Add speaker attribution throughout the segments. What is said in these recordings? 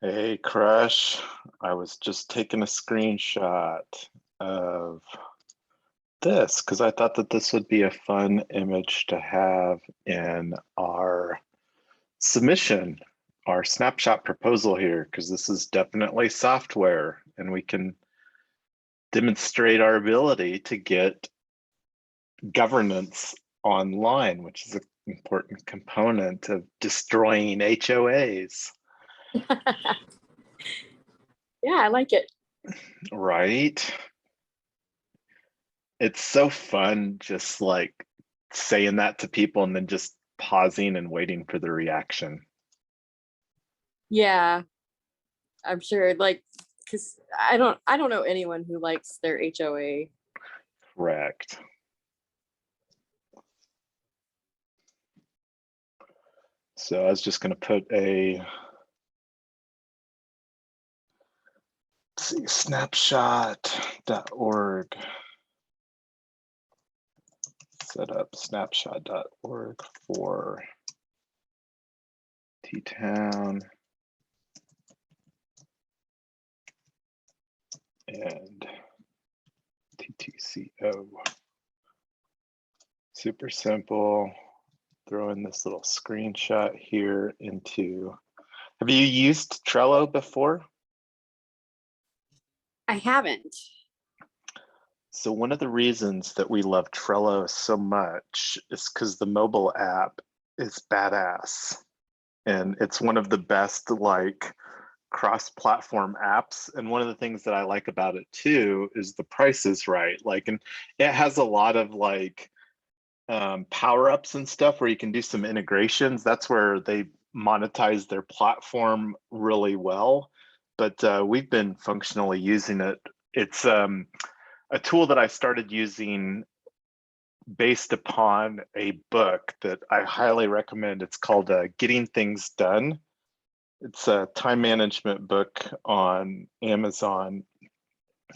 Speaker 1: Hey, Crush. I was just taking a screenshot of this because I thought that this would be a fun image to have in our submission, our snapshot proposal here, because this is definitely software and we can demonstrate our ability to get governance online, which is an important component of destroying HOAs.
Speaker 2: Yeah, I like it.
Speaker 1: Right? It's so fun just like saying that to people and then just pausing and waiting for the reaction.
Speaker 2: Yeah, I'm sure. Like, because I don't know anyone who likes their HOA.
Speaker 1: Correct. So I was just going to put a snapshot.org. Set up snapshot.org for T-Town and TTCO. Super simple. Throw in this little screenshot here into. Have you used Trello before?
Speaker 2: I haven't.
Speaker 1: So one of the reasons that we love Trello so much is because the mobile app is badass. And it's one of the best like cross-platform apps. And one of the things that I like about it too is the price is right. Like, and it has a lot of like power-ups and stuff where you can do some integrations. That's where they monetize their platform really well. But we've been functionally using it. It's a tool that I started using based upon a book that I highly recommend. It's called Getting Things Done. It's a time management book on Amazon.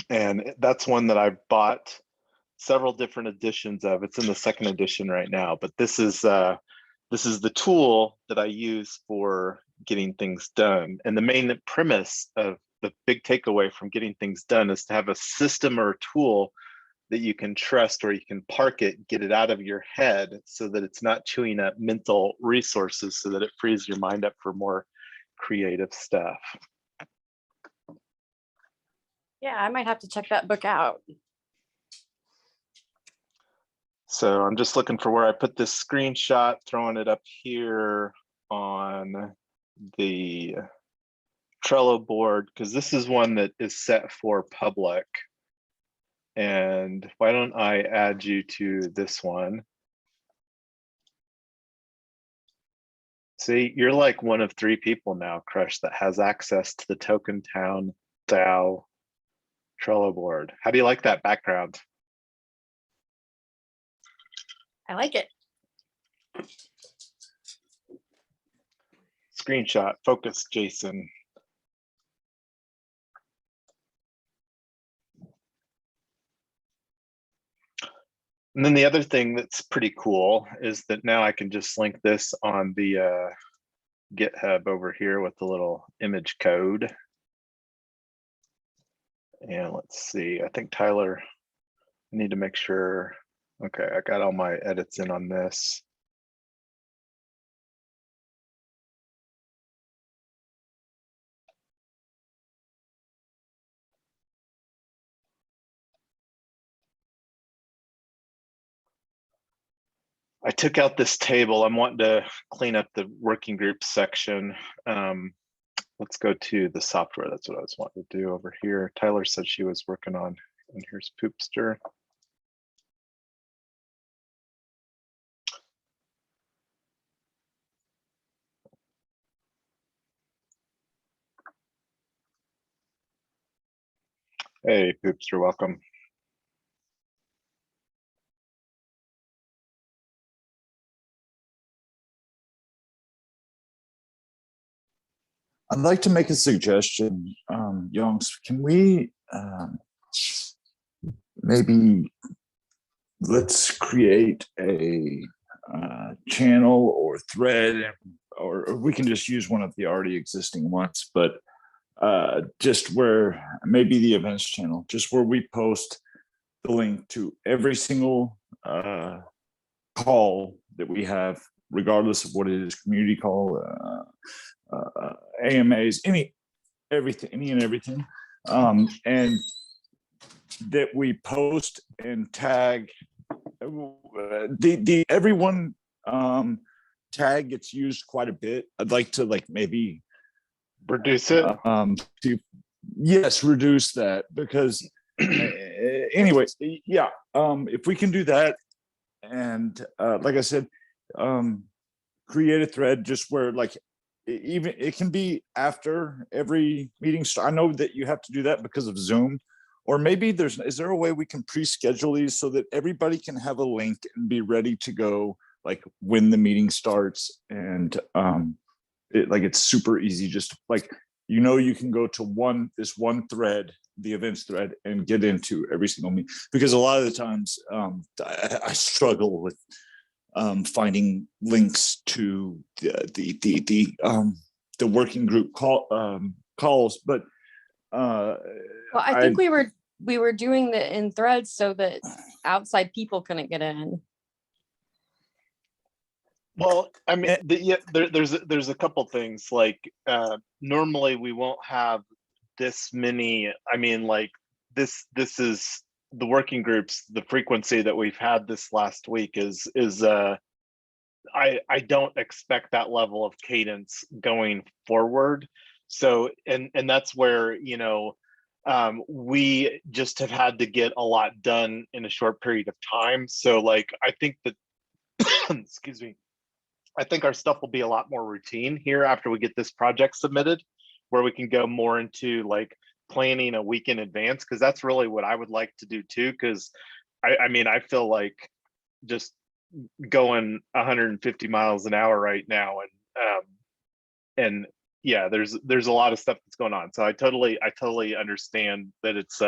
Speaker 1: And that's one that I bought several different editions of. It's in the second edition right now, but this is the tool that I use for getting things done. And the main premise of the big takeaway from getting things done is to have a system or a tool that you can trust, or you can park it, get it out of your head so that it's not chewing up mental resources, so that it frees your mind up for more creative stuff.
Speaker 2: Yeah, I might have to check that book out.
Speaker 1: So I'm just looking for where I put this screenshot, throwing it up here on the Trello board, because this is one that is set for public. And why don't I add you to this one? See, you're like one of 3 people now, Crush, that has access to the TokenTown DAO Trello board. How do you like that background?
Speaker 2: I like it.
Speaker 1: Screenshot, focus, Jason. And then the other thing that's pretty cool is that now I can just link this on the GitHub over here with the little image code. And let's see, I think Tyler, I need to make sure. Okay, I got all my edits in on this. I took out this table. I'm wanting to clean up the working group section. Let's go to the software. That's what I was wanting to do over here. Tyler said she was working on, and here's Poopster. Hey, Poopster, welcome.
Speaker 3: I'd like to make a suggestion, Youngs. Can we maybe let's create a channel or thread, or we can just use one of the already existing ones, but just where maybe the events channel, just where we post the link to every single call that we have, regardless of what it is, community call, AMAs, any and everything, and that we post and tag the everyone tag gets used quite a bit. I'd like to maybe
Speaker 1: Reduce it.
Speaker 3: Reduce that, because anyway, yeah, if we can do that, and like I said, create a thread just where even it can be after every meeting. I know that you have to do that because of Zoom, or maybe is there a way we can pre-schedule these so that everybody can have a link and be ready to go when the meeting starts, and it's super easy, just you can go to this one thread, the events thread, and get into every single meeting, because a lot of the times I struggle with finding links to the working group calls, but
Speaker 2: Well, I think we were doing the in threads so that outside people couldn't get in.
Speaker 1: Well, I mean, there's a couple things, normally we won't have this many. I mean, this is the working groups. The frequency that we've had this last week is I don't expect that level of cadence going forward. So and that's where we just have had to get a lot done in a short period of time. So I think that excuse me. I think our stuff will be a lot more routine here after we get this project submitted, where we can go more into planning a week in advance, because that's really what I would like to do too. Because I mean, I feel like just going 150 miles an hour right now, and yeah, there's a lot of stuff that's going on. So I totally understand that it's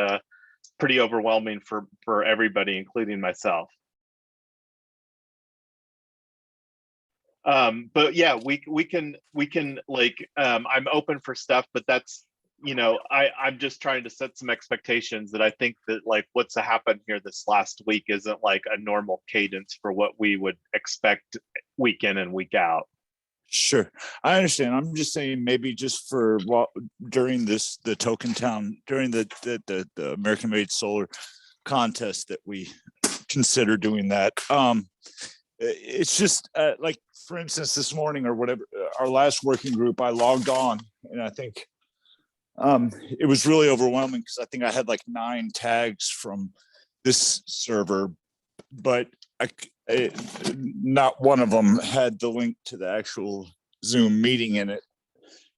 Speaker 1: pretty overwhelming for everybody, including myself. But yeah, we can I'm open for stuff, but that's I'm just trying to set some expectations that I think that what's happened here this last week isn't a normal cadence for what we would expect week in and week out.
Speaker 3: Sure, I understand. I'm just saying, maybe just for during the TokenTown, during the American Made Solar contest, that we consider doing that. It's just for instance, this morning or whatever, our last working group, I logged on, and I think it was really overwhelming, because I think I had 9 tags from this server, but not one of them had the link to the actual Zoom meeting in it.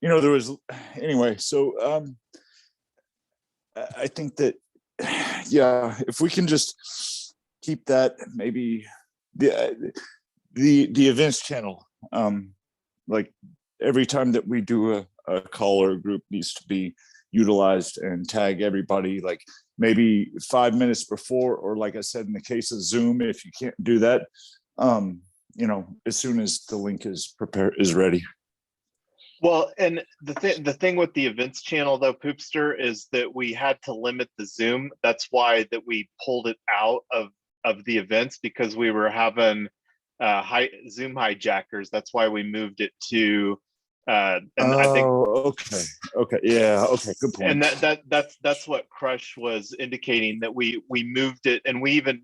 Speaker 3: There was, anyway. So I think that, yeah, if we can just keep that, maybe the events channel, every time that we do a call or a group, needs to be utilized, and tag everybody, maybe 5 minutes before, or like I said, in the case of Zoom, if you can't do that, as soon as the link is ready.
Speaker 1: Well, and the thing with the events channel though, Poopster, is that we had to limit the Zoom. That's why that we pulled it out of the events, because we were having Zoom hijackers. That's why we moved it to I think,
Speaker 3: okay, yeah, okay, good point.
Speaker 1: and that's what Crush was indicating, that we moved it, and we even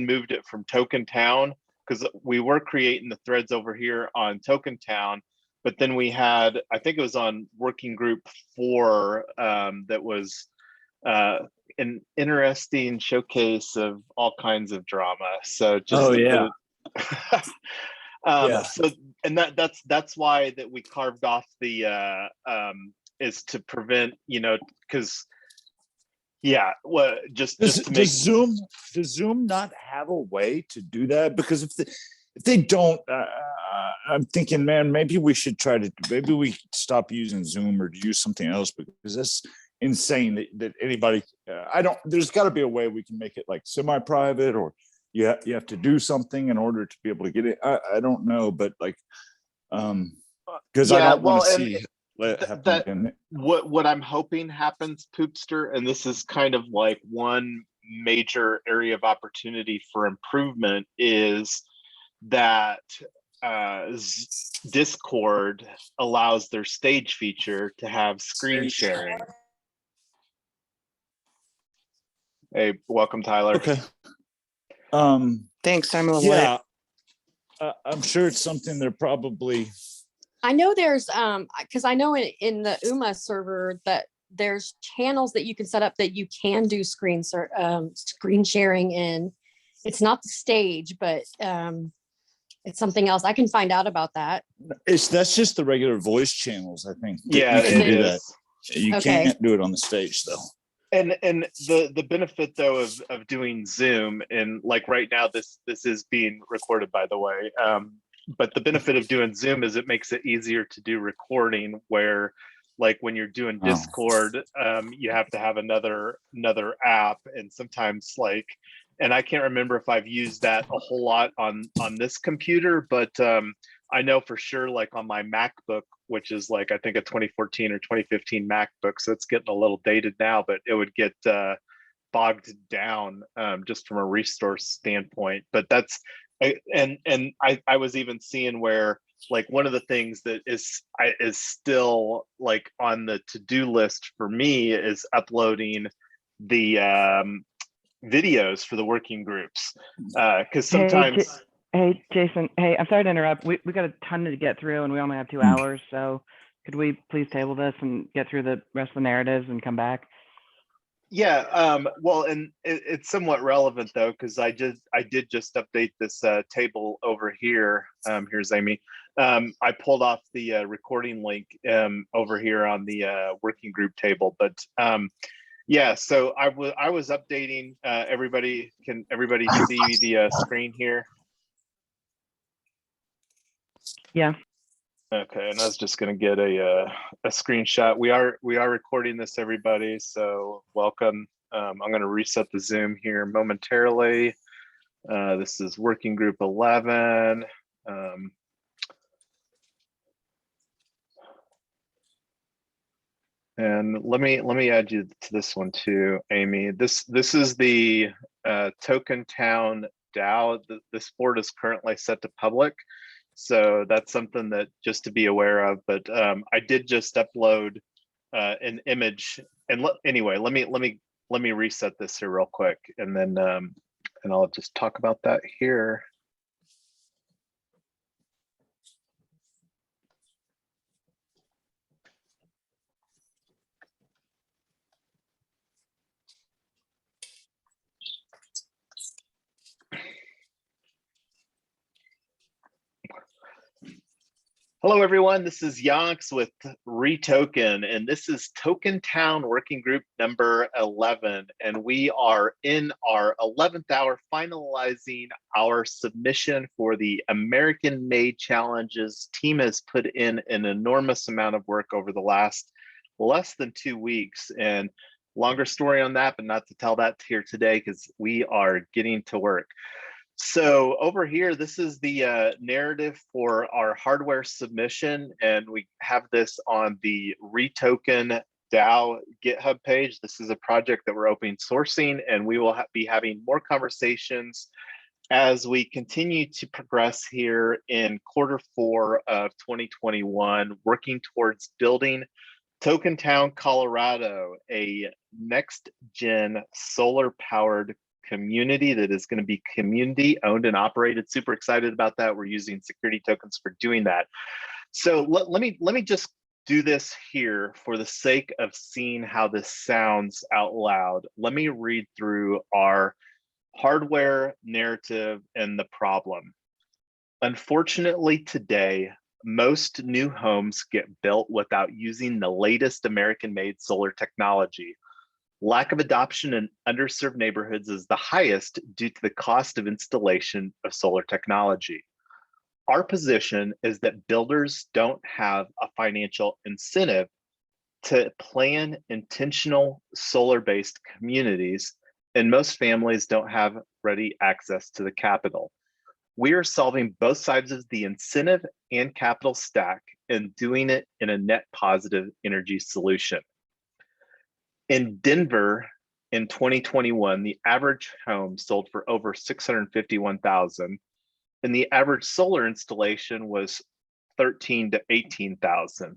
Speaker 1: moved it from TokenTown, because we were creating the threads over here on TokenTown, but then we had, I think it was on Working Group 4, that was an interesting showcase of all kinds of drama. So just so, and that's why that we carved off the is to prevent, because does
Speaker 3: Zoom not have a way to do that? Because if they don't, I'm thinking, man, maybe we should maybe we stop using Zoom or use something else, because that's insane that anybody, there's got to be a way we can make it semi-private, or you have to do something in order to be able to get it. I don't know, but because I don't want to see. let it happen
Speaker 1: that
Speaker 3: again.
Speaker 1: what I'm hoping happens, Poopster, and this is kind of like one major area of opportunity for improvement, is that Discord allows their stage feature to have screen sharing. Hey, welcome, Tyler.
Speaker 3: Okay.
Speaker 4: Thanks, I'm a little
Speaker 3: Yeah, I'm sure it's something they're probably.
Speaker 2: I know there's because I know in the UMA server that there's channels that you can set up that you can do screen sharing in. It's not the stage, but it's something else. I can find out about that.
Speaker 3: That's just the regular voice channels, I think.
Speaker 1: Yeah,
Speaker 3: you can
Speaker 1: it
Speaker 3: do
Speaker 1: is.
Speaker 3: that. You
Speaker 2: Okay.
Speaker 3: can't do it on the stage though.
Speaker 1: And the benefit though of doing Zoom, and like right now this is being recorded, by the way, but the benefit of doing Zoom is it makes it easier to do recording, where like when you're doing Discord, you have to have another app, and sometimes like, and I can't remember if I've used that a whole lot on this computer, but I know for sure, like on my MacBook, which is like, I think a 2014 or 2015 MacBook, so it's getting a little dated now, but it would get bogged down just from a resource standpoint. But that's, and I was even seeing where like one of the things that is still like on the to-do list for me is uploading the videos for the working groups, because sometimes.
Speaker 4: Hey, Jason. Hey, I'm sorry to interrupt. We got a ton to get through and we only have 2 hours. So could we please table this and get through the rest of the narratives and come back?
Speaker 1: Yeah, well, and it's somewhat relevant though, because I did just update this table over here. Here's Amy. I pulled off the recording link over here on the working group table, but yeah, so I was updating everybody. Can everybody see the screen here?
Speaker 4: Yeah.
Speaker 1: Okay, and I was just going to get a screenshot. We are recording this, everybody, so welcome. I'm going to reset the Zoom here momentarily. This is working group 11. And let me add you to this one too, Amy. This is the TokenTown DAO. This board is currently set to public. So that's something that just to be aware of, but I did just upload an image, and anyway, let me reset this here real quick, and then and I'll just talk about that here. Hello, everyone. This is Yonks with REtoken, and this is TokenTown Working Group number 11. And we are in our 11th hour finalizing our submission for the American Made Challenges. Team has put in an enormous amount of work over the last less than 2 weeks. And longer story on that, but not to tell that here today because we are getting to work. So over here, this is the narrative for our hardware submission, and we have this on the REtoken DAO GitHub page. This is a project that we're open sourcing, and we will be having more conversations as we continue to progress here in Q4 of 2021, working towards building TokenTown, Colorado, a next-gen solar-powered community that is going to be community owned and operated. Super excited about that. We're using security tokens for doing that. So let me just do this here for the sake of seeing how this sounds out loud. Let me read through our hardware narrative and the problem. Unfortunately, today, most new homes get built without using the latest American-made solar technology. Lack of adoption in underserved neighborhoods is the highest due to the cost of installation of solar technology. Our position is that builders don't have a financial incentive to plan intentional solar-based communities, and most families don't have ready access to the capital. We are solving both sides of the incentive and capital stack and doing it in a net positive energy solution. In Denver in 2021, the average home sold for over $651,000, and the average solar installation was $13,000 to $18,000.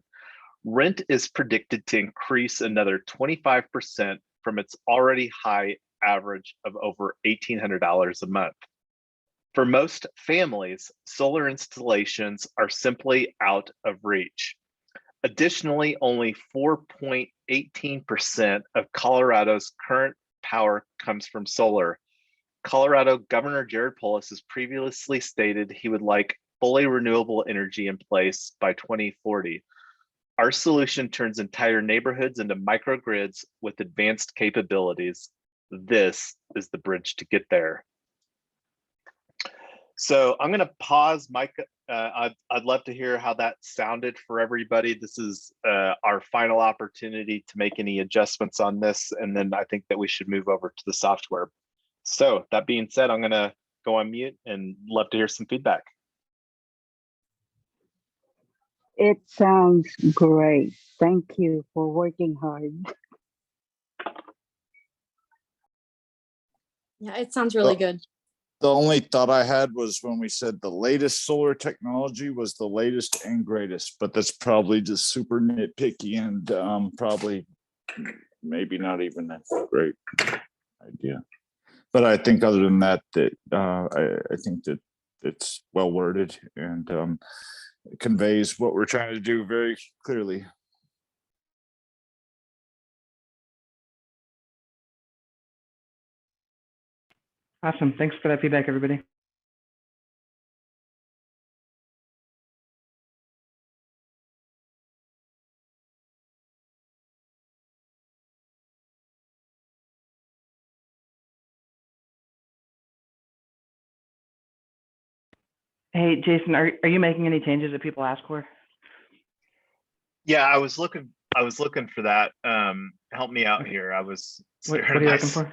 Speaker 1: Rent is predicted to increase another 25% from its already high average of over $1,800 a month. For most families, solar installations are simply out of reach. Additionally, only 4.18% of Colorado's current power comes from solar. Colorado Governor Jared Polis has previously stated he would like fully renewable energy in place by 2040. Our solution turns entire neighborhoods into microgrids with advanced capabilities. This is the bridge to get there. So I'm going to pause, Mike. I'd love to hear how that sounded for everybody. This is our final opportunity to make any adjustments on this, and then I think that we should move over to the software. So that being said, I'm going to go on mute and love to hear some feedback.
Speaker 5: It sounds great. Thank you for working hard.
Speaker 2: Yeah, it sounds really good.
Speaker 3: The only thought I had was when we said the latest solar technology was the latest and greatest, but that's probably just super nitpicky and probably maybe not even a great idea. But I think other than that, I think that it's well worded and conveys what we're trying to do very clearly.
Speaker 4: Awesome. Thanks for that feedback, everybody. Hey, Jason, are you making any changes that people ask for?
Speaker 1: Yeah, I was looking for that. Help me out here. I was
Speaker 4: What are you looking for?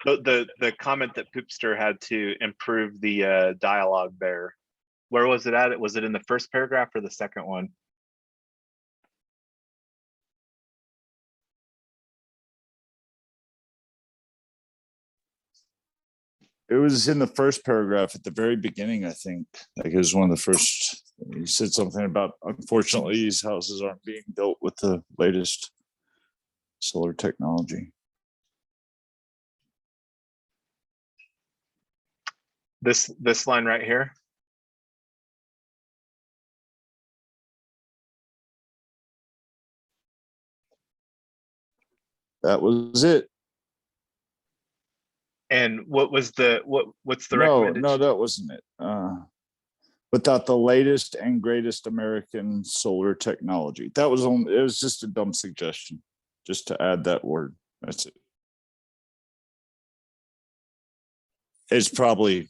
Speaker 1: the comment that Poopster had to improve the dialogue there. Where was it at? Was it in the first paragraph or the second one?
Speaker 3: It was in the first paragraph at the very beginning, I think. Like it was one of the first. You said something about, unfortunately, these houses aren't being built with the latest solar technology.
Speaker 1: This line right here.
Speaker 3: That was it.
Speaker 1: And what was what's the
Speaker 3: No,
Speaker 1: recommended?
Speaker 3: no, that wasn't it. Without the latest and greatest American solar technology. That was only, it was just a dumb suggestion, just to add that word. That's it. It's probably,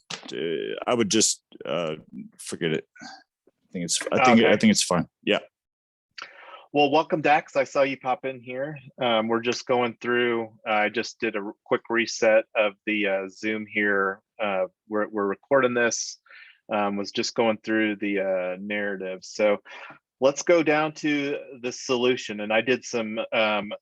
Speaker 3: I would just forget it. I think it's fine. Yeah.
Speaker 1: Well, welcome, Dax. I saw you pop in here. We're just going through. I just did a quick reset of the Zoom here. We're recording this. Was just going through the narrative. So let's go down to the solution. And I did some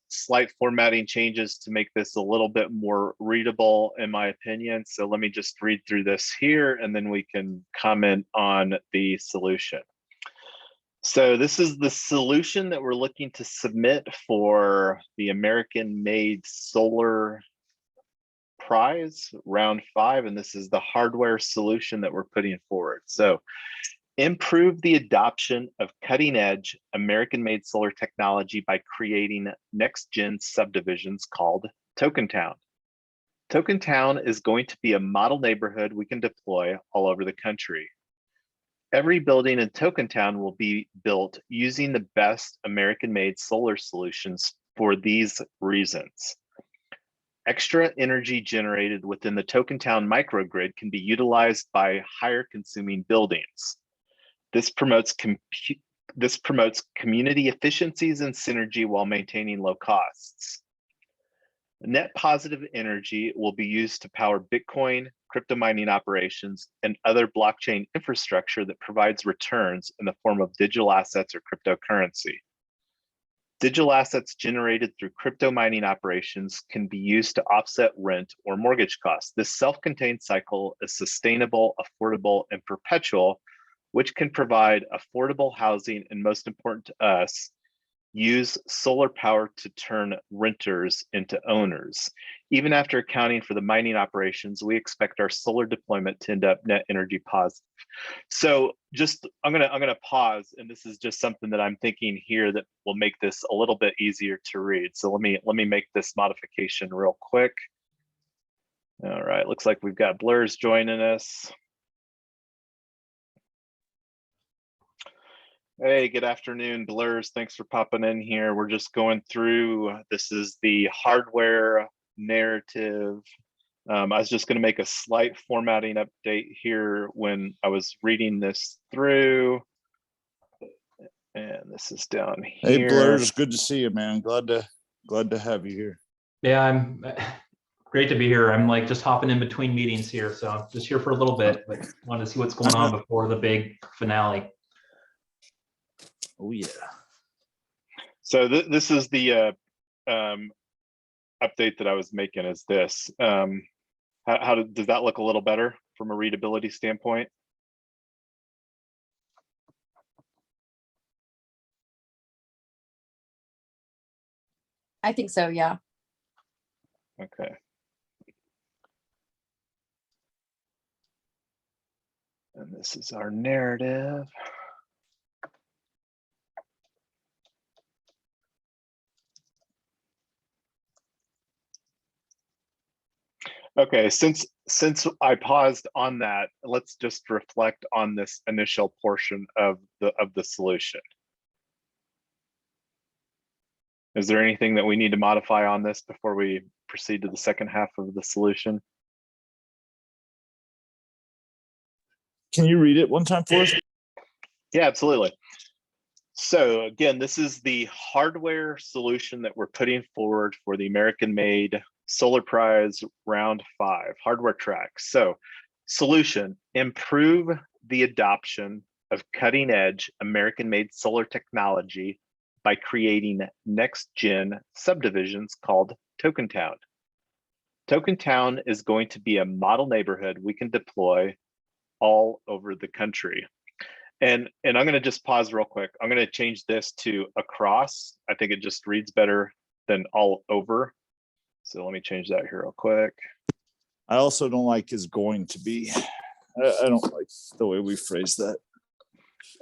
Speaker 1: slight formatting changes to make this a little bit more readable, in my opinion. So let me just read through this here, and then we can comment on the solution. So this is the solution that we're looking to submit for the American-made solar prize, round 5, and this is the hardware solution that we're putting forward. So improve the adoption of cutting-edge American-made solar technology by creating next-gen subdivisions called TokenTown. TokenTown is going to be a model neighborhood we can deploy all over the country. Every building in TokenTown will be built using the best American-made solar solutions for these reasons. Extra energy generated within the TokenTown microgrid can be utilized by higher consuming buildings. This promotes community efficiencies and synergy while maintaining low costs. Net positive energy will be used to power Bitcoin, crypto mining operations, and other blockchain infrastructure that provides returns in the form of digital assets or cryptocurrency. Digital assets generated through crypto mining operations can be used to offset rent or mortgage costs. This self-contained cycle is sustainable, affordable, and perpetual, which can provide affordable housing and, most important to us, use solar power to turn renters into owners. Even after accounting for the mining operations, we expect our solar deployment to end up net energy positive. So just, I'm gonna pause, and this is just something that I'm thinking here that will make this a little bit easier to read. So let me make this modification real quick. All right, looks like we've got Blurs joining us. Hey, good afternoon, Blurs. Thanks for popping in here. We're just going through, this is the hardware narrative. I was just going to make a slight formatting update here when I was reading this through. And this is down here.
Speaker 3: Hey, Blurs, good to see you, man. Glad to have you here.
Speaker 6: Yeah, I'm great to be here. I'm like just hopping in between meetings here, so I'm just here for a little bit, but wanted to see what's going on before the big finale.
Speaker 3: Oh yeah.
Speaker 1: So this is the update that I was making. Is this does that look a little better from a readability standpoint?
Speaker 2: I think so, yeah.
Speaker 1: Okay. And this is our narrative. Okay, since I paused on that, let's just reflect on this initial portion of the solution. Is there anything that we need to modify on this before we proceed to the second half of the solution?
Speaker 3: Can you read it one time for us?
Speaker 1: Yeah, absolutely. So again, this is the hardware solution that we're putting forward for the American-made Solar Prize Round 5 hardware track. So solution, improve the adoption of cutting-edge American-made solar technology by creating next-gen subdivisions called TokenTown. TokenTown is going to be a model neighborhood we can deploy all over the country. And I'm going to just pause real quick. I'm going to change this to across. I think it just reads better than all over. So let me change that here real quick.
Speaker 3: I also don't like is going to be. I don't like the way we phrase that.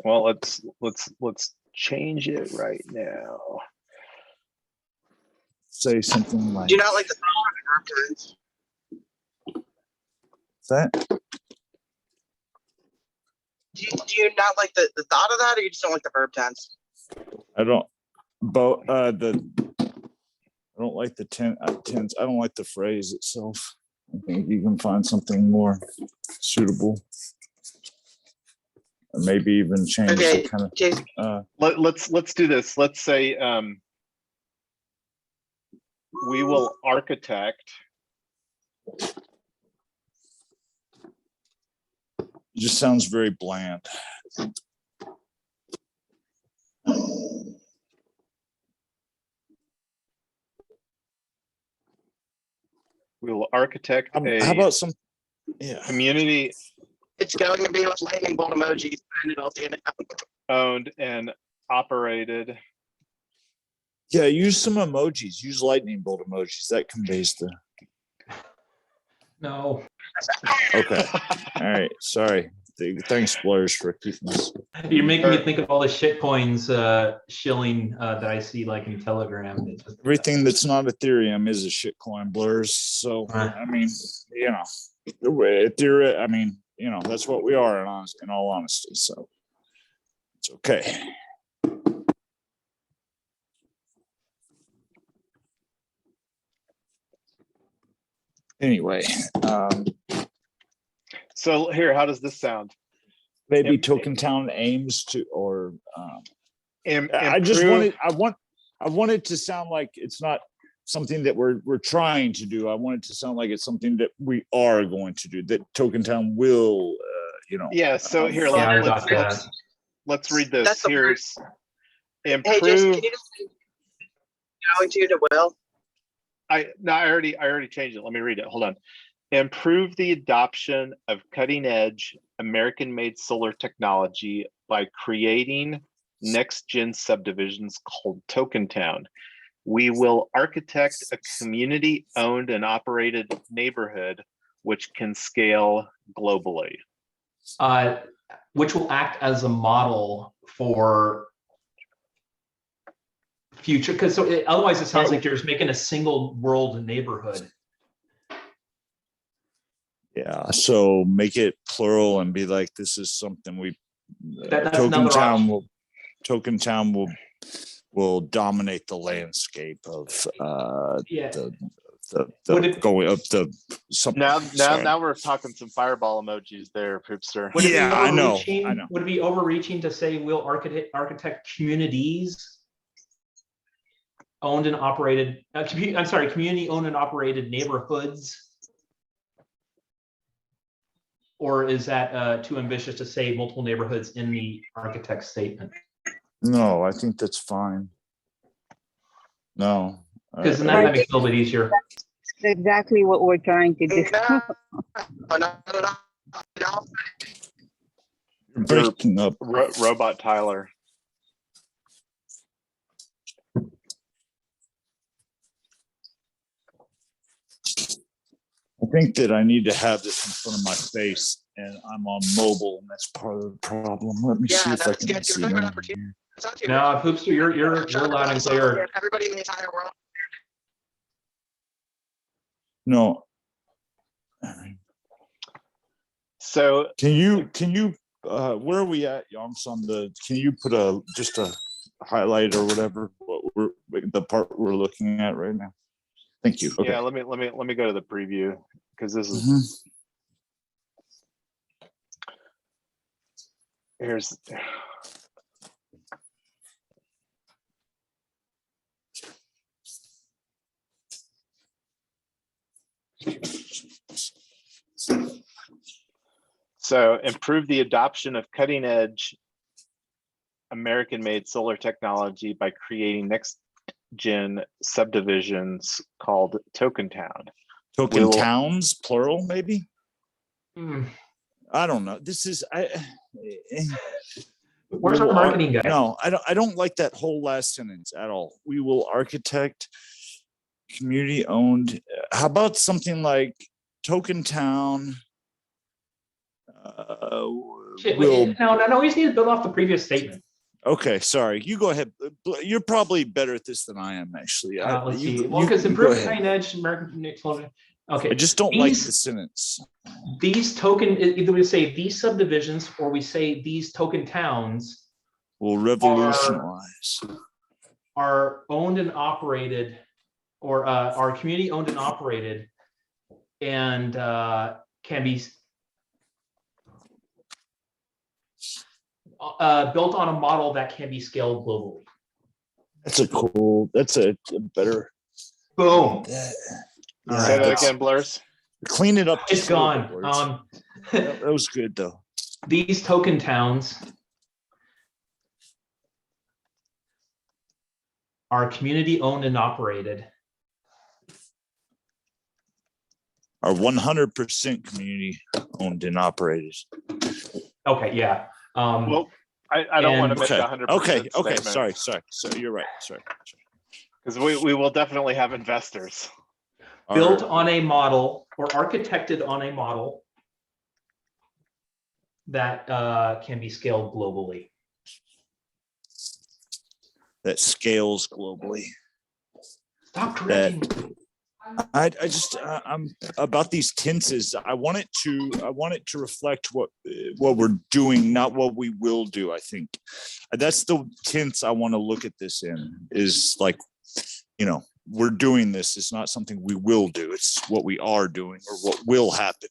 Speaker 1: Well, let's change it right now.
Speaker 3: Say something like.
Speaker 7: Do you not like the verb tense?
Speaker 3: That?
Speaker 7: Do you not like the thought of that, or you just don't like the verb tense?
Speaker 3: I don't. But I don't like the tense. I don't like the phrase itself. I think you can find something more suitable, or maybe even change
Speaker 7: Okay,
Speaker 3: the kind of.
Speaker 7: Jason.
Speaker 1: Let's do this. Let's say we will architect.
Speaker 3: It just sounds very bland.
Speaker 1: We will architect
Speaker 3: How about some? Yeah.
Speaker 1: community
Speaker 7: It's going to be with lightning bolt emojis. And I'll see it now.
Speaker 1: owned and operated.
Speaker 3: Yeah, use some emojis. Use lightning bolt emojis. That conveys the.
Speaker 6: No,
Speaker 3: Okay. All right. Sorry. Thanks, Blurs, for keeping us.
Speaker 6: you're making me think of all the shit coins shilling that I see like in Telegram. It's just,
Speaker 3: Everything that's not Ethereum is a shitcoin, Blurs. So I mean, you know, Ethereum. I mean, you know, that's what we are in all honesty. So it's okay. Anyway,
Speaker 1: So here, how does this sound?
Speaker 3: maybe TokenTown aims to, or I
Speaker 1: Improve.
Speaker 3: want it to sound like it's not something that we're trying to do. I want it to sound like it's something that we are going to do, that TokenTown will,
Speaker 1: Yeah, so here,
Speaker 6: Yeah, I
Speaker 1: let's,
Speaker 6: got that.
Speaker 1: let's read this.
Speaker 7: That's the
Speaker 1: Here's
Speaker 7: Hey, Jason,
Speaker 1: improve.
Speaker 7: can you just going to Will?
Speaker 1: I already changed it. Let me read it. Hold on. Improve the adoption of cutting edge American-made solar technology by creating next gen subdivisions called TokenTown. We will architect a community owned and operated neighborhood which can scale globally.
Speaker 6: Which will act as a model for future, because otherwise it sounds like you're just making a single world neighborhood.
Speaker 3: Yeah, so make it plural and be like, this is something we
Speaker 6: That's another option.
Speaker 3: TokenTown will dominate the landscape of
Speaker 6: Yeah.
Speaker 3: the going up the something.
Speaker 1: Now we're talking some fireball emojis there, Poopster.
Speaker 6: Would it be
Speaker 3: Yeah, I know.
Speaker 6: overreaching- Would it be overreaching to say we'll architect communities owned and operated? I'm sorry, community owned and operated neighborhoods. Or is that too ambitious to say multiple neighborhoods in the architect's statement?
Speaker 3: No, I think that's fine. No.
Speaker 6: Because then that makes it a little bit easier.
Speaker 5: That's exactly what we're trying to do.
Speaker 7: No, not at all.
Speaker 3: You're breaking up.
Speaker 1: Robot Tyler.
Speaker 3: I think that I need to have this in front of my face, and I'm on mobile, and that's part of the problem. Let me see if I
Speaker 7: that's
Speaker 3: can
Speaker 7: good.
Speaker 3: see
Speaker 7: You're talking
Speaker 3: that.
Speaker 7: about opportunity. It's not too
Speaker 6: No, Poopster, you're loud and clear.
Speaker 7: Everybody in the entire world.
Speaker 3: No.
Speaker 1: So
Speaker 3: Can you where are we at, Yonks, on can you put just a highlight or whatever, the part we're looking at right now? Thank you. Okay.
Speaker 1: yeah, let me go to the preview because this is
Speaker 3: Mhm.
Speaker 1: here's so improve the adoption of cutting edge American-made solar technology by creating next gen subdivisions called TokenTown.
Speaker 3: Token towns, plural, maybe?
Speaker 6: Hmm.
Speaker 3: I don't know. This is
Speaker 6: Where's our marketing guy?
Speaker 3: No, I don't like that whole last sentence at all. We will architect community owned. How about something like TokenTown?
Speaker 6: No, we just need to build off the previous statement.
Speaker 3: Okay, sorry. You go ahead. You're probably better at this than I am, actually.
Speaker 6: Let's see. Well, because improved cutting edge American. Okay.
Speaker 3: I just don't like the sentence.
Speaker 6: These token, either we say these subdivisions or we say these token towns
Speaker 3: will revolutionize.
Speaker 6: Are owned and operated, or are community owned and operated, and can be built on a model that can be scaled globally.
Speaker 3: That's a better.
Speaker 6: Boom.
Speaker 1: Say that again, Blurs.
Speaker 3: Clean it up.
Speaker 6: It's gone.
Speaker 3: That was good though.
Speaker 6: These token towns are community owned and operated.
Speaker 3: Are 100% community owned and operated.
Speaker 6: Okay, yeah.
Speaker 1: Well, I don't want to make 100%.
Speaker 3: Okay. Sorry. So you're right. Sorry.
Speaker 1: Because we will definitely have investors.
Speaker 6: Built on a model or architected on a model that can be scaled globally.
Speaker 3: That scales globally.
Speaker 6: Stop correcting.
Speaker 3: I'm about these tenses. I want it to reflect what we're doing, not what we will do. I think that's the tense I want to look at this in, is like, we're doing this. It's not something we will do. It's what we are doing or what will happen.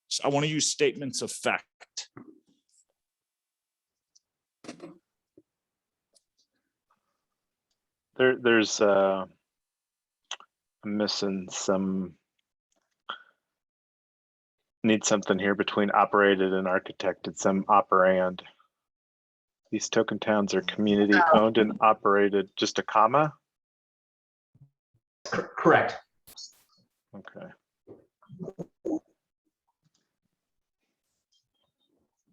Speaker 3: So I want to use statements of fact.
Speaker 1: There's I'm missing some, need something here between operated and architected, some operand. These token towns are community owned and operated, just a comma?
Speaker 6: Correct.
Speaker 1: Okay.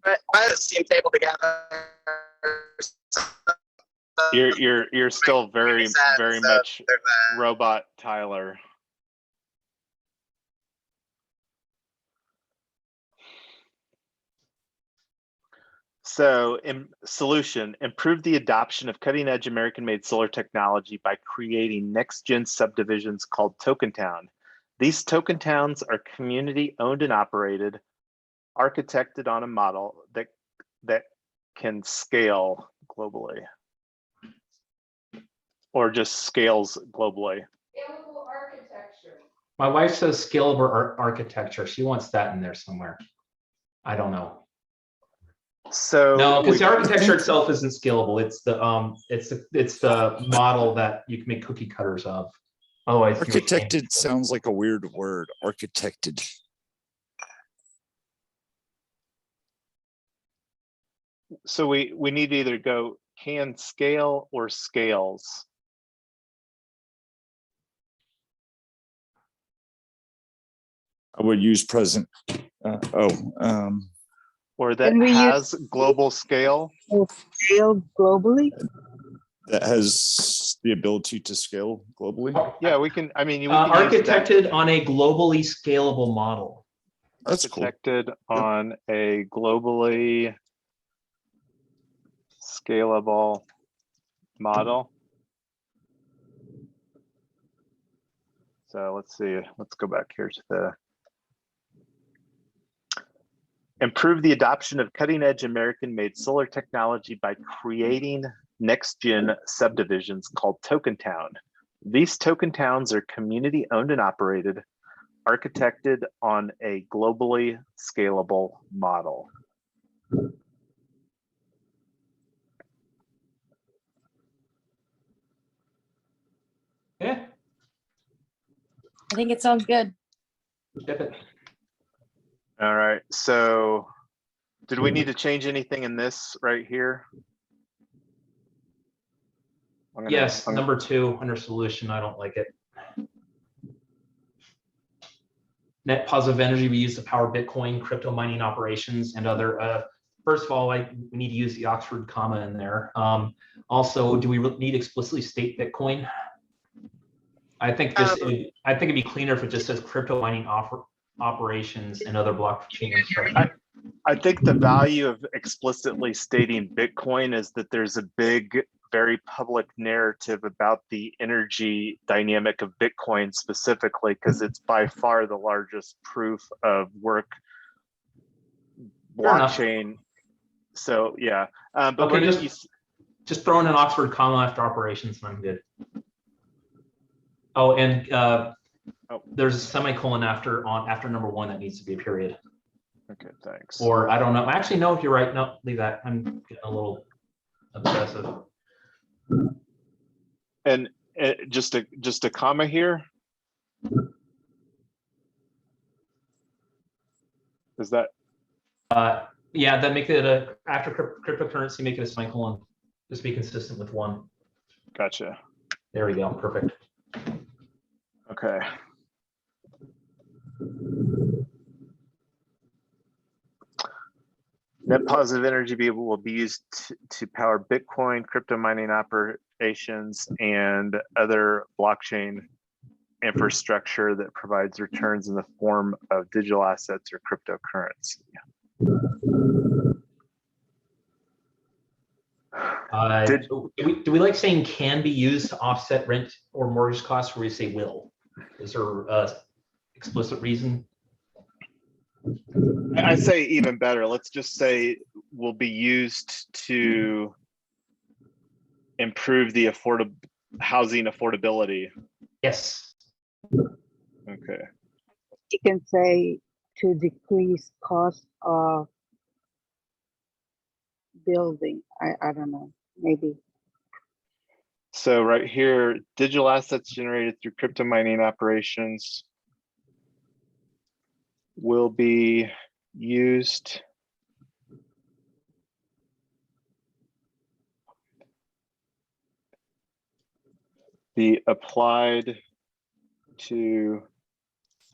Speaker 7: But I just team table together.
Speaker 1: You're still very
Speaker 7: So
Speaker 1: much
Speaker 7: there's a-
Speaker 1: robot Tyler. So, solution, improve the adoption of cutting-edge American-made solar technology by creating next-gen subdivisions called TokenTown. These token towns are community-owned and operated, architected on a model that can scale globally, or just scales globally.
Speaker 2: Scalable architecture.
Speaker 6: My wife says scalable architecture. She wants that in there somewhere. I don't know.
Speaker 1: So
Speaker 6: No, because the
Speaker 1: we-
Speaker 6: architecture itself isn't scalable. It's the model that you can make cookie cutters of. Otherwise, you're saying-
Speaker 3: Architected sounds like a weird word. Architected.
Speaker 1: So we need to either go can scale or scales.
Speaker 3: I would use present.
Speaker 1: Or that
Speaker 5: Can we use-
Speaker 1: has global scale.
Speaker 5: Scale globally?
Speaker 3: That has the ability to scale globally.
Speaker 1: Yeah, we can. I mean, we can use that.
Speaker 6: architected on a globally scalable model.
Speaker 3: That's cool.
Speaker 1: Architected on a globally scalable model. So let's see. Let's go back here to the improve the adoption of cutting-edge American-made solar technology by creating next-gen subdivisions called TokenTown. These token towns are community-owned and operated, architected on a globally scalable model.
Speaker 6: Yeah,
Speaker 2: I think it sounds good.
Speaker 6: ship it.
Speaker 1: All right, so did we need to change anything in this right here? I'm gonna-
Speaker 6: Yes,
Speaker 1: I'm-
Speaker 6: number 2 under solution. I don't like it. Net positive energy we use to power Bitcoin, crypto mining operations, and other. First of all, we need to use the Oxford comma in there. Also, do we need to explicitly state Bitcoin? I think it'd be cleaner if it just says crypto mining operations and other blockchain infrastructure.
Speaker 1: I think the value of explicitly stating Bitcoin is that there's a big, very public narrative about the energy dynamic of Bitcoin specifically, because it's by far the largest proof of work
Speaker 6: Fair enough.
Speaker 1: blockchain. So yeah, but
Speaker 6: Okay,
Speaker 1: we're gonna use,
Speaker 6: just throw in an Oxford comma after operations and I'm good. Oh, and there's a semicolon after number 1 that needs to be a period.
Speaker 1: okay, thanks.
Speaker 6: Or I don't know. Actually, no, if you're right, no, leave that. I'm getting a little obsessive.
Speaker 1: And just a comma here. Is that
Speaker 6: Yeah, then make it after cryptocurrency, make it a semicolon. Just be consistent with 1.
Speaker 1: gotcha?
Speaker 6: There we go. Perfect.
Speaker 1: Okay. Net positive energy will be used to power Bitcoin, crypto mining operations, and other blockchain infrastructure that provides returns in the form of digital assets or cryptocurrency.
Speaker 6: Do we like saying can be used to offset rent or mortgage costs, where we say will? Is there a explicit reason?
Speaker 1: I say even better. Let's just say will be used to improve the housing affordability.
Speaker 6: Yes.
Speaker 1: Okay.
Speaker 5: You can say to decrease cost of building. I don't know, maybe.
Speaker 1: So right here, digital assets generated through crypto mining operations will be used be applied to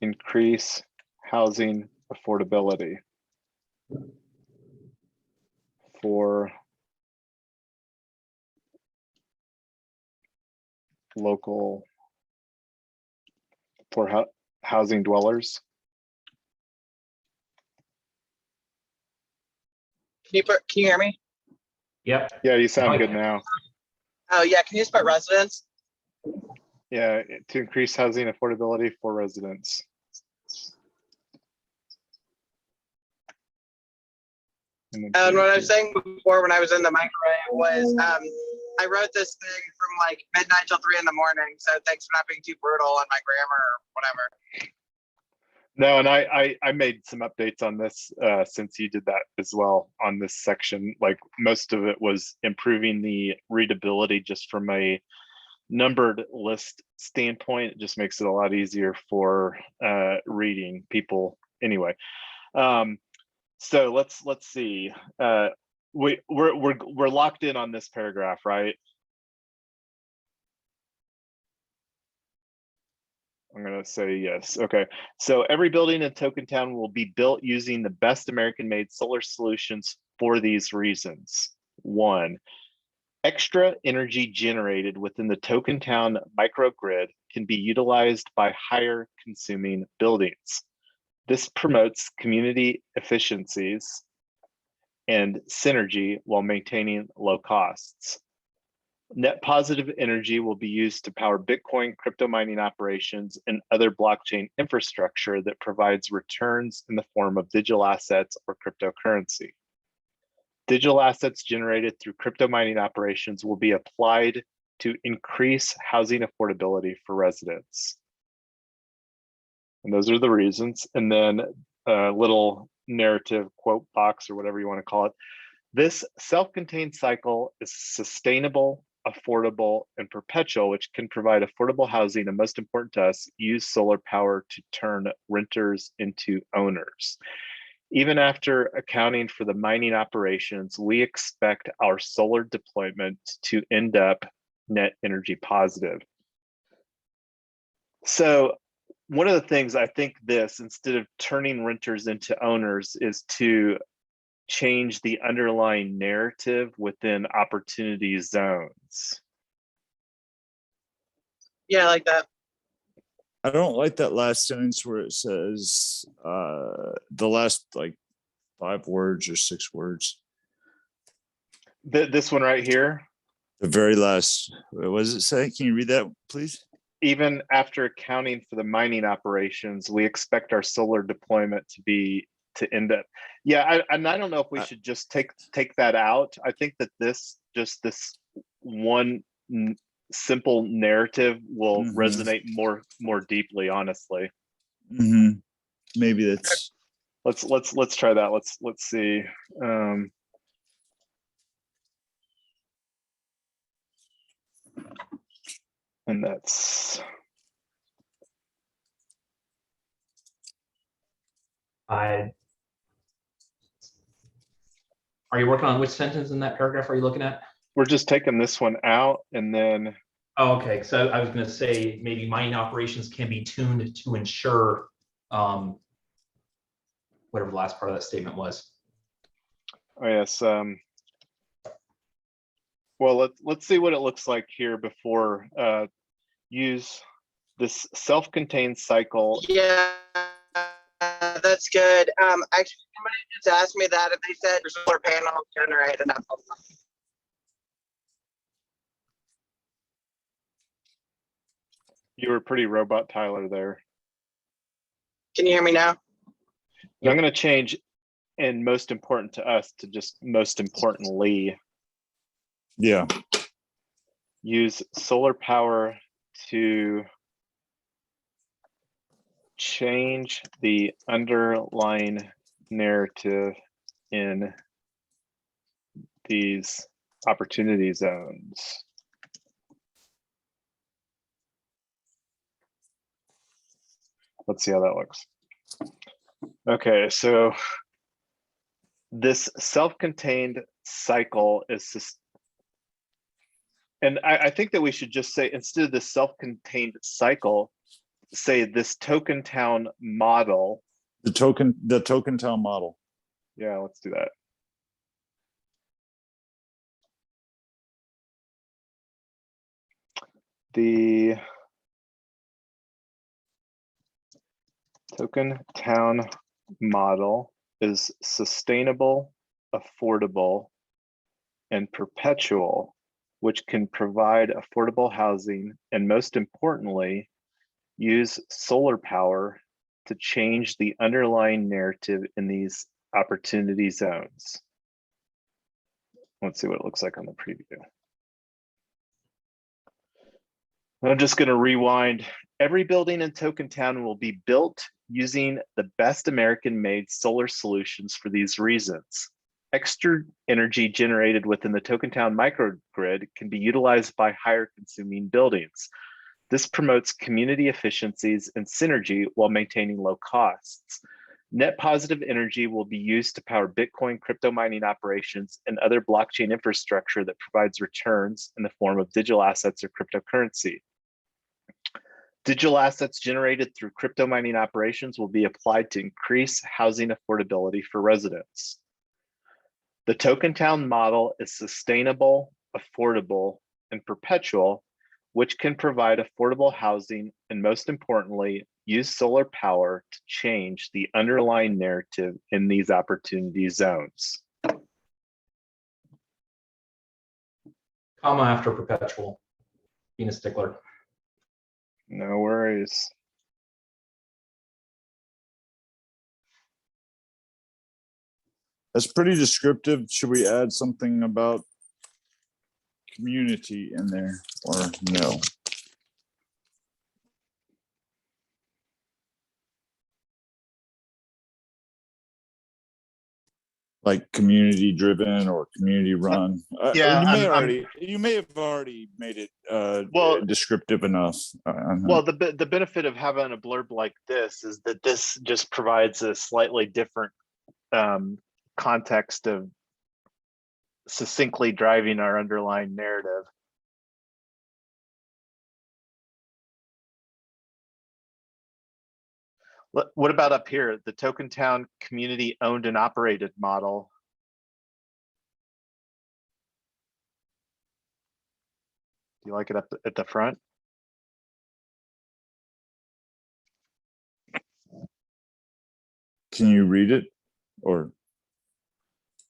Speaker 1: increase housing affordability for local, for housing dwellers.
Speaker 7: Can you hear me?
Speaker 6: Yep.
Speaker 1: Yeah, you sound
Speaker 6: Oh,
Speaker 1: good
Speaker 6: yeah.
Speaker 1: now.
Speaker 7: Oh yeah, can you just put residents?
Speaker 1: Yeah, to increase housing affordability for residents.
Speaker 7: And what I was saying before when I was in the microwave was I wrote this thing from like midnight till 3 in the morning. So thanks for not being too brutal on my grammar or whatever.
Speaker 1: No, and I made some updates on this since you did that as well on this section. Like most of it was improving the readability just from a numbered list standpoint. It just makes it a lot easier for reading people anyway. So let's see. We're locked in on this paragraph, right? I'm going to say yes. Okay. So every building in TokenTown will be built using the best American-made solar solutions for these reasons. 1, extra energy generated within the TokenTown microgrid can be utilized by higher consuming buildings. This promotes community efficiencies and synergy while maintaining low costs. Net positive energy will be used to power Bitcoin, crypto mining operations, and other blockchain infrastructure that provides returns in the form of digital assets or cryptocurrency. Digital assets generated through crypto mining operations will be applied to increase housing affordability for residents. And those are the reasons. And then a little narrative quote box or whatever you want to call it. This self-contained cycle is sustainable, affordable, and perpetual, which can provide affordable housing, and most important to us, use solar power to turn renters into owners. Even after accounting for the mining operations, we expect our solar deployment to end up net energy positive. So one of the things I think this, instead of turning renters into owners, is to change the underlying narrative within opportunity zones.
Speaker 7: Yeah, I like that.
Speaker 3: I don't like that last sentence where it says the last like 5 words or 6 words.
Speaker 1: This one right here.
Speaker 3: The very last, what does it say? Can you read that, please?
Speaker 1: Even after accounting for the mining operations, we expect our solar deployment to end up. Yeah, and I don't know if we should just take that out. I think that this one simple narrative will resonate more deeply, honestly.
Speaker 3: Maybe that's.
Speaker 1: Let's try that. Let's see. And that's.
Speaker 6: Are you working on which sentence in that paragraph are you looking at?
Speaker 1: We're just taking this one out and then.
Speaker 6: Oh, okay. So I was going to say maybe mining operations can be tuned to ensure whatever the last part of that statement was.
Speaker 1: Oh yes. Well, let's see what it looks like here before use this self-contained cycle.
Speaker 7: Yeah, that's good. Actually, somebody just asked me that if they said solar panels generate enough.
Speaker 1: You were pretty robot Tyler there.
Speaker 7: Can you hear me now?
Speaker 1: I'm going to change and most important to us to just most importantly.
Speaker 3: Yeah.
Speaker 1: Use solar power to change the underlying narrative in these opportunity zones. Let's see how that looks. Okay, so this self-contained cycle is, and I think that we should just say, instead of the self-contained cycle, say this TokenTown model.
Speaker 3: The TokenTown model.
Speaker 1: Yeah, let's do that. The TokenTown model is sustainable, affordable, and perpetual, which can provide affordable housing and, most importantly, use solar power to change the underlying narrative in these opportunity zones. Let's see what it looks like on the preview. I'm just going to rewind. Every building in TokenTown will be built using the best American-made solar solutions for these reasons. Extra energy generated within the TokenTown microgrid can be utilized by higher consuming buildings. This promotes community efficiencies and synergy while maintaining low costs. Net positive energy will be used to power Bitcoin crypto mining operations and other blockchain infrastructure that provides returns in the form of digital assets or cryptocurrency. Digital assets generated through crypto mining operations will be applied to increase housing affordability for residents. The TokenTown model is sustainable, affordable, and perpetual, which can provide affordable housing and, most importantly, use solar power to change the underlying narrative in these opportunity zones.
Speaker 6: Comma after perpetual. Being a stickler.
Speaker 1: No worries.
Speaker 3: That's pretty descriptive. Should we add something about community in there or no? Like community driven or community run.
Speaker 1: Yeah,
Speaker 3: you may have already made it
Speaker 1: well
Speaker 3: descriptive enough.
Speaker 1: Well, the benefit of having a blurb like this is that this just provides a slightly different context of succinctly driving our underlying narrative. What about up here, the TokenTown community owned and operated model? Do you like it up at the front?
Speaker 3: Can you read it or?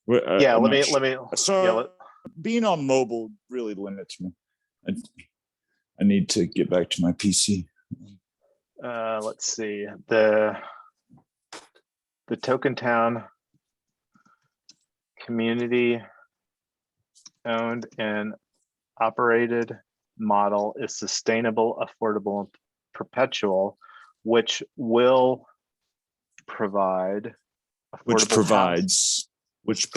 Speaker 1: Yeah, let me.
Speaker 3: So being on mobile really limits me. I need to get back to my PC.
Speaker 1: Let's see, the TokenTown community owned and operated model is sustainable, affordable, and perpetual, which will provide
Speaker 3: Which provides which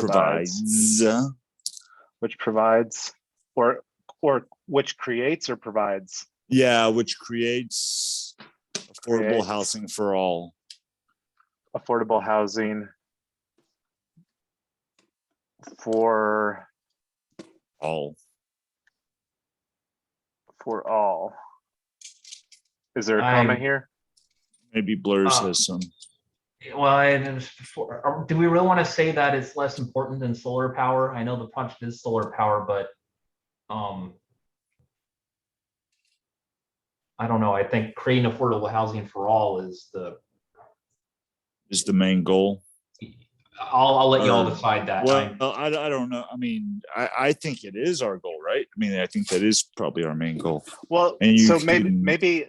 Speaker 3: creates
Speaker 1: or provides?
Speaker 3: Yeah, which creates affordable housing for all.
Speaker 1: Affordable housing for
Speaker 3: all.
Speaker 1: Is there a comment here?
Speaker 3: Maybe Blurs has some.
Speaker 6: Well, do we really want to say that it's less important than solar power? I know the project is solar power, but I don't know. I think creating affordable housing for all is the
Speaker 3: main goal.
Speaker 6: I'll let y'all decide that.
Speaker 3: Well, I don't know. I mean, I think it is our goal, right? I mean, I think that is probably our main goal.
Speaker 1: Well, so maybe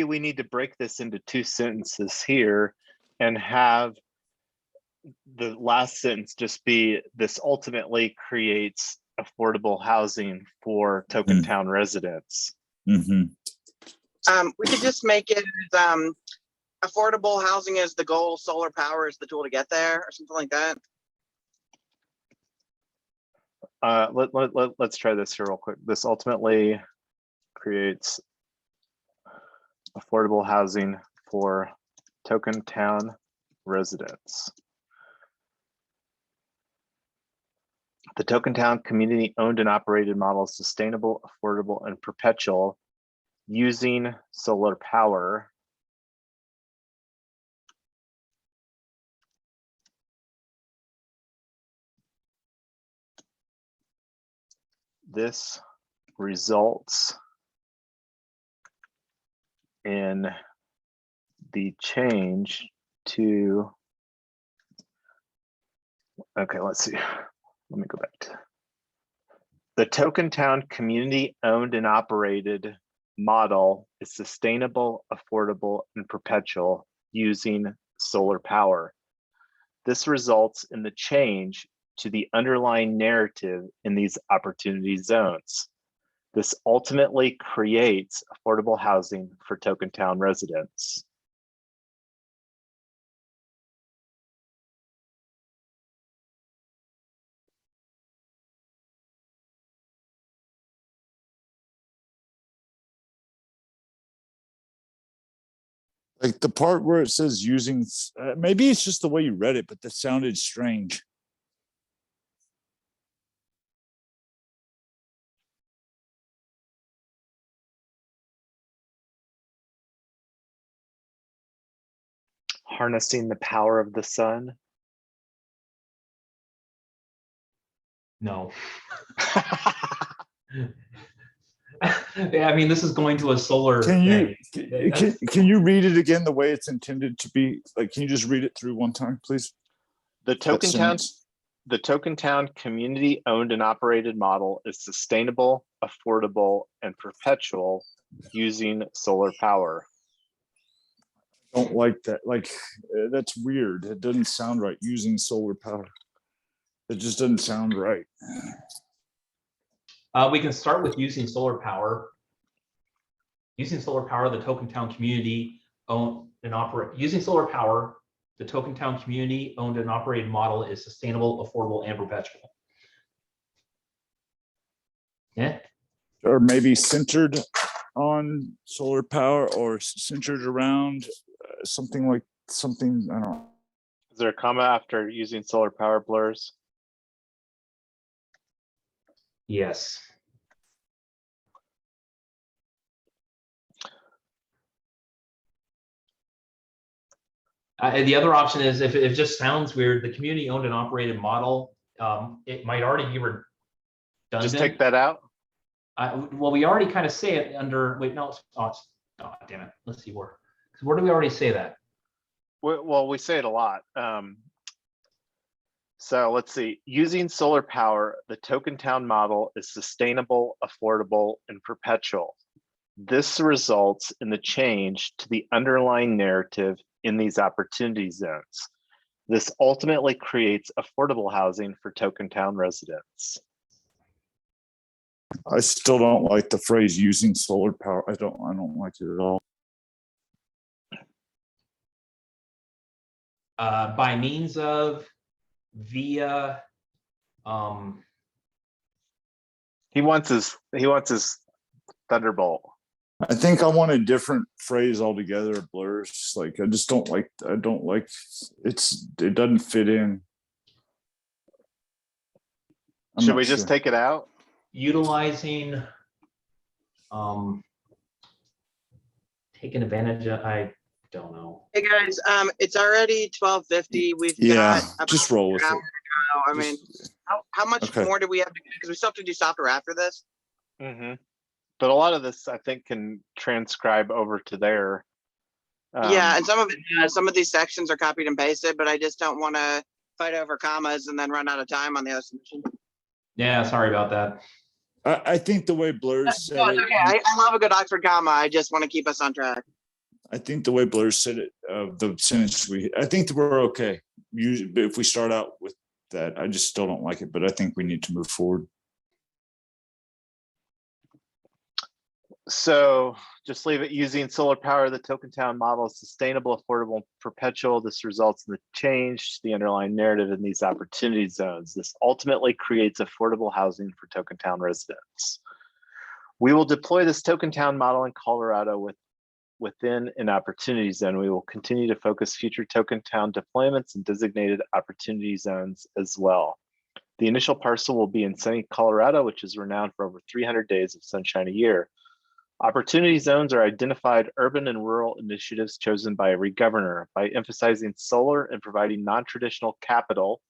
Speaker 1: we need to break this into two sentences here and have the last sentence just be, this ultimately creates affordable housing for TokenTown residents.
Speaker 3: Mm-hmm.
Speaker 7: We could just make it affordable housing is the goal, solar power is the tool to get there, or something like that.
Speaker 1: Let's try this here real quick. This ultimately creates affordable housing for TokenTown residents. The TokenTown community owned and operated model is sustainable, affordable, and perpetual using solar power. This results in the change to, okay, let's see. Let me go back to the TokenTown community owned and operated model is sustainable, affordable, and perpetual using solar power. This results in the change to the underlying narrative in these opportunity zones. This ultimately creates affordable housing for TokenTown residents.
Speaker 3: Like the part where it says using, maybe it's just the way you read it, but that sounded strange.
Speaker 1: Harnessing the power of the sun.
Speaker 6: No. Yeah, I mean, this is going to a solar
Speaker 3: Can you
Speaker 6: thing.
Speaker 3: can you read it again the way it's intended to be? Like, can you just read it through one time, please?
Speaker 1: The
Speaker 3: That
Speaker 1: TokenTown
Speaker 3: sentence.
Speaker 1: The TokenTown community owned and operated model is sustainable, affordable, and perpetual using solar power.
Speaker 3: Don't like that. Like, that's weird. It doesn't sound right using solar power. It just doesn't sound right.
Speaker 6: We can start with using solar power. Using solar power, the TokenTown community owned and operate. Using solar power, the TokenTown community owned and operated model is sustainable, affordable, and perpetual. Yeah.
Speaker 3: Or maybe centered on solar power, or centered around something like something. I don't know.
Speaker 1: Is there a comma after using solar power, blurs?
Speaker 6: Yes. The other option is if it just sounds weird, the community owned and operated model, it might already be redundant.
Speaker 1: Just take that out.
Speaker 6: Well, we already kind of say it under, wait, no, oh, damn it. Let's see where do we already say that?
Speaker 1: Well, we say it a lot. So let's see, using solar power, the TokenTown model is sustainable, affordable, and perpetual. This results in the change to the underlying narrative in these opportunity zones. This ultimately creates affordable housing for TokenTown residents.
Speaker 3: I still don't like the phrase using solar power. I don't like it at all.
Speaker 6: By means of, via,
Speaker 1: He wants his Thunderbolt.
Speaker 3: I think I want a different phrase altogether. Blurs. Like, I just don't like. It doesn't fit in.
Speaker 1: Should we just take it out?
Speaker 6: utilizing, taking advantage of, I don't know.
Speaker 7: Hey guys, it's already 12:50. We've
Speaker 3: Yeah,
Speaker 7: got
Speaker 3: just
Speaker 7: about
Speaker 3: roll with
Speaker 7: an
Speaker 3: it.
Speaker 7: hour to go. I mean, how much
Speaker 3: Okay.
Speaker 7: more do we have to do? Because we still have to do software after this.
Speaker 1: Mm-hmm. But a lot of this, I think, can transcribe over to there.
Speaker 7: Yeah, and some of these sections are copied and pasted, but I just don't want to fight over commas and then run out of time on the other submission.
Speaker 6: Yeah, sorry about that.
Speaker 3: I think the way Blurs said
Speaker 7: No,
Speaker 3: it.
Speaker 7: it's okay. I love a good Oxford comma. I just want to keep us on track.
Speaker 3: I think the way Blurs said it, the sentence I think that we're okay. If we start out with that, I just still don't like it, but I think we need to move forward.
Speaker 1: So just leave it. Using solar power, the TokenTown model is sustainable, affordable, and perpetual. This results in the change to the underlying narrative in these opportunity zones. This ultimately creates affordable housing for TokenTown residents. We will deploy this TokenTown model in Colorado with within an opportunity zone. We will continue to focus future TokenTown deployments in designated opportunity zones as well. The initial parcel will be in sunny Colorado, which is renowned for over 300 days of sunshine a year. Opportunity zones are identified urban and rural initiatives chosen by every governor. By emphasizing solar and providing non-traditional capital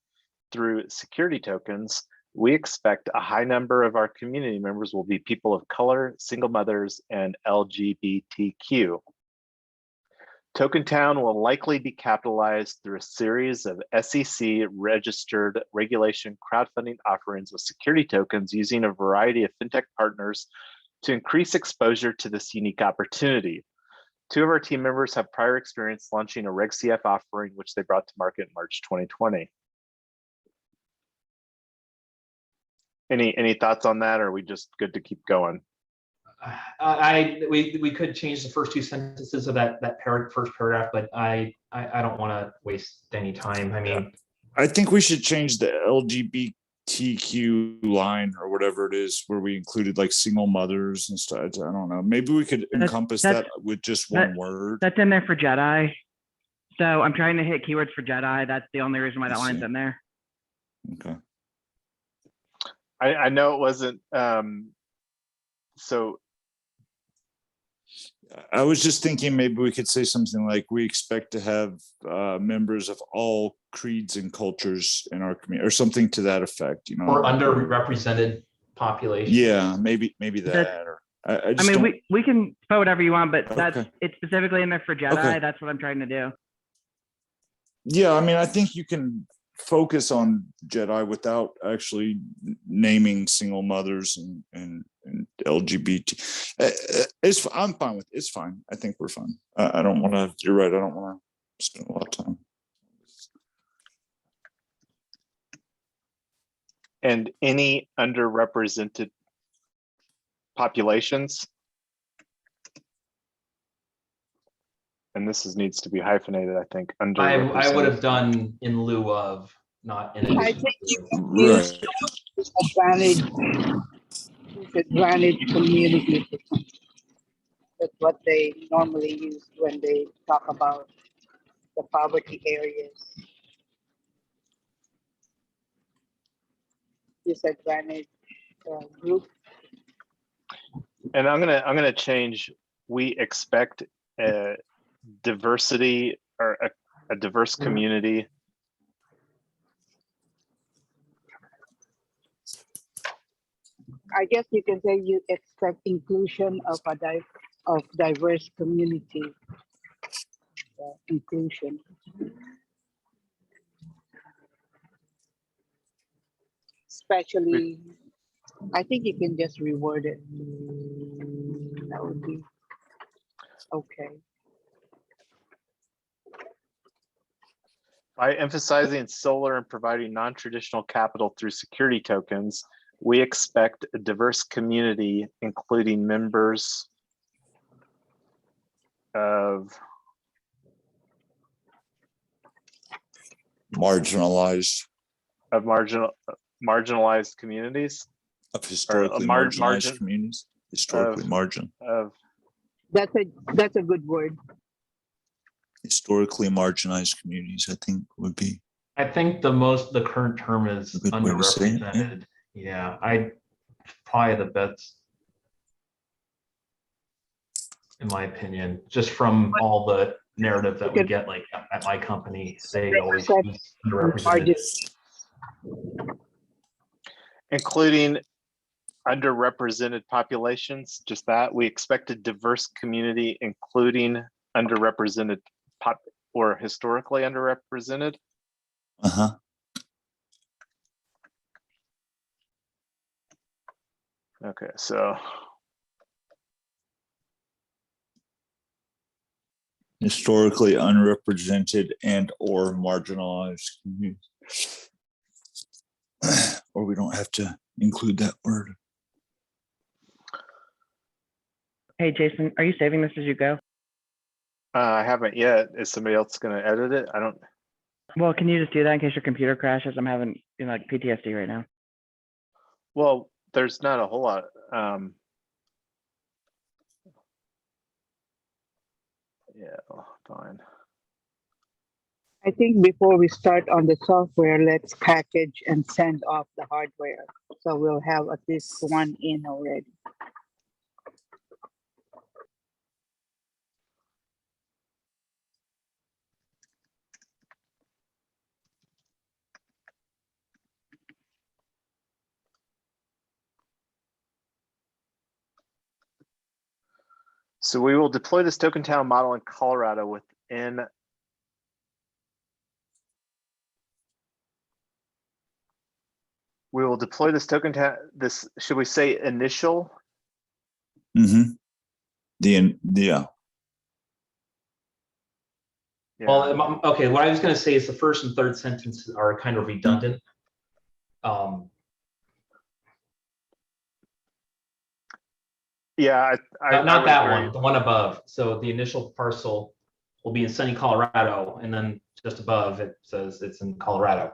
Speaker 1: through security tokens, we expect a high number of our community members will be people of color, single mothers, and LGBTQ. TokenTown will likely be capitalized through a series of SEC registered regulation crowdfunding offerings with security tokens using a variety of fintech partners to increase exposure to this unique opportunity. 2 of our team members have prior experience launching a Reg CF offering, which they brought to market in March 2020. Any thoughts on that, or are we just good to keep going?
Speaker 6: We could change the first 2 sentences of that first paragraph, but I don't want to waste any time. I mean,
Speaker 3: I think we should change the LGBTQ line or whatever it is, where we included like single mothers and stuff. I don't know. Maybe we could encompass that with just one word.
Speaker 4: That's in there for Jedi. So I'm trying to hit keywords for Jedi. That's the only reason why that line's in there.
Speaker 3: Okay.
Speaker 1: I know it wasn't, so.
Speaker 3: I was just thinking maybe we could say something like, we expect to have members of all creeds and cultures in our community, or something to that effect, you know.
Speaker 6: or underrepresented population.
Speaker 3: Yeah, maybe that. Or I
Speaker 4: mean, we can put whatever you want, but that's it's specifically in there for Jedi.
Speaker 3: Okay.
Speaker 4: That's what I'm trying to do.
Speaker 3: Yeah, I mean, I think you can focus on Jedi without actually naming single mothers and LGBT. I'm fine with it. It's fine. I think we're fine. I don't want to. You're right. I don't want to spend a lot of time.
Speaker 1: And any underrepresented populations. And this needs to be hyphenated, I think.
Speaker 6: I would have done in lieu of, not in
Speaker 5: I
Speaker 6: addition
Speaker 5: think
Speaker 6: to.
Speaker 5: you can use disadvantaged communities. That's what they normally use when they talk about the poverty areas. Disadvantaged group.
Speaker 1: And I'm gonna change. We expect a diversity, or a diverse community.
Speaker 5: I guess you can say you expect inclusion of diverse community. Inclusion. Especially, I think you can just reword it. That would be okay.
Speaker 1: By emphasizing solar and providing non-traditional capital through security tokens, we expect a diverse community, including members of
Speaker 3: Marginalized.
Speaker 1: Marginalized communities.
Speaker 3: Of historically marginalized communities. Historically margin.
Speaker 5: That's a good word.
Speaker 3: Historically marginalized communities, I think, would be.
Speaker 6: I think the current term is underrepresented. Yeah, probably the best, in my opinion, just from all the narrative that we get, like at my company, they always use underrepresented.
Speaker 1: Including underrepresented populations, just that. We expect a diverse community, including underrepresented or historically underrepresented.
Speaker 3: Uh-huh.
Speaker 1: Okay, so
Speaker 3: Historically unrepresented and or marginalized communities. Or we don't have to include that word.
Speaker 4: Hey, Jason, are you saving this as you go?
Speaker 1: I haven't yet. Is somebody else going to edit it? I don't.
Speaker 4: Well, can you just do that in case your computer crashes? I'm having, like PTSD right now.
Speaker 1: Well, there's not a whole lot. Yeah, fine.
Speaker 5: I think before we start on the software, let's package and send off the hardware. So we'll have at least one in already.
Speaker 1: So we will deploy this TokenTown model in Colorado within we will deploy this TokenTown, this, should we say initial?
Speaker 3: Mm-hmm. Yeah.
Speaker 1: Yeah.
Speaker 6: Well, okay, what I was going to say is the first and third sentences are kind of redundant.
Speaker 1: Yeah,
Speaker 6: not
Speaker 1: would
Speaker 6: that
Speaker 1: agree.
Speaker 6: one, the one above. So the initial parcel will be in sunny Colorado, and then just above it says it's in Colorado.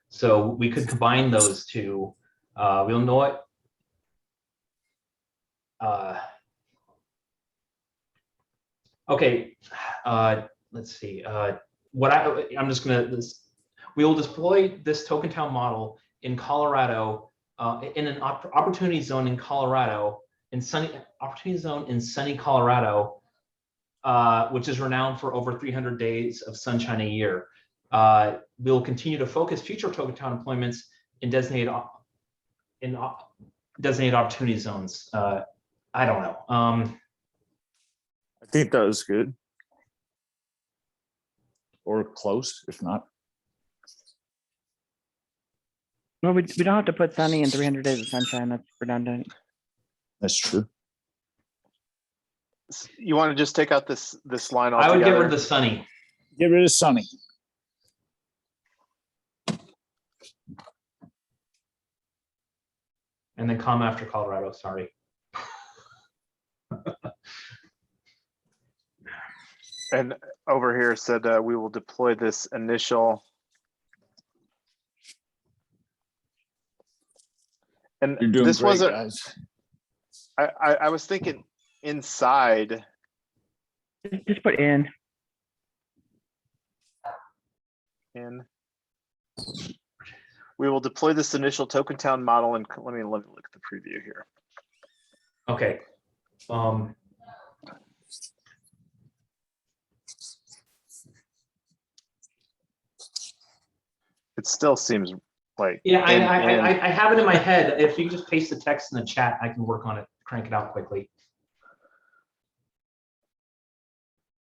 Speaker 6: So we could combine those two. We'll know it. Okay, let's see. I'm just gonna we will deploy this TokenTown model in Colorado, in an opportunity zone in Colorado, in sunny Colorado, which is renowned for over 300 days of sunshine a year. We'll continue to focus future TokenTown deployments in designated opportunity zones. I don't know.
Speaker 3: I think that was good. Or close, if not.
Speaker 4: Well, we don't have to put sunny in 300 days of sunshine. That's redundant.
Speaker 3: That's true.
Speaker 1: You want to just take out this line
Speaker 6: I
Speaker 1: altogether?
Speaker 6: would get rid of the sunny.
Speaker 3: Get rid of sunny.
Speaker 6: And then comma after Colorado, sorry.
Speaker 1: And over here said we will deploy this initial. And
Speaker 3: You're doing
Speaker 1: this
Speaker 3: great,
Speaker 1: wasn't,
Speaker 3: guys.
Speaker 1: I was thinking inside.
Speaker 4: Just put in.
Speaker 1: In. We will deploy this initial TokenTown model and let me look at the preview here.
Speaker 6: Okay.
Speaker 1: It still seems like
Speaker 6: Yeah, I have it in my head. If you just paste the text in the chat, I can work on it, crank it out quickly.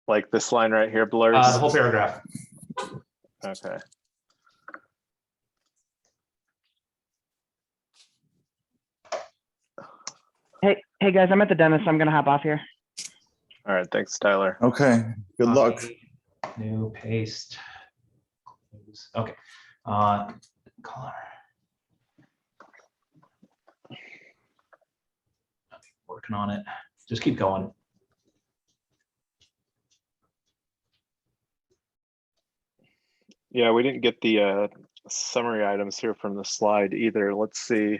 Speaker 1: Like this line right here blurs.
Speaker 6: The whole paragraph.
Speaker 1: Okay.
Speaker 4: Hey guys, I'm at the dentist. I'm gonna hop off here.
Speaker 1: All right. Thanks, Tyler.
Speaker 3: Okay. Good luck.
Speaker 6: New paste. Okay. Color. Working on it. Just keep going.
Speaker 1: Yeah, we didn't get the summary items here from the slide either. Let's see.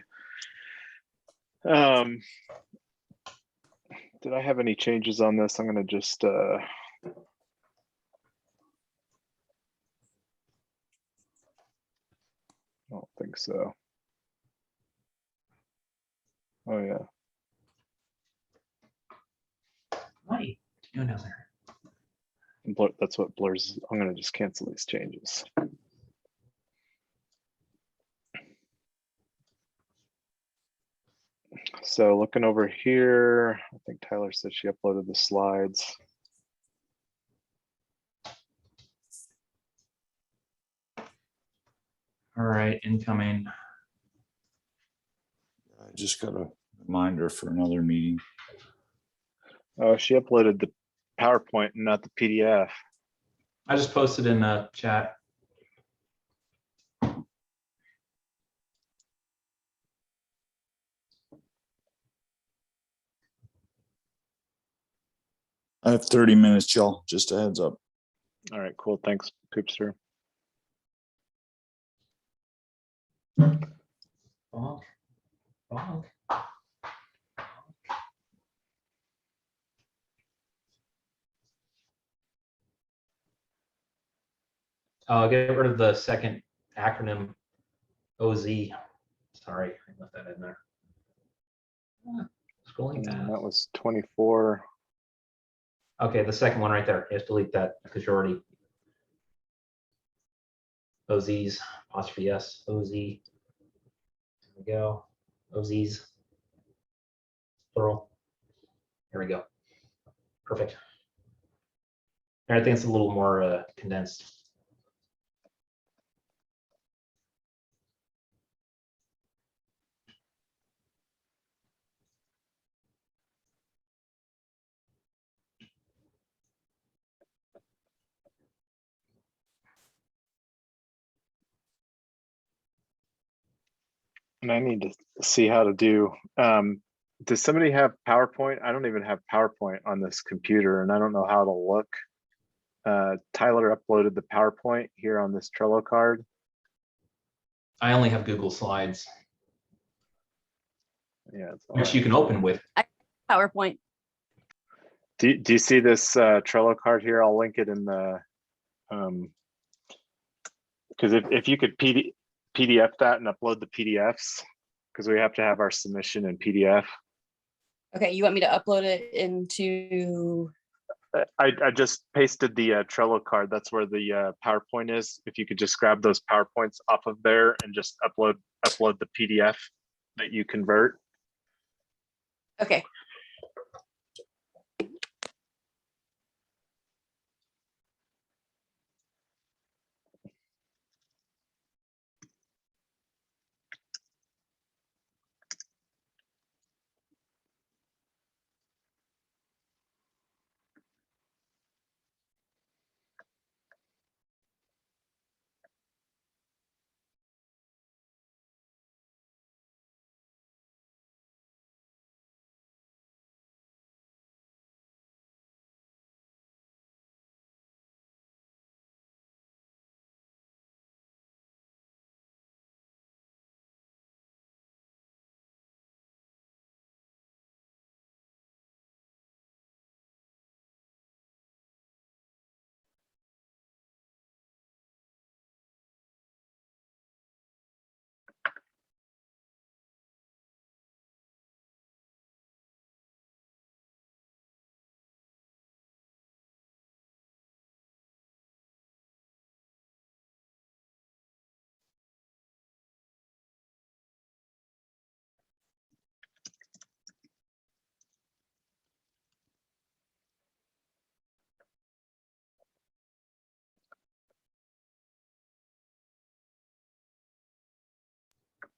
Speaker 1: Did I have any changes on this? I'm going to just I don't think so. Oh yeah.
Speaker 6: What are you doing down there?
Speaker 1: That's what blurs. I'm going to just cancel these changes. So looking over here, I think Tyler said she uploaded the slides.
Speaker 6: All right, incoming.
Speaker 3: I just got a reminder for another meeting.
Speaker 1: Oh, she uploaded the PowerPoint, not the PDF.
Speaker 6: I just posted in the chat.
Speaker 3: I have 30 minutes, y'all. Just a heads up.
Speaker 1: All right, cool. Thanks, Coopster.
Speaker 6: Bonk. Bonk. Get rid of the second acronym, OZ. Sorry, I left that in there. Scrolling
Speaker 1: And
Speaker 6: down.
Speaker 1: that was 24.
Speaker 6: Okay, the second one right there. Just delete that because you're already OZs, apostrophe S, OZ. There we go. OZs, plural. There we go. Perfect. I think it's a little more condensed.
Speaker 1: And I need to see how to do. Does somebody have PowerPoint? I don't even have PowerPoint on this computer, and I don't know how to look. Tyler uploaded the PowerPoint here on this Trello card.
Speaker 6: I only have Google Slides,
Speaker 1: Yeah, it's all
Speaker 6: which
Speaker 1: right.
Speaker 6: you can open with.
Speaker 2: PowerPoint.
Speaker 1: Do you see this Trello card here? I'll link it in the, because if you could PDF that and upload the PDFs, because we have to have our submission in PDF.
Speaker 2: Okay, you want me to upload it into?
Speaker 1: I just pasted the Trello card. That's where the PowerPoint is. If you could just grab those PowerPoints off of there and just upload the PDF that you convert.
Speaker 2: Okay.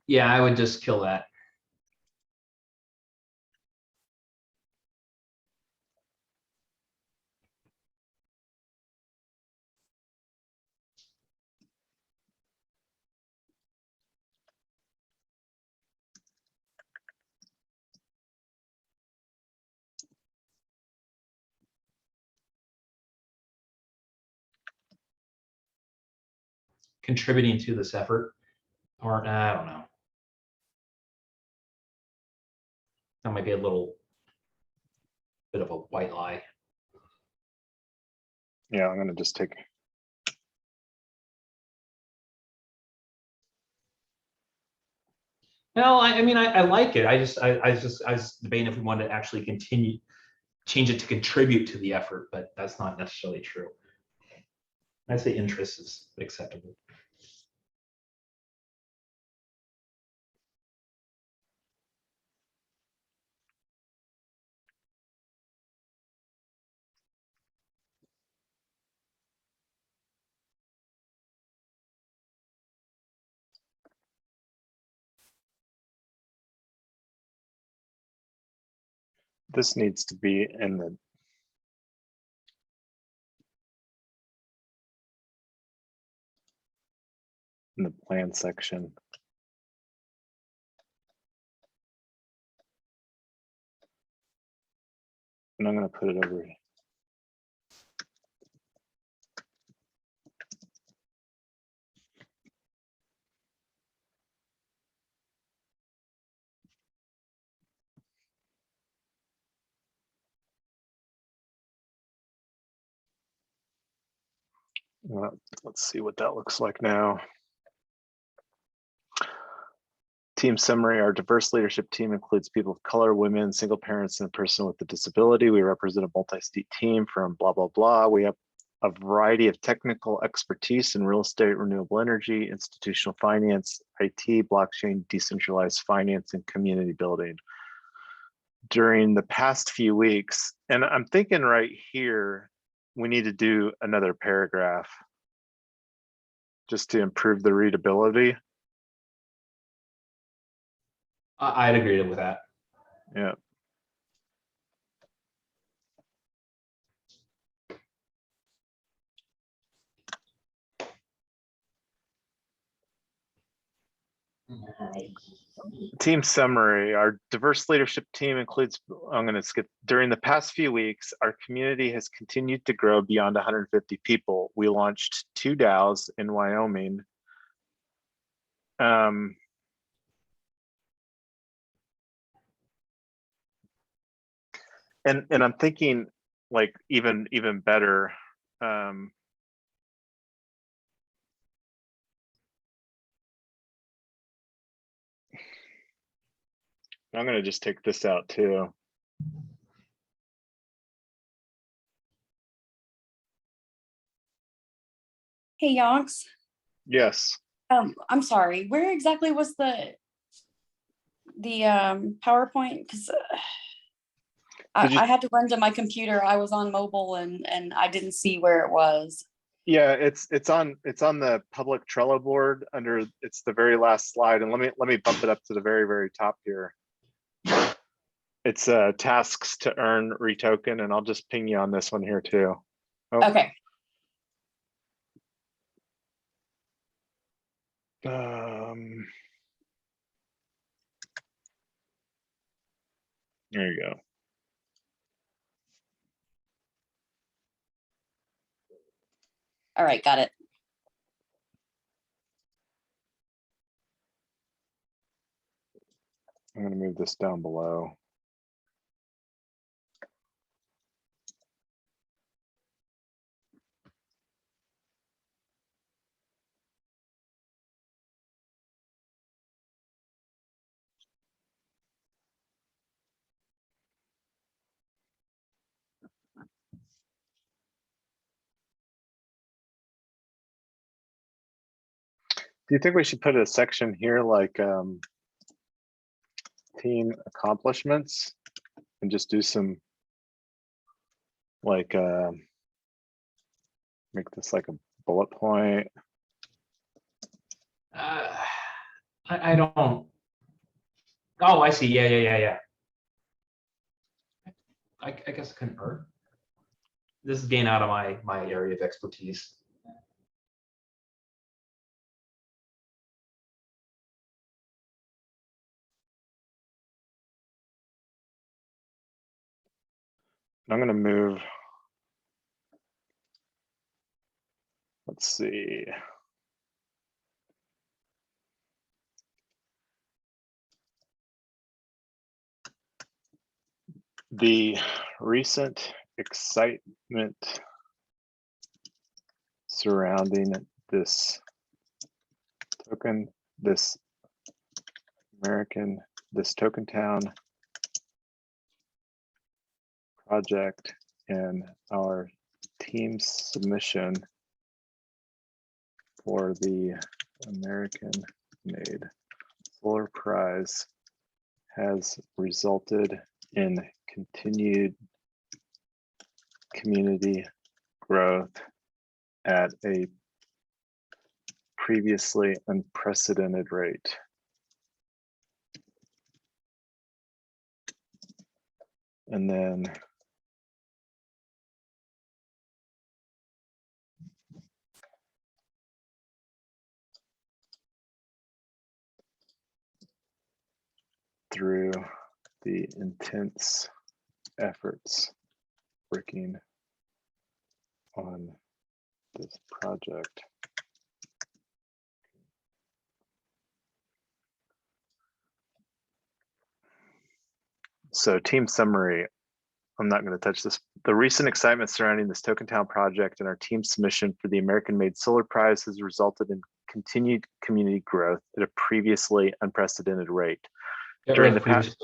Speaker 6: Yeah, I would just kill that. Contributing to this effort, or I don't know. That might be a little bit of a white lie.
Speaker 1: Yeah, I'm gonna just take.
Speaker 6: No, I mean, I like it. I was debating if we wanted to actually change it to contribute to the effort, but that's not necessarily true. I'd say interest is acceptable.
Speaker 1: This needs to be in the plan section. And I'm gonna put it over. Let's see what that looks like now. Team summary, our diverse leadership team includes people of color, women, single parents, and a person with a disability. We represent a multi-state team from blah, blah, blah. We have a variety of technical expertise in real estate, renewable energy, institutional finance, IT, blockchain, decentralized finance, and community building. During the past few weeks, and I'm thinking right here, we need to do another paragraph just to improve the readability.
Speaker 6: I'd agree with that.
Speaker 1: Yeah. Team summary, our diverse leadership team includes, I'm going to skip, during the past few weeks, our community has continued to grow beyond 150 people. We launched 2 DAOs in Wyoming. And I'm thinking like even better. I'm going to just take this out too.
Speaker 8: Hey, Yonks.
Speaker 1: Yes.
Speaker 8: I'm sorry. Where exactly was the PowerPoint? Because I had to run to my computer. I was on mobile and I didn't see where it was.
Speaker 1: Yeah, it's on the public Trello board under, it's the very last slide, and let me bump it up to the very top here. It's tasks to earn REtoken, and I'll just ping you on this one here too. Oh.
Speaker 8: Okay.
Speaker 1: There you go.
Speaker 8: All right, got it.
Speaker 1: I'm going to move this down below. Do you think we should put a section here like team accomplishments and just do some like make this like a bullet point?
Speaker 6: I don't. Oh, I see. Yeah. I guess I couldn't hurt. This is getting out of my area of expertise.
Speaker 1: I'm going to move. Let's see. The recent excitement surrounding this token, this TokenTown project, and our team's submission for the American-made Solar Prize has resulted in continued community growth at a previously unprecedented rate. And then through the intense efforts working on this project, so team summary, I'm not going to touch this. The recent excitement surrounding this TokenTown project and our team's submission for the American-made Solar Prize has resulted in continued community growth at a previously unprecedented rate. During the past,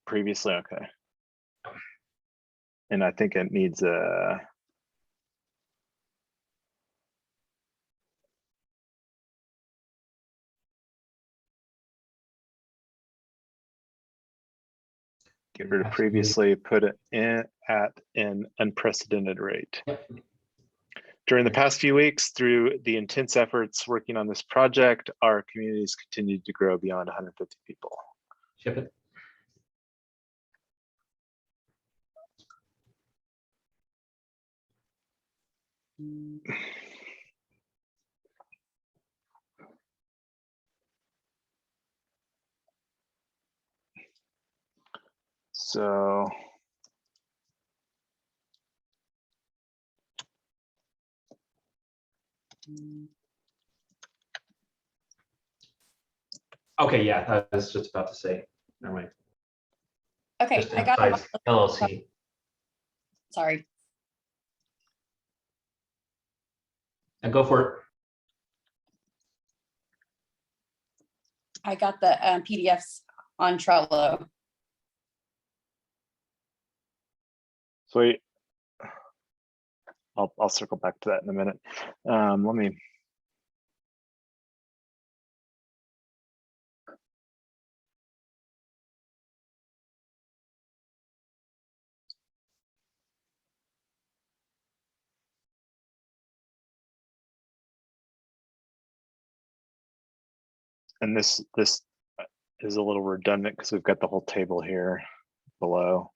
Speaker 1: previously, okay. And I think it needs a. Get rid of previously, put it in at an unprecedented rate.
Speaker 6: Yep.
Speaker 1: During the past few weeks, through the intense efforts working on this project, our communities continued to grow beyond 150 people.
Speaker 6: Ship it.
Speaker 1: So
Speaker 6: Okay, yeah, I was just about to say. Never mind.
Speaker 8: Okay,
Speaker 6: Just
Speaker 8: I got it.
Speaker 6: emphasize LLC.
Speaker 8: Sorry.
Speaker 6: And go for it.
Speaker 8: I got the PDFs on Trello.
Speaker 1: sweet. I'll circle back to that in a minute. Let me. And this is a little redundant because we've got the whole table here below.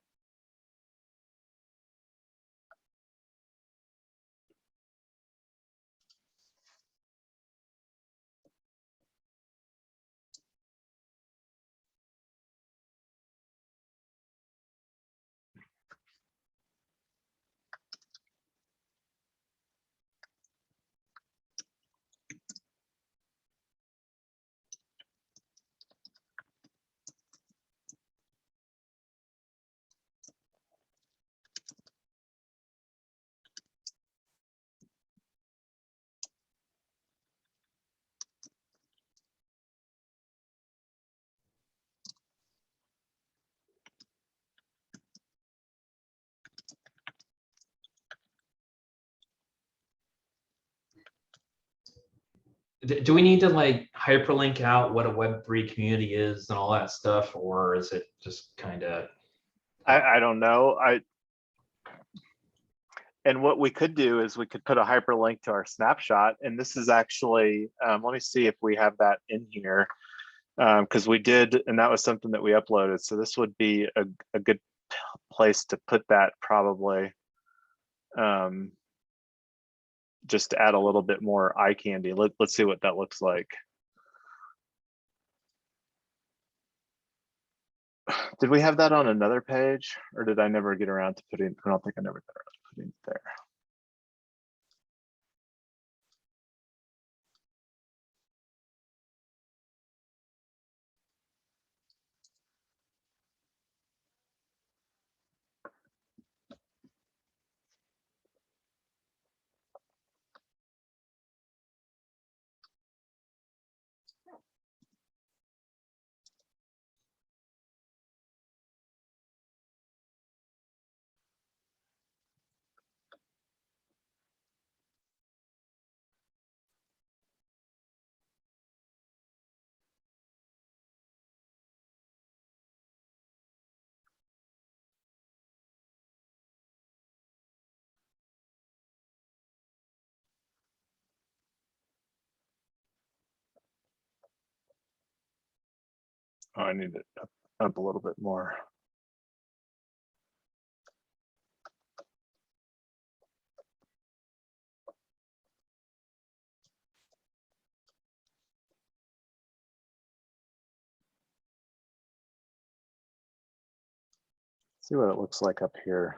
Speaker 6: Do we need to like hyperlink out what a Web3 community is and all that stuff, or is it just kind of?
Speaker 1: I don't know. And what we could do is we could put a hyperlink to our snapshot. And this is actually, let me see if we have that in here. Because we did, and that was something that we uploaded. So this would be a good place to put that probably. Just to add a little bit more eye candy. Let's see what that looks like. Did we have that on another page, or did I never get around to putting? I don't think I never got around to putting it there. Oh, I need it up a little bit more. See what it looks like up here.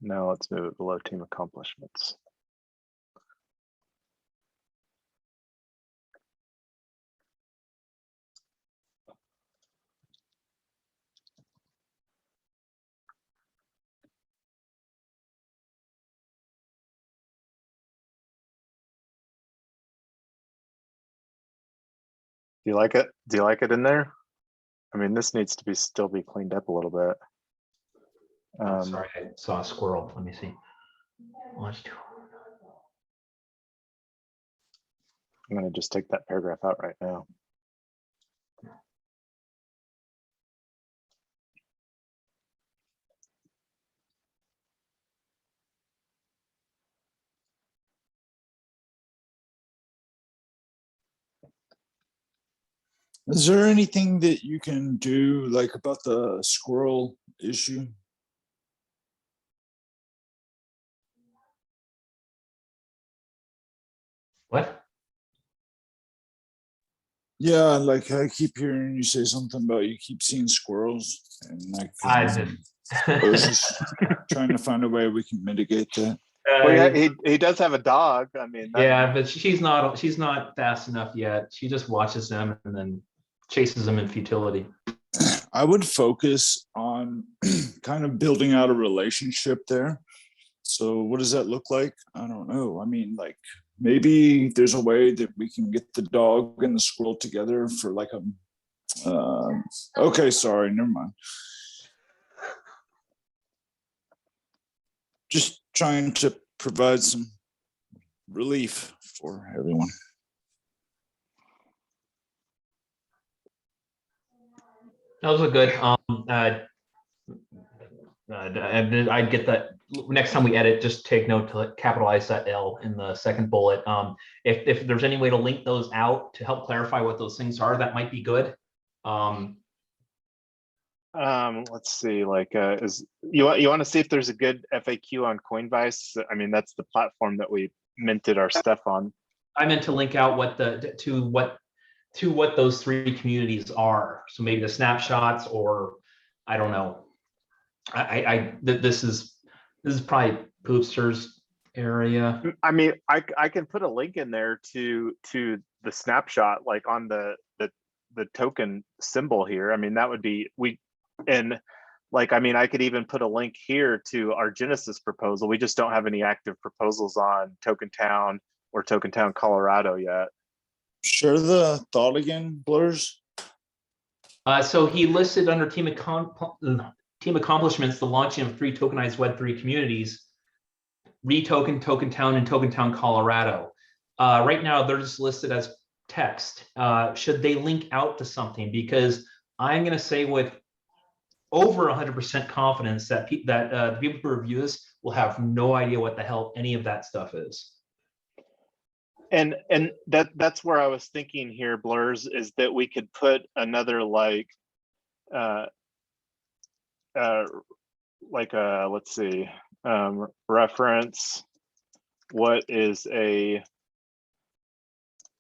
Speaker 1: Now let's move it below team accomplishments. Do you like it? Do you like it in there? I mean, this needs to be still be cleaned up a little bit.
Speaker 6: Oh, sorry, I saw a squirrel. Let me see.
Speaker 1: I'm going to just take that paragraph out right now.
Speaker 3: Is there anything that you can do like about the squirrel issue?
Speaker 6: What?
Speaker 3: Yeah, like I keep hearing you say something about you keep seeing squirrels, and like I was just trying to find a way we can mitigate that.
Speaker 1: Well, yeah, he does have a dog. I mean,
Speaker 6: yeah, but she's not fast enough yet. She just watches them and then chases them in futility.
Speaker 3: I would focus on kind of building out a relationship there. So what does that look like? I don't know. I mean, like maybe there's a way that we can get the dog and the squirrel together for like a, okay, sorry, never mind. Just trying to provide some relief for everyone.
Speaker 6: Those are good. I get that. Next time we edit, just take note to capitalize that L in the second bullet. If there's any way to link those out to help clarify what those things are, that might be good.
Speaker 1: let's see, like, is you want to see if there's a good FAQ on Coinbase? I mean, that's the platform that we minted our stuff on.
Speaker 6: I meant to link out what what those three communities are. So maybe the snapshots, or I don't know. This is probably Poopster's area.
Speaker 1: I mean, I can put a link in there to the snapshot, like on the token symbol here. I mean, that would be and like, I mean, I could even put a link here to our Genesis proposal. We just don't have any active proposals on TokenTown or TokenTown Colorado yet.
Speaker 3: Share the thought again, Blurs.
Speaker 6: So he listed under team accomplishments the launching of 3 tokenized Web3 communities: REtoken, TokenTown, and TokenTown Colorado. Right now, they're just listed as text. Should they link out to something? Because I'm going to say with over 100% confidence that the people who review this will have no idea what the hell any of that stuff is.
Speaker 1: And that's where I was thinking here, Blurs, is that we could put another like let's see, reference what is a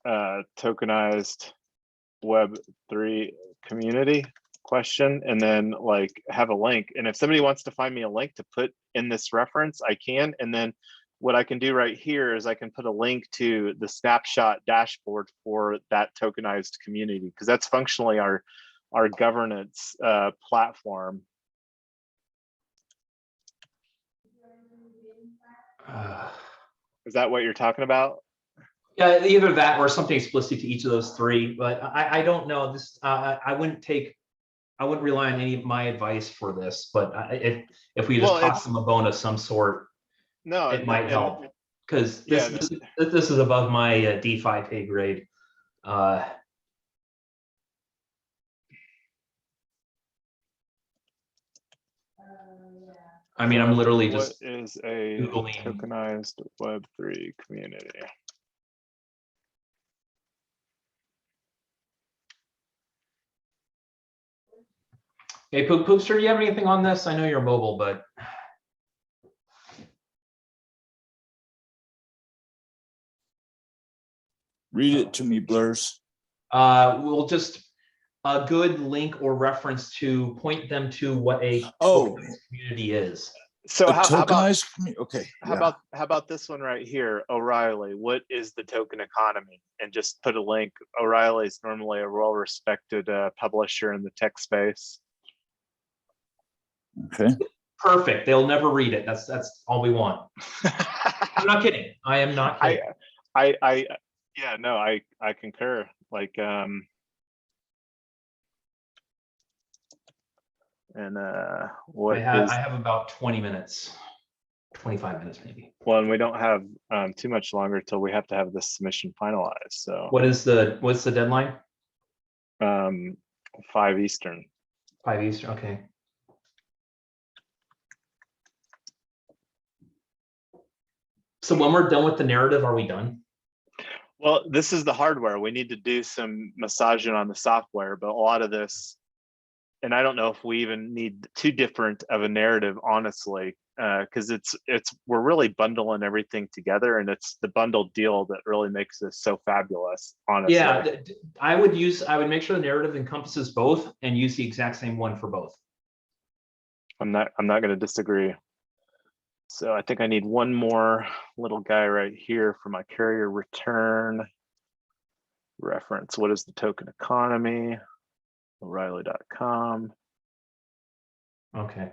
Speaker 1: tokenized Web3 community question, and then like have a link. And if somebody wants to find me a link to put in this reference, I can. And then what I can do right here is I can put a link to the snapshot dashboard for that tokenized community, because that's functionally our governance platform. Is that what you're talking about?
Speaker 6: Yeah, either that or something explicit to each of those 3. But I don't know this. I wouldn't rely on any of my advice for this. But if we just toss them a bone of some sort,
Speaker 1: no,
Speaker 6: it might help, because this is above my DeFi pay grade. I mean, I'm literally just
Speaker 1: what is a
Speaker 6: Googling
Speaker 1: tokenized Web3 community.
Speaker 6: Hey, Poopster, do you have anything on this? I know you're mobile, but
Speaker 3: Read it to me, Blurs.
Speaker 6: we'll just a good link or reference to point them to what a tokenized community is.
Speaker 1: So how about
Speaker 3: okay?
Speaker 1: How about this one right here, O'Reilly? What is the token economy? And just put a link. O'Reilly is normally a well-respected publisher in the tech space.
Speaker 3: Okay.
Speaker 6: Perfect. They'll never read it. That's all we want. I'm not kidding. I am not kidding.
Speaker 1: Yeah, no, I concur. Like, And what
Speaker 6: I
Speaker 1: is,
Speaker 6: have about 20 minutes, 25 minutes maybe.
Speaker 1: well, and we don't have too much longer till we have to have this submission finalized. So
Speaker 6: What's the deadline?
Speaker 1: 5 Eastern.
Speaker 6: 5 Eastern, okay. So when we're done with the narrative, are we done?
Speaker 1: Well, this is the hardware. We need to do some massaging on the software, but a lot of this, and I don't know if we even need too different of a narrative, honestly, because we're really bundling everything together, and it's the bundled deal that really makes this so fabulous, honestly.
Speaker 6: Yeah, I would make sure the narrative encompasses both and use the exact same one for both.
Speaker 1: I'm not going to disagree. So I think I need one more little guy right here for my carrier return reference. What is the token economy? O'Reilly.com.
Speaker 6: Okay.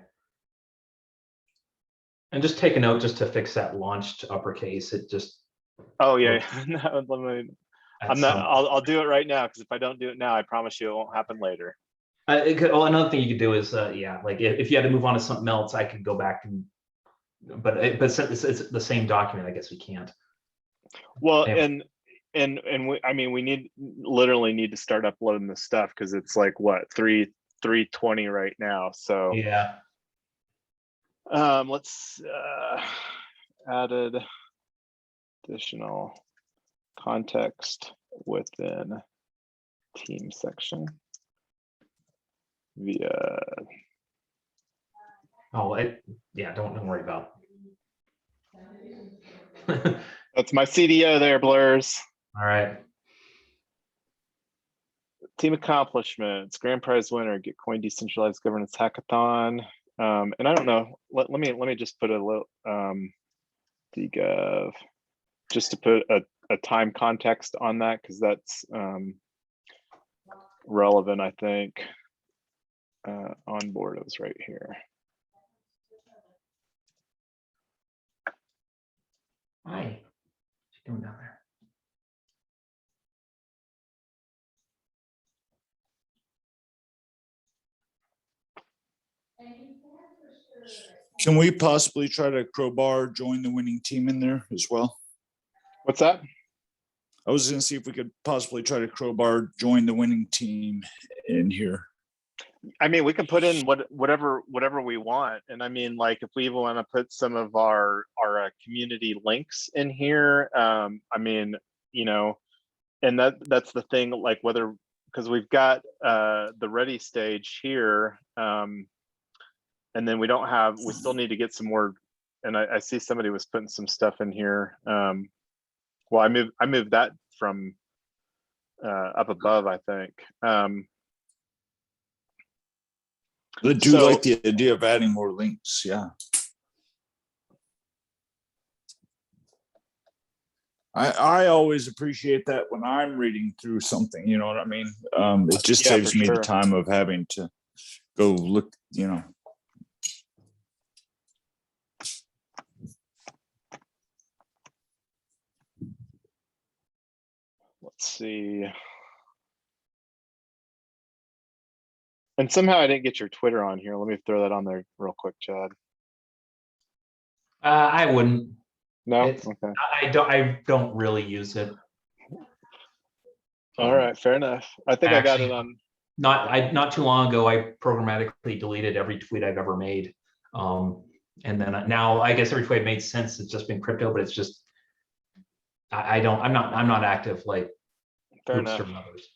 Speaker 6: And just take a note just to fix that launched to uppercase. It just.
Speaker 1: Oh yeah. No, I'll do it right now, because if I don't do it now, I promise you it won't happen later.
Speaker 6: Well, another thing you could do is yeah, like if you had to move on to something else, I could go back and. But it's the same document. I guess we can't.
Speaker 1: Well,
Speaker 6: anyway.
Speaker 1: we literally need to start uploading this stuff, because it's like what 3:20 right now. So
Speaker 6: Yeah.
Speaker 1: Let's added additional context within team section via.
Speaker 6: Oh, yeah. Don't worry about.
Speaker 1: That's my CDO there, Blurs.
Speaker 6: All right.
Speaker 1: Team accomplishments, grand prize winner, get coin decentralized governance hackathon. And I don't know, let me just put a little DGov, just to put a time context on that, because that's relevant, I think. Onboard is right here.
Speaker 6: Hi. What you doing down there?
Speaker 3: Can we possibly try to crowbar join the winning team in there as well?
Speaker 1: What's that?
Speaker 3: I was going to see if we could possibly try to crowbar join the winning team in here.
Speaker 1: I mean, we can put in whatever we want, and I mean, like, if we even want to put some of our community links in here, I mean, you know, and that's the thing, like, whether, because we've got the ready stage here, and then we still need to get some more. And I see somebody was putting some stuff in here. Well, I moved that from up above, I think.
Speaker 3: I do like the idea of adding more links. Yeah. I always appreciate that when I'm reading through something, you know what I mean? It just saves me the time of having to go look, you know.
Speaker 1: Let's see. And somehow I didn't get your Twitter on here. Let me throw that on there real quick, Chad.
Speaker 6: I wouldn't.
Speaker 1: No.
Speaker 6: Okay. I don't really use it.
Speaker 1: All right, fair enough. I think I got it on.
Speaker 6: Not too long ago, I programmatically deleted every tweet I've ever made. And then now I guess every tweet I've made since it's just been crypto, but it's just I'm not active like
Speaker 1: Fair enough.
Speaker 6: or others.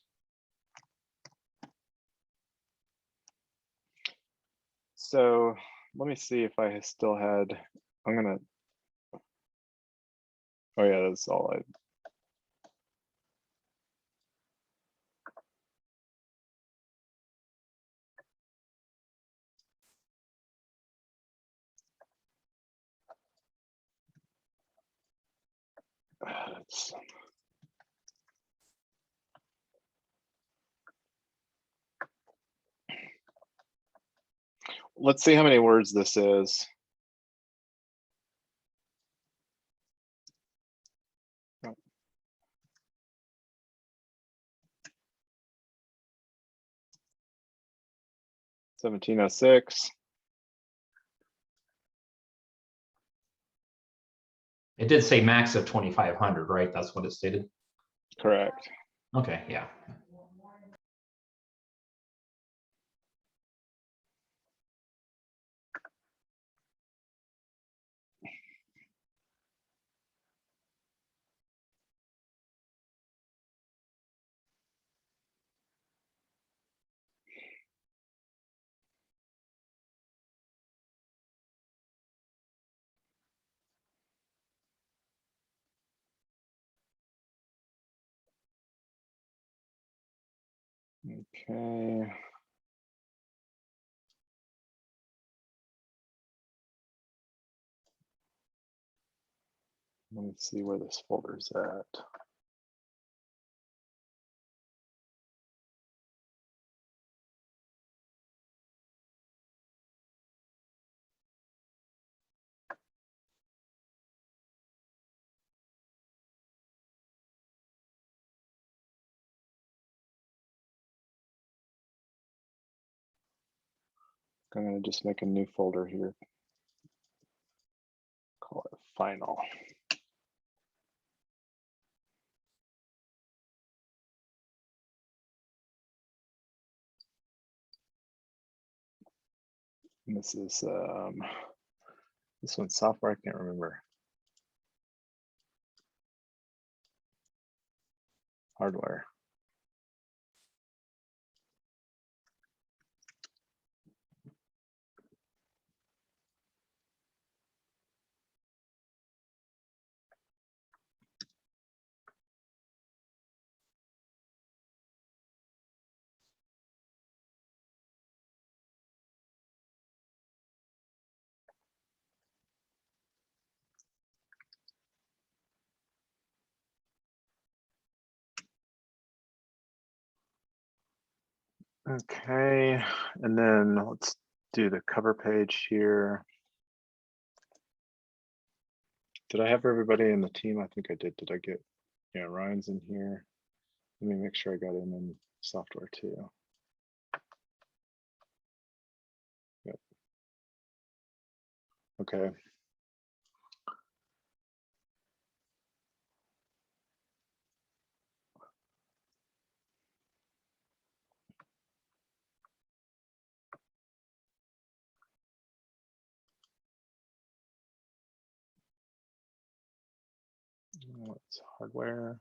Speaker 1: So let me see if I still had. I'm gonna. Oh yeah, that's all I. Let's see how many words this is. 1706.
Speaker 6: It did say max of 2,500, right? That's what it stated.
Speaker 1: Correct.
Speaker 6: Okay, yeah.
Speaker 1: Okay. Let me see where this folder's at. I'm going to just make a new folder here. Call it final. And this is this one's software. I can't remember. Hardware. Okay, and then let's do the cover page here. Did I have everybody in the team? I think I did. Did I get, yeah, Ryan's in here. Let me make sure I got him in software too. Yep. Okay. What's hardware?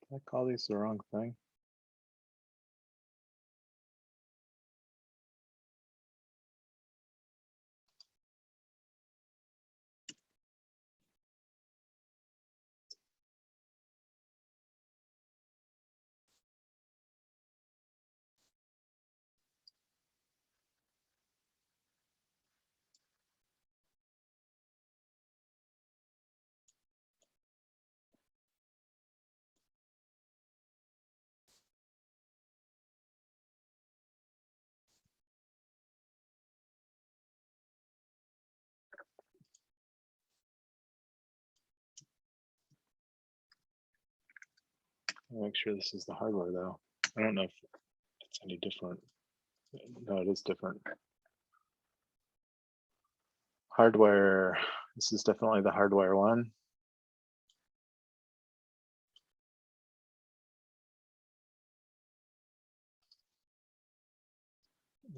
Speaker 1: Did I call these the wrong thing? I'll make sure this is the hardware though. I don't know if it's any different. No, it is different. Hardware, this is definitely the hardware one.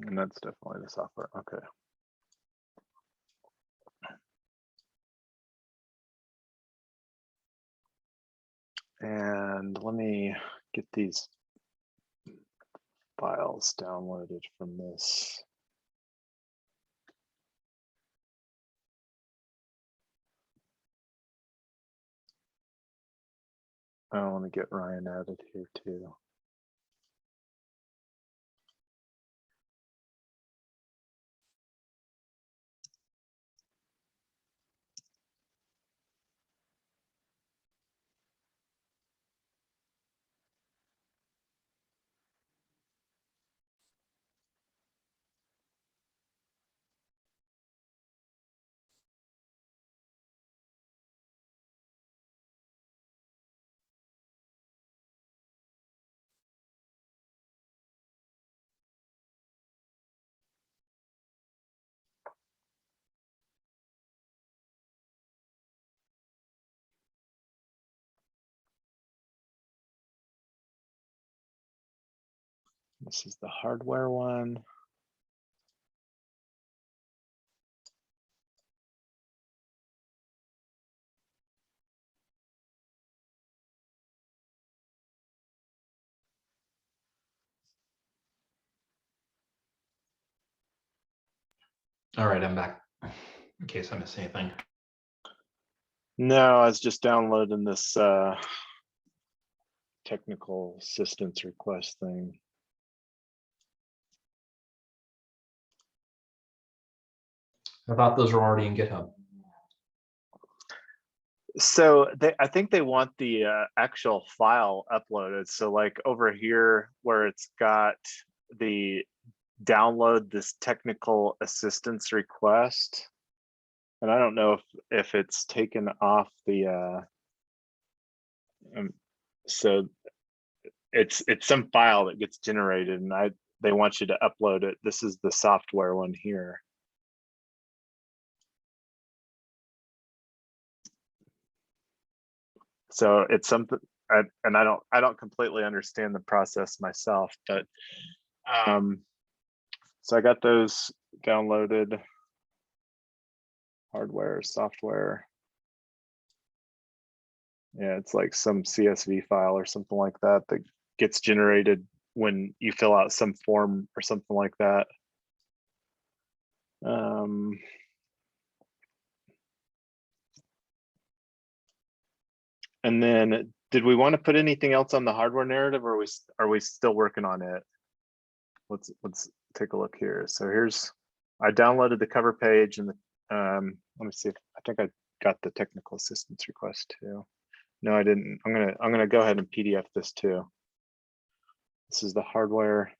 Speaker 1: And that's definitely the software, okay. And let me get these files downloaded from this. I want to get Ryan added here too. This is the hardware one.
Speaker 6: All right, I'm back. In case I missed anything.
Speaker 1: No, I was just downloading this technical assistance request thing.
Speaker 6: I thought those were already in GitHub.
Speaker 1: So I think they want the actual file uploaded. So like over here where it's got the download this technical assistance request. And I don't know if it's taken off the so it's some file that gets generated and they want you to upload it. This is the software one here. So it's something, and I don't completely understand the process myself, but so I got those downloaded, hardware, software. Yeah, it's like some CSV file or something like that that gets generated when you fill out some form or something like that. And then did we want to put anything else on the hardware narrative, or are we still working on it? Let's take a look here. So I downloaded the cover page and the let me see if I think I got the technical assistance request too. No, I didn't. I'm gonna go ahead and PDF this too. This is the hardware.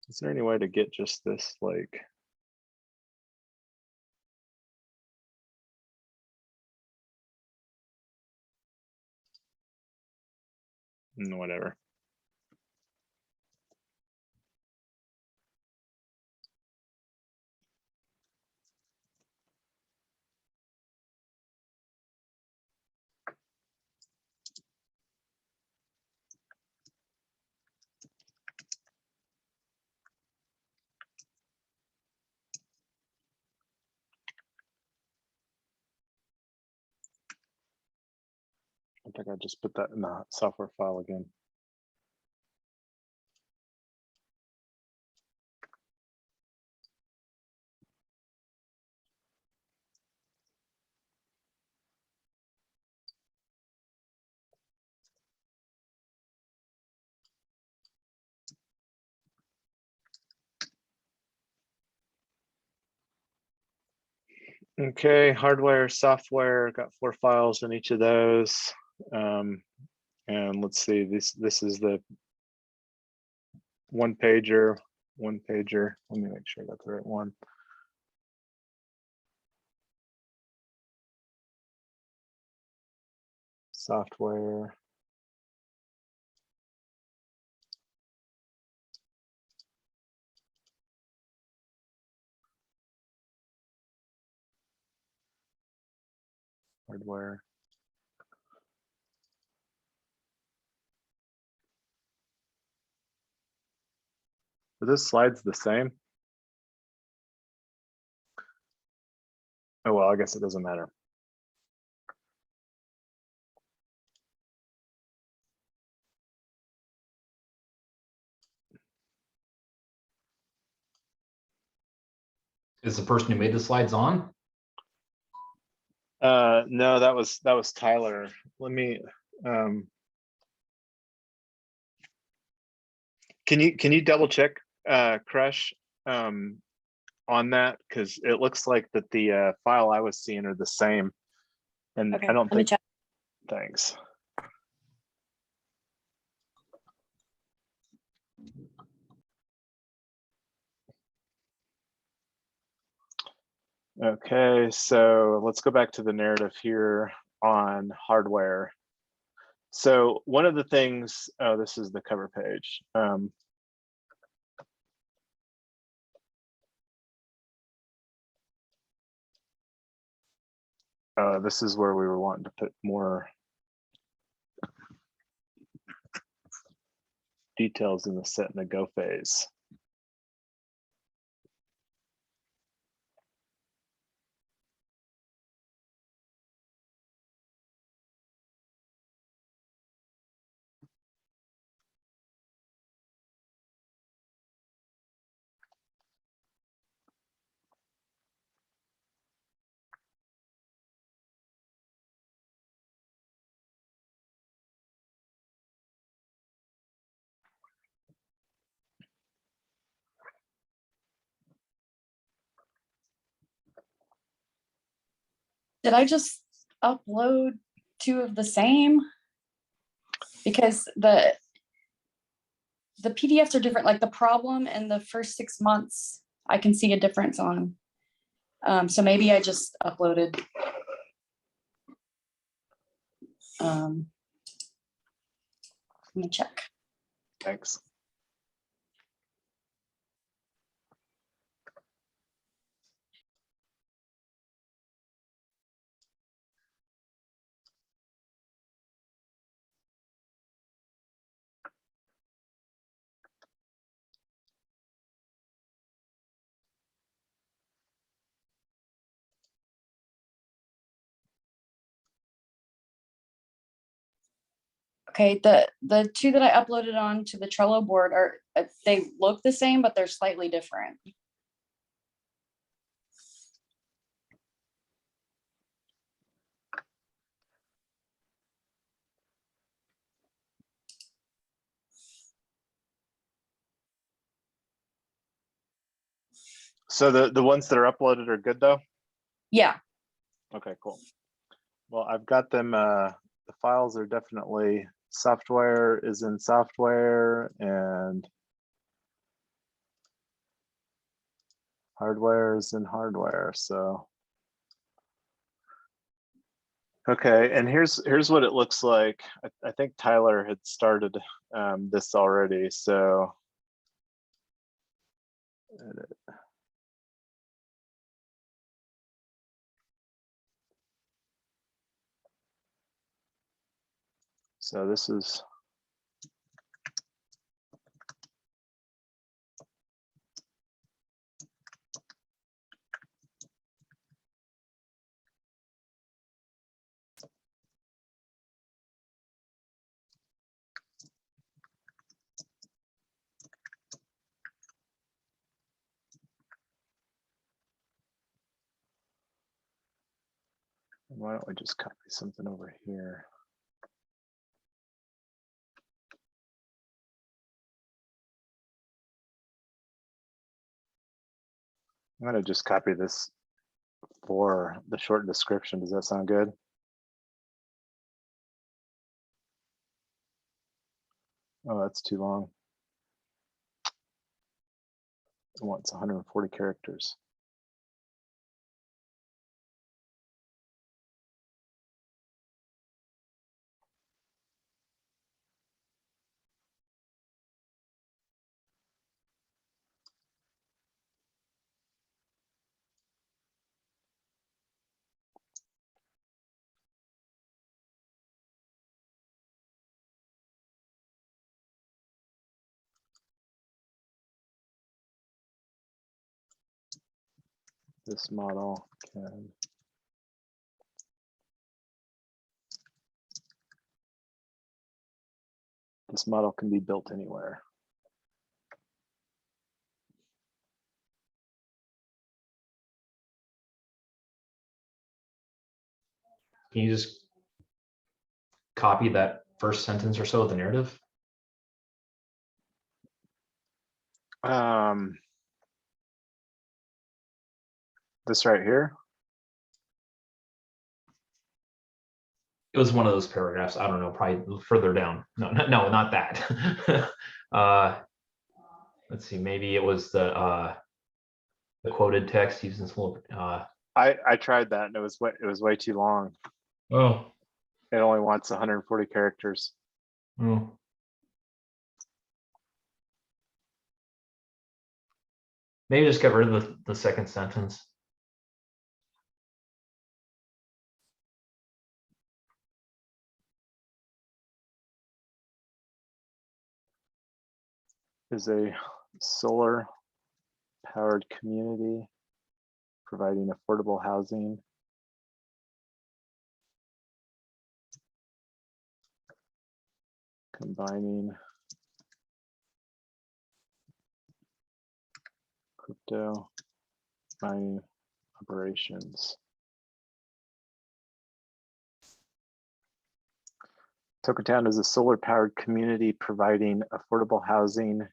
Speaker 1: Is there any way to get just this like whatever? I think I just put that in the software file again. Okay, hardware, software, got 4 files in each of those. And let's see, this is the one pager. Let me make sure I got the right one. Software. Hardware. Are those slides the same? Oh, well, I guess it doesn't matter.
Speaker 6: Is the person who made the slides on?
Speaker 1: No, that was Tyler. Let me, can you double check, Crush, on that? Because it looks like that the file I was seeing are the same. And
Speaker 2: Okay,
Speaker 1: I don't
Speaker 2: let me
Speaker 1: think,
Speaker 2: check.
Speaker 1: thanks. Okay, so let's go back to the narrative here on hardware. So one of the things, oh, this is the cover page. This is where we were wanting to put more details in the set and the go phase.
Speaker 8: Did I just upload two of the same? Because the PDFs are different, like the problem and the first 6 months, I can see a difference on. So maybe I just uploaded. Let me check.
Speaker 1: Thanks.
Speaker 8: Okay, the two that I uploaded onto the Trello board are, they look the same, but they're slightly different.
Speaker 1: So the ones that are uploaded are good though?
Speaker 8: Yeah.
Speaker 1: Okay, cool. Well, I've got them, the files are definitely, software is in software and hardware is in hardware, so. Okay, and here's what it looks like. I think Tyler had started this already, so. Edit. So this is. Why don't we just copy something over here? I'm gonna just copy this for the short description. Does that sound good? Oh, that's too long. It wants 140 characters. This model can This model can be built anywhere.
Speaker 6: Can you just copy that first sentence or so of the narrative?
Speaker 1: This right here.
Speaker 6: It was one of those paragraphs. I don't know, probably further down. No, not that. Let's see, maybe it was the quoted text using this little.
Speaker 1: I tried that and it was way too long.
Speaker 6: Oh.
Speaker 1: It only wants 140 characters.
Speaker 6: Oh. Maybe just get rid of the second sentence.
Speaker 1: Is a solar powered community providing affordable housing. Combining crypto mining operations. TokenTown is a solar powered community providing affordable housing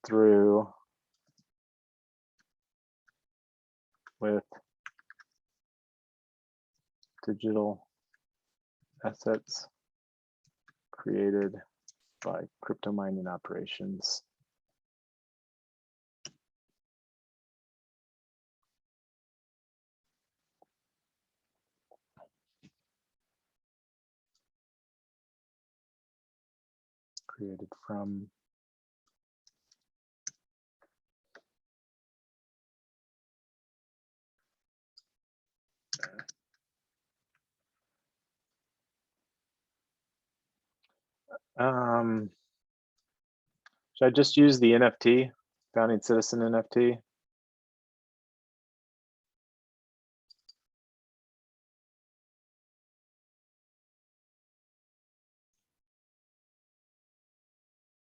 Speaker 1: through with digital assets created by crypto mining operations. Created from should I just use the NFT, founding citizen NFT?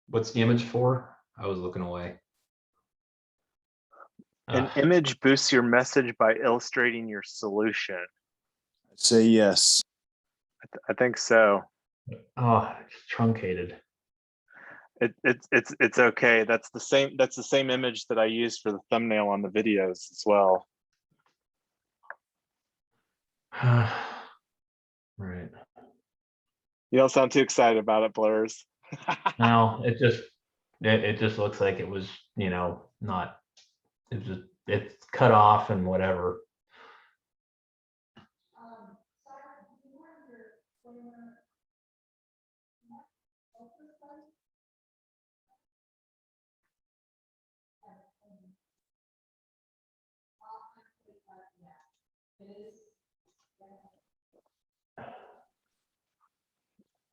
Speaker 6: What's the image for? I was looking away.
Speaker 1: An image boosts your message by illustrating your solution.
Speaker 3: Say yes.
Speaker 1: I think so.
Speaker 6: Oh, it's truncated.
Speaker 1: It's okay. That's the same image that I used for the thumbnail on the videos as well.
Speaker 6: Right.
Speaker 1: You don't sound too excited about it, Blurs.
Speaker 6: No, it just looks like it was, you know, not. It's cut off and whatever.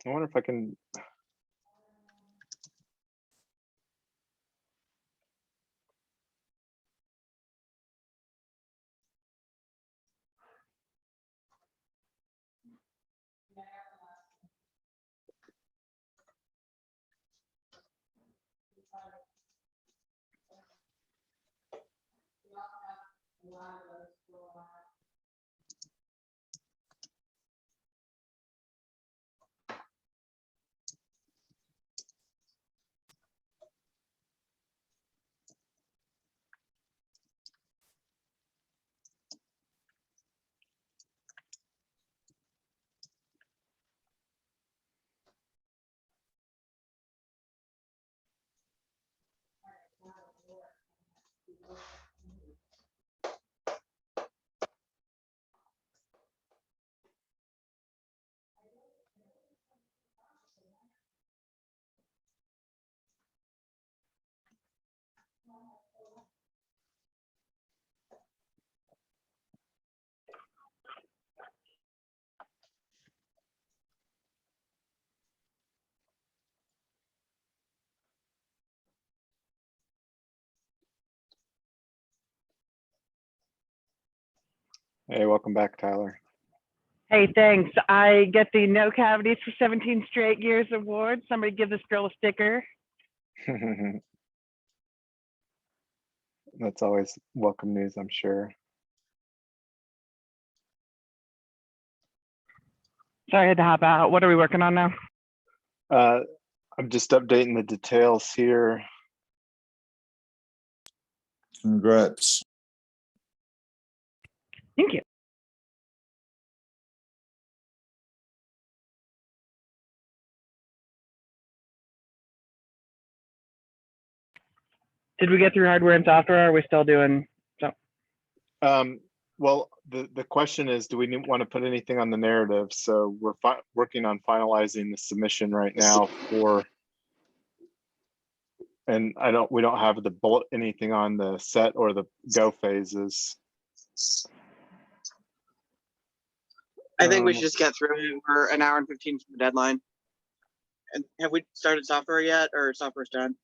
Speaker 1: I wonder if I can. Hey, welcome back, Tyler.
Speaker 4: Hey, thanks. I get the No Cavities for 17 straight years award. Somebody give this girl a sticker.
Speaker 1: That's always welcome news, I'm sure.
Speaker 4: Sorry, I had to hop out. What are we working on now?
Speaker 1: I'm just updating the details here.
Speaker 3: Congrats.
Speaker 4: Thank you. Did we get through hardware and software? Or are we still doing so?
Speaker 1: Well, the question is, do we want to put anything on the narrative? So we're working on finalizing the submission right now for, and we don't have the bullet anything on the set or the go phases.
Speaker 7: I think we should just get through it. We're an hour and 15 from the deadline. And have we started software yet, or software's done?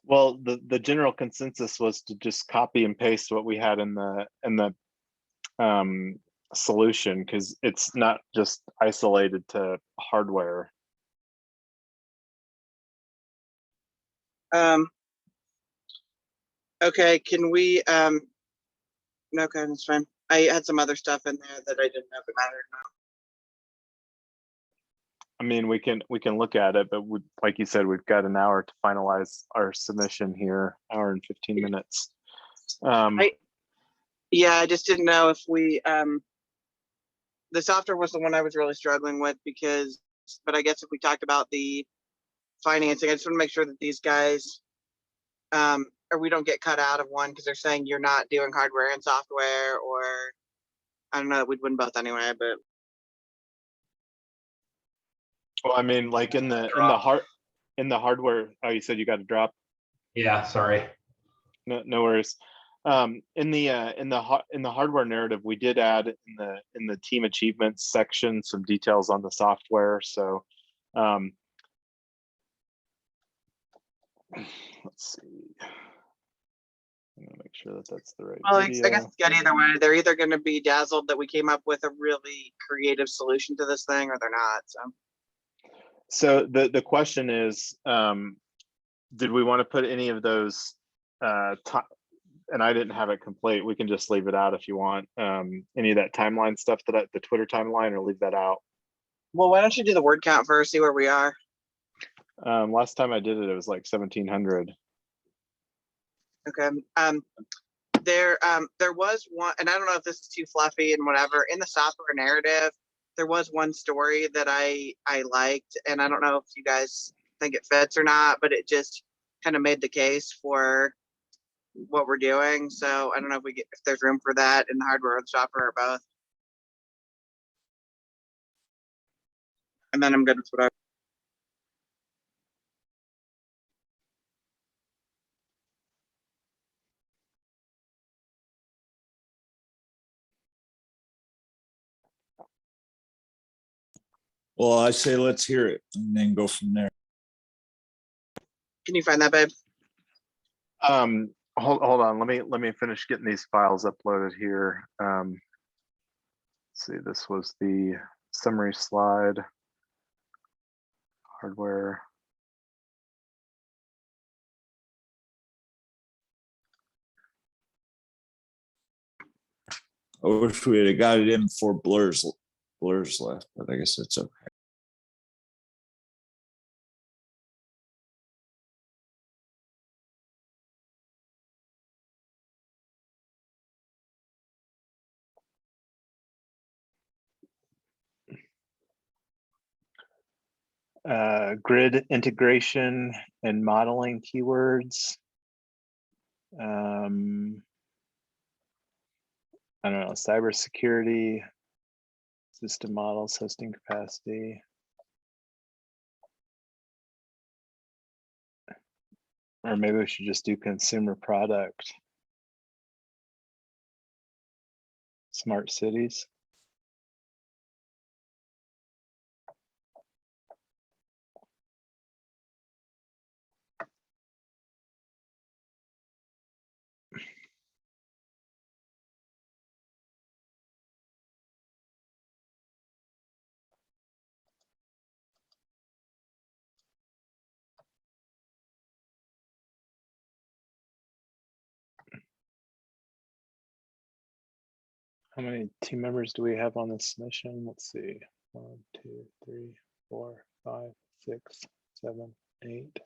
Speaker 1: Well, the general consensus was to just copy and paste what we had in the solution, because it's not just isolated to hardware.
Speaker 7: Okay, can we no, okay, that's fine. I had some other stuff in there that I didn't know if it mattered or not.
Speaker 1: I mean, we can look at it, but like you said, we've got an hour to finalize our submission here, hour and 15 minutes.
Speaker 7: Yeah, I just didn't know if we the software was the one I was really struggling with, because, but I guess if we talked about the financing, I just want to make sure that these guys or we don't get cut out of one because they're saying you're not doing hardware and software, or I don't know, we'd win both anyway. But
Speaker 1: well, I mean, like in the hardware. Oh, you said you got to drop.
Speaker 6: Yeah, sorry.
Speaker 1: No worries. In the hardware narrative, we did add in the team achievements section some details on the software. So let's see. I'm gonna make sure that that's the right
Speaker 7: well,
Speaker 1: video.
Speaker 7: I guess it's good either way. They're either going to be dazzled that we came up with a really creative solution to this thing, or they're not.
Speaker 1: So the question is, did we want to put any of those and I didn't have it complete. We can just leave it out if you want. Any of that timeline stuff, the Twitter timeline, or leave that out.
Speaker 7: Well, why don't you do the word count first, see where we are.
Speaker 1: Last time I did it, it was like 1,700.
Speaker 7: Okay. There was one, and I don't know if this is too fluffy and whatever. In the software narrative, there was one story that I liked, and I don't know if you guys think it fits or not, but it just kind of made the case for what we're doing. So I don't know if there's room for that in the hardware or the software or both. And then I'm good with whatever.
Speaker 3: Well, I say let's hear it and then go from there.
Speaker 7: Can you find that, babe?
Speaker 1: Hold on. Let me finish getting these files uploaded here. Let's see, this was the summary slide. Hardware.
Speaker 3: I wish we had got it in before blurs left, but I guess it's okay.
Speaker 1: Grid integration and modeling keywords. I don't know, cybersecurity, system models, hosting capacity. Or maybe we should just do consumer product. Smart cities. How many team members do we have on this mission? Let's see. 1, 2, 3, 4, 5, 6, 7, 8.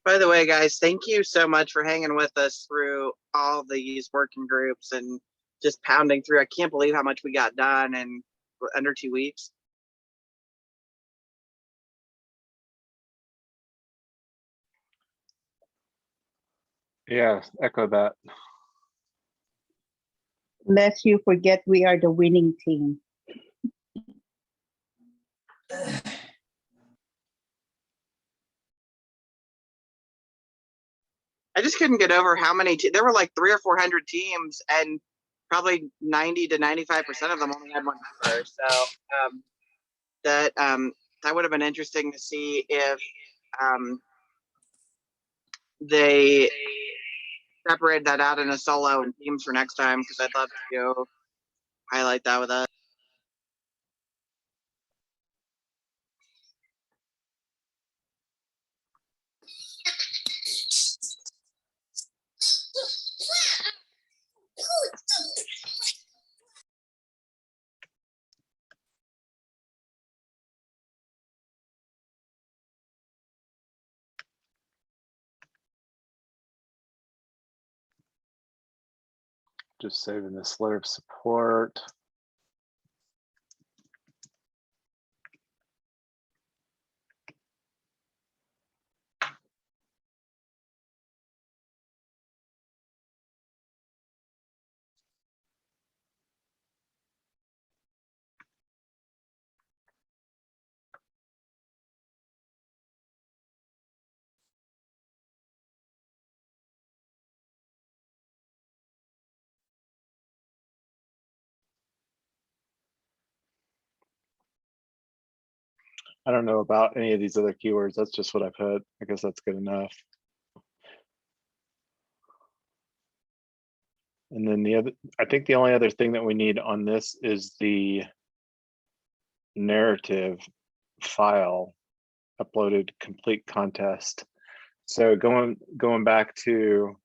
Speaker 7: By the way, guys, thank you so much for hanging with us through all these working groups and just pounding through. I can't believe how much we got done in under 2 weeks.
Speaker 1: Yeah, echo that.
Speaker 5: Lest you forget, we are the winning team.
Speaker 7: I just couldn't get over how many. There were like 300 or 400 teams, and probably 90 to 95% of them only had one member. So that would have been interesting to see if they separated that out in a solo and teams for next time, because I'd love to go highlight that with us.
Speaker 1: Just saving this letter of support. I don't know about any of these other keywords. That's just what I've heard. I guess that's good enough. And then the other, I think the only other thing that we need on this is the narrative file uploaded complete contest. So going back to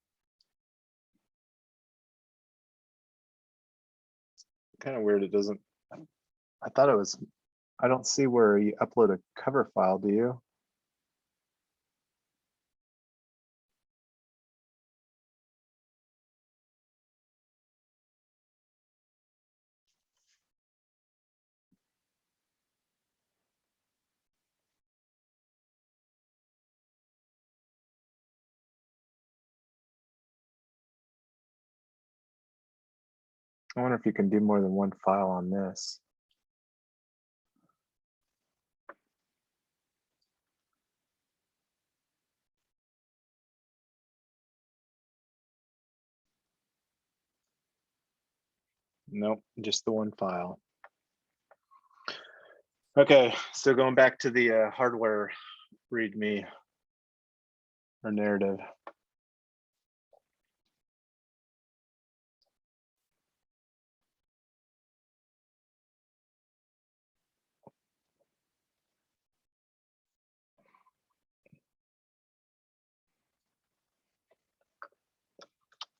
Speaker 1: kind of weird, it doesn't, I thought it was, I don't see where you upload a cover file, do you? I wonder if you can do more than one file on this. Nope, just the one file. Okay, so going back to the hardware README or narrative.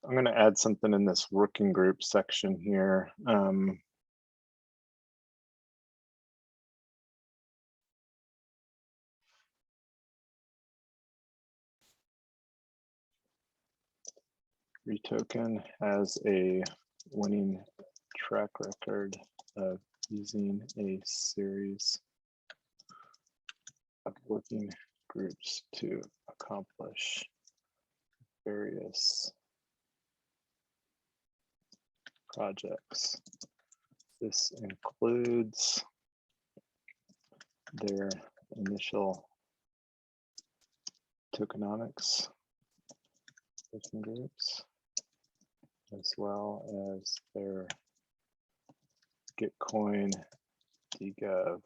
Speaker 1: I'm going to add something in this working group section here. REtoken has a winning track record of using a series of working groups to accomplish various projects. This includes their initial tokenomics working groups, as well as their Gitcoin DGov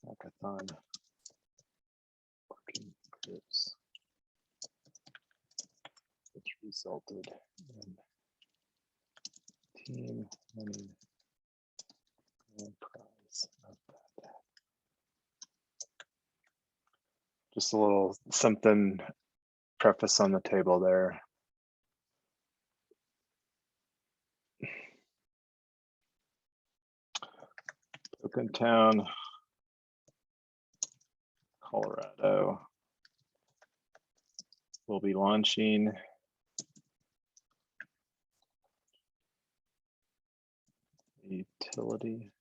Speaker 1: hackathon working groups, which resulted in team winning grand prize. Just a little something preface on the table there. TokenTown, Colorado will be launching utility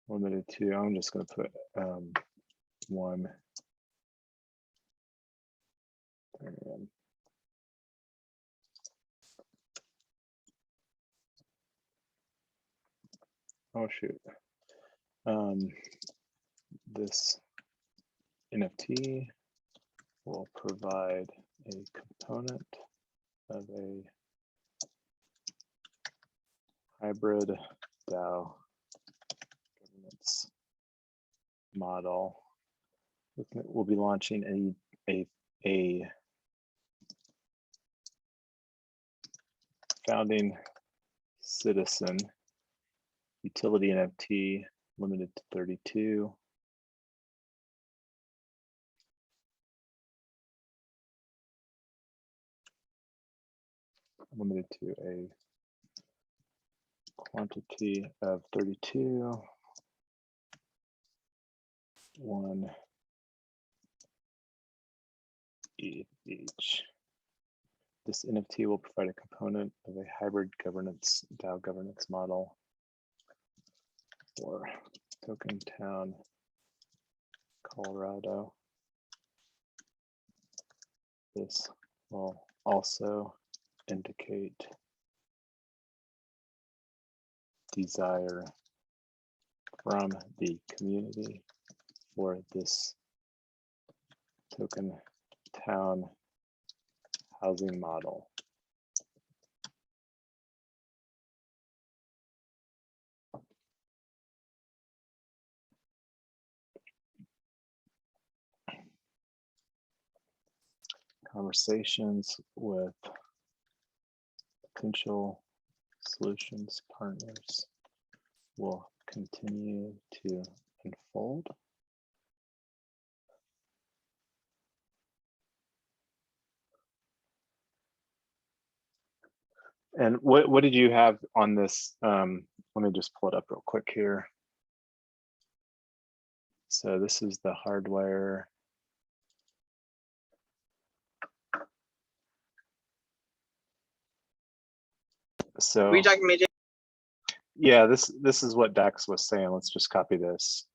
Speaker 1: limited to, I'm just going to put one. Oh shoot. This NFT will provide a component of a hybrid DAO governance model. We'll be launching a founding citizen utility NFT limited to 32. Limited to a quantity of 32. One each. This NFT will provide a component of a hybrid governance DAO governance model for TokenTown, Colorado. This will also indicate desire from the community for this TokenTown housing model. Conversations with potential solutions partners will continue to unfold. And what did you have on this? Let me just pull it up real quick here. So this is the hardware. So
Speaker 7: Were you talking to me, Jay?
Speaker 1: yeah, this is what Dax was saying. Let's just copy this.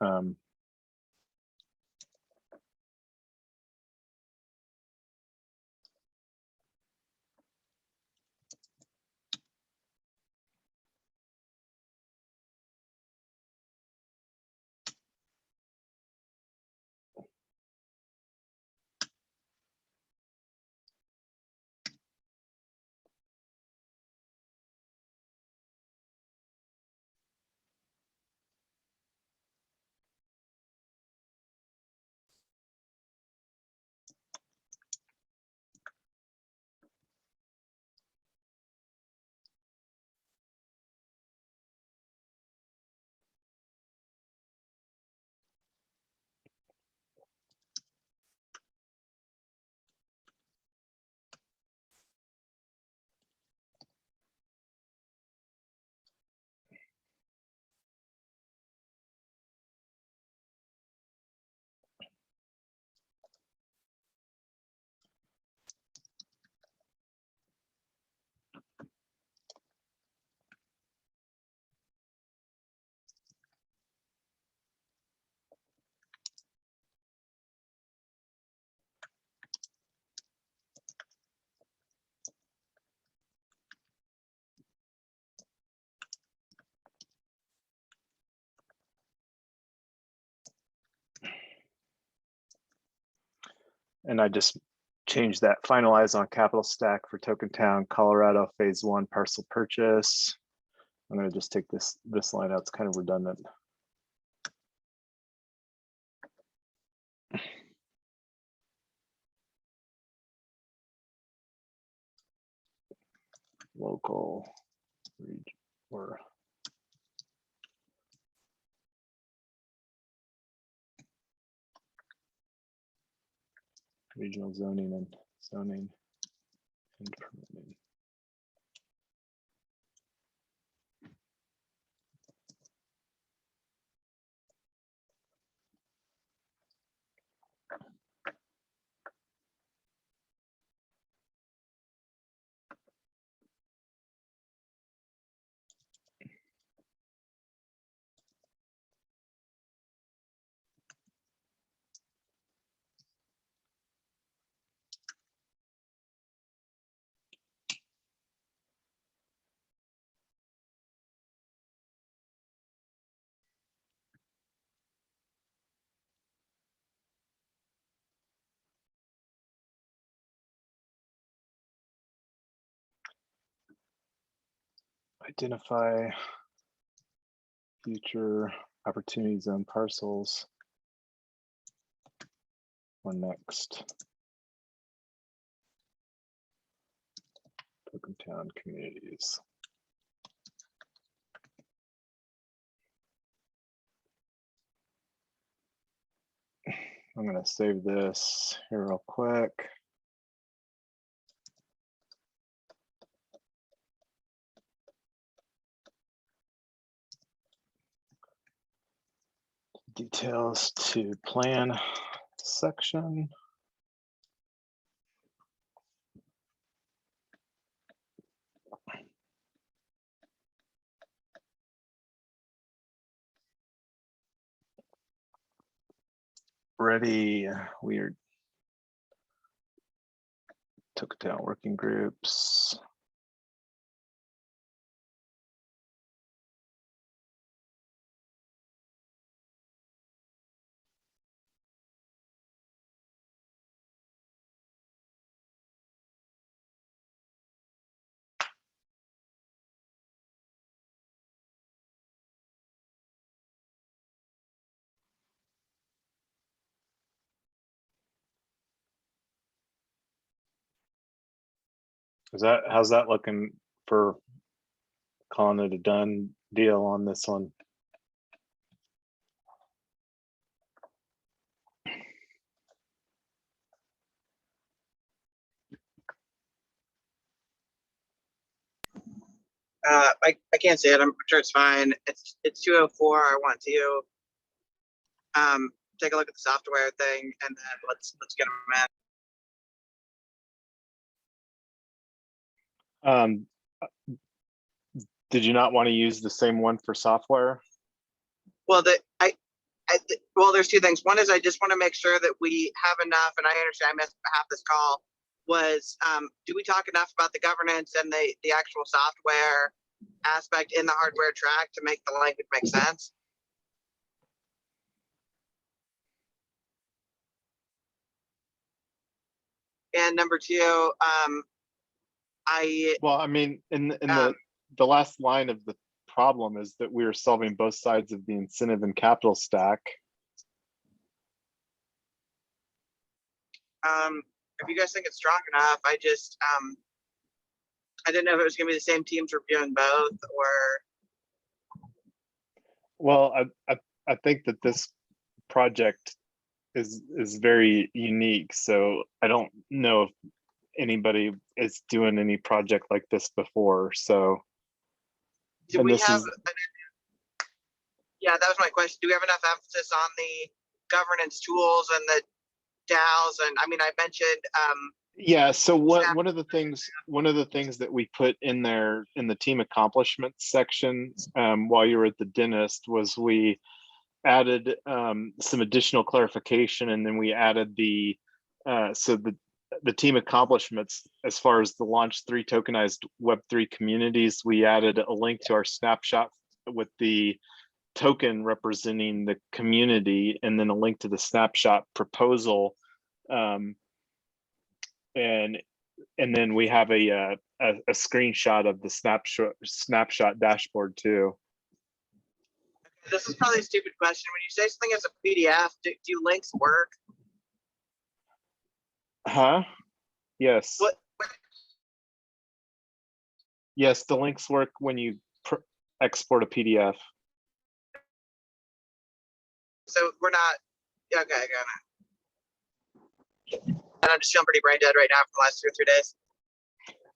Speaker 1: And I just changed that finalize on capital stack for TokenTown, Colorado, phase 1 parcel purchase. I'm going to just take this line out. It's kind of redundant. local or regional zoning and permitting. Identify future opportunity zone parcels or next TokenTown communities. I'm going to save this here real quick. Details to plan section. Ready, weird. TokenTown working groups. How's that looking for calling it a done deal on this one?
Speaker 7: I can't say it. I'm sure it's fine. It's 2:04. I want to take a look at the software thing, and then let's get them in.
Speaker 1: Did you not want to use the same one for software?
Speaker 7: Well, well, there's two things. One is I just want to make sure that we have enough, and I understand I missed half this call. Was do we talk enough about the governance and the actual software aspect in the hardware track to make the language make sense? And number two,
Speaker 1: Well, I mean, in the last line of the problem is that we are solving both sides of the incentive and capital stack.
Speaker 7: If you guys think it's strong enough, I just I didn't know if it was going to be the same teams reviewing both, or.
Speaker 1: Well, I think that this project is very unique, so I don't know if anybody is doing any project like this before. So
Speaker 7: Do we have? Yeah, that was my question. Do we have enough emphasis on the governance tools and the DAOs? And I mean, I mentioned.
Speaker 1: Yeah. So one of the things that we put in there in the team accomplishments section while you were at the dentist was we added some additional clarification, and then we added the team accomplishments as far as the launch 3 tokenized Web3 communities. We added a link to our snapshot with the token representing the community, and then a link to the snapshot proposal, and then we have a screenshot of the snapshot dashboard too.
Speaker 7: This is probably a stupid question. When you say something as a PDF, do links work?
Speaker 1: Huh? Yes.
Speaker 7: What
Speaker 1: Yes, the links work when you export a PDF.
Speaker 7: So we're not, okay, got it. And I'm just feeling pretty brain dead right now for the last 2 or 3 days.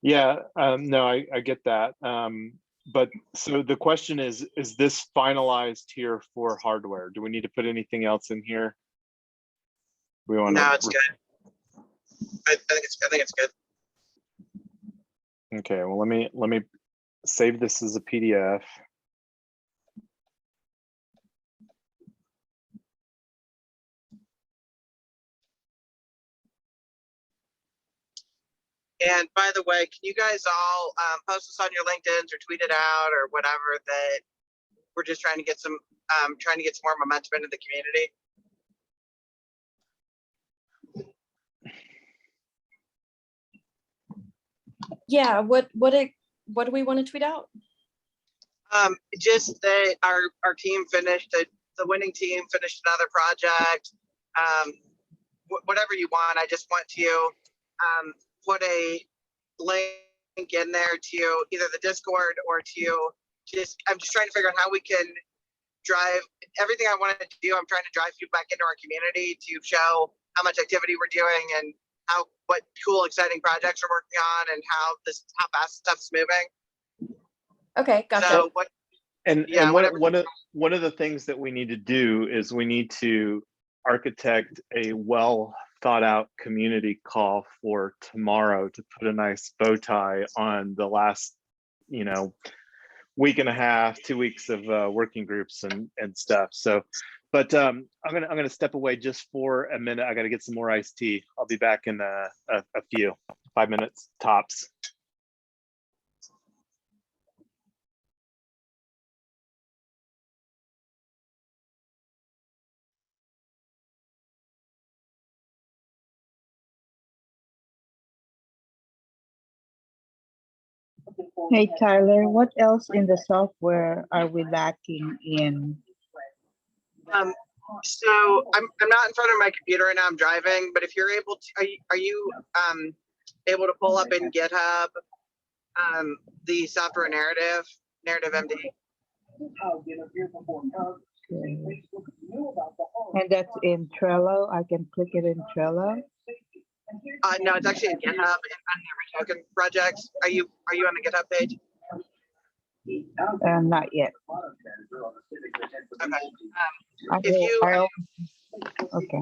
Speaker 1: Yeah, no, I get that. But so the question is this finalized here for hardware? Do we need to put anything else in here? We want
Speaker 7: No, it's good. I think it's good.
Speaker 1: Okay, well, let me save this as a PDF.
Speaker 7: And by the way, can you guys all post this on your LinkedIn's or tweet it out or whatever, that we're just trying to get some more momentum into the community?
Speaker 2: Yeah, what do we want to tweet out?
Speaker 7: Just that our team finished the winning team finished another project. Whatever you want. I just want to put a link in there to either the Discord or to I'm just trying to figure out how we can drive everything I wanted to do. I'm trying to drive you back into our community to show how much activity we're doing and what cool, exciting projects we're working on and how fast stuff's moving.
Speaker 2: Okay, gotcha.
Speaker 7: So what?
Speaker 1: And
Speaker 7: Yeah,
Speaker 1: one of the things that we need to do is we need to architect a well thought out community call for tomorrow to put a nice bow tie on the last, week and a half, 2 weeks of working groups and stuff. So, but I'm gonna step away just for a minute. I got to get some more iced tea. I'll be back in a few 5 minutes tops.
Speaker 5: Hey, Tyler, what else in the software are we lacking in?
Speaker 7: So I'm not in front of my computer right now. I'm driving, but if you're able to, are you able to pull up in GitHub the software narrative MD?
Speaker 5: Okay. And that's in Trello. I can click it in Trello.
Speaker 7: No, it's actually in GitHub and on the REtoken projects. Are you on the GitHub page?
Speaker 5: Not yet.
Speaker 7: Okay. If you
Speaker 5: okay.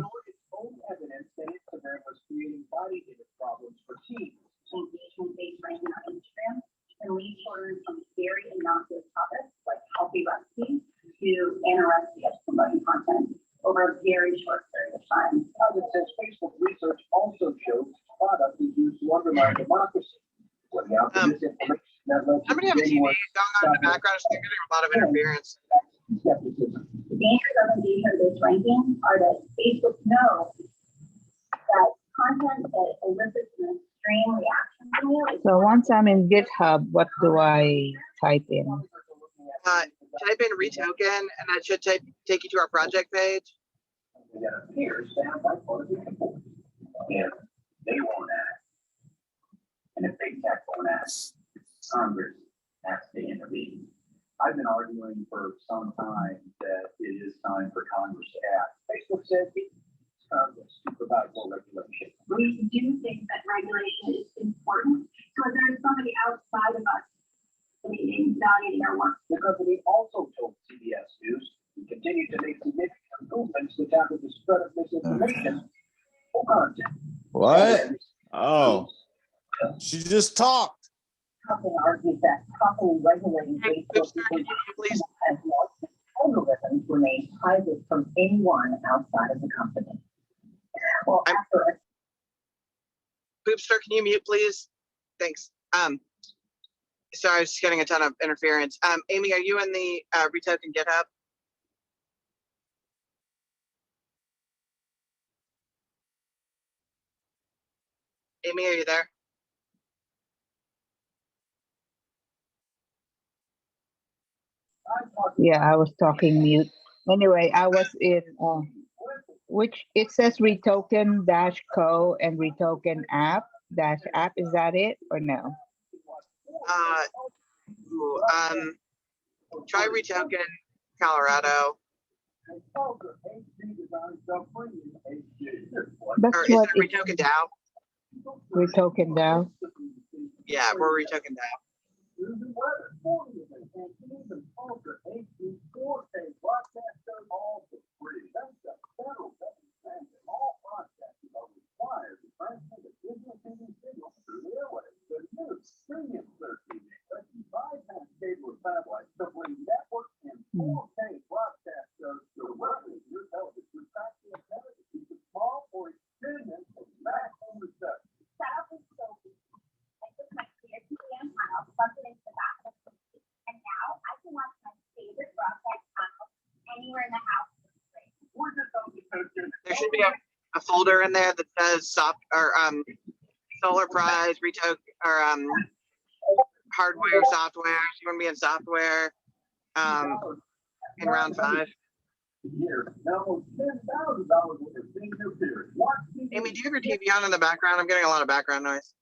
Speaker 9: And we learn from scary and innocuous topics like healthy recipes to anorexic promoting content over a very short period of time. Facebook research also shows product is used to undermine democracy.
Speaker 7: Somebody have a TV going on in the background. It's getting a lot of interference.
Speaker 9: The dangers of engagement-based ranking are that Facebook knows that content that elicits an extreme reaction from you.
Speaker 5: So once I'm in GitHub, what do I type in?
Speaker 7: Type in REtoken, and that should take you to our project page.
Speaker 9: If they won't act, and if big tech won't act, Congress has to intervene. I've been arguing for some time that it is time for Congress to act. Facebook says it's Congress to provide more regulation. We do think that regulation is important, so there's somebody outside of us evaluating our work. The company also told CBS News we continue to make significant improvements to tackle the spread of misinformation.
Speaker 3: What? Oh, she just talked.
Speaker 9: Company argues that properly regulating Facebook
Speaker 7: Please.
Speaker 9: as algorithms remain private from anyone outside of the company. Well, after
Speaker 7: Poopster, can you mute, please? Thanks. Sorry, I was just getting a ton of interference. Amy, are you in the REtoken GitHub? Amy, are you there?
Speaker 5: Yeah, I was talking mute. Anyway, I was in which it says REtoken -co and REtoken app. Is that it or no?
Speaker 7: Try REtoken Colorado.
Speaker 5: That's
Speaker 7: Or is
Speaker 5: what
Speaker 7: it REtoken DAO?
Speaker 5: REtoken DAO.
Speaker 7: Yeah, we're REtoken DAO. There should be a folder in there that says solar prize, REtoken, or hardware, software. You want to be in software in round 5. Amy, do you have your TV on in the background? I'm getting a lot of background noise.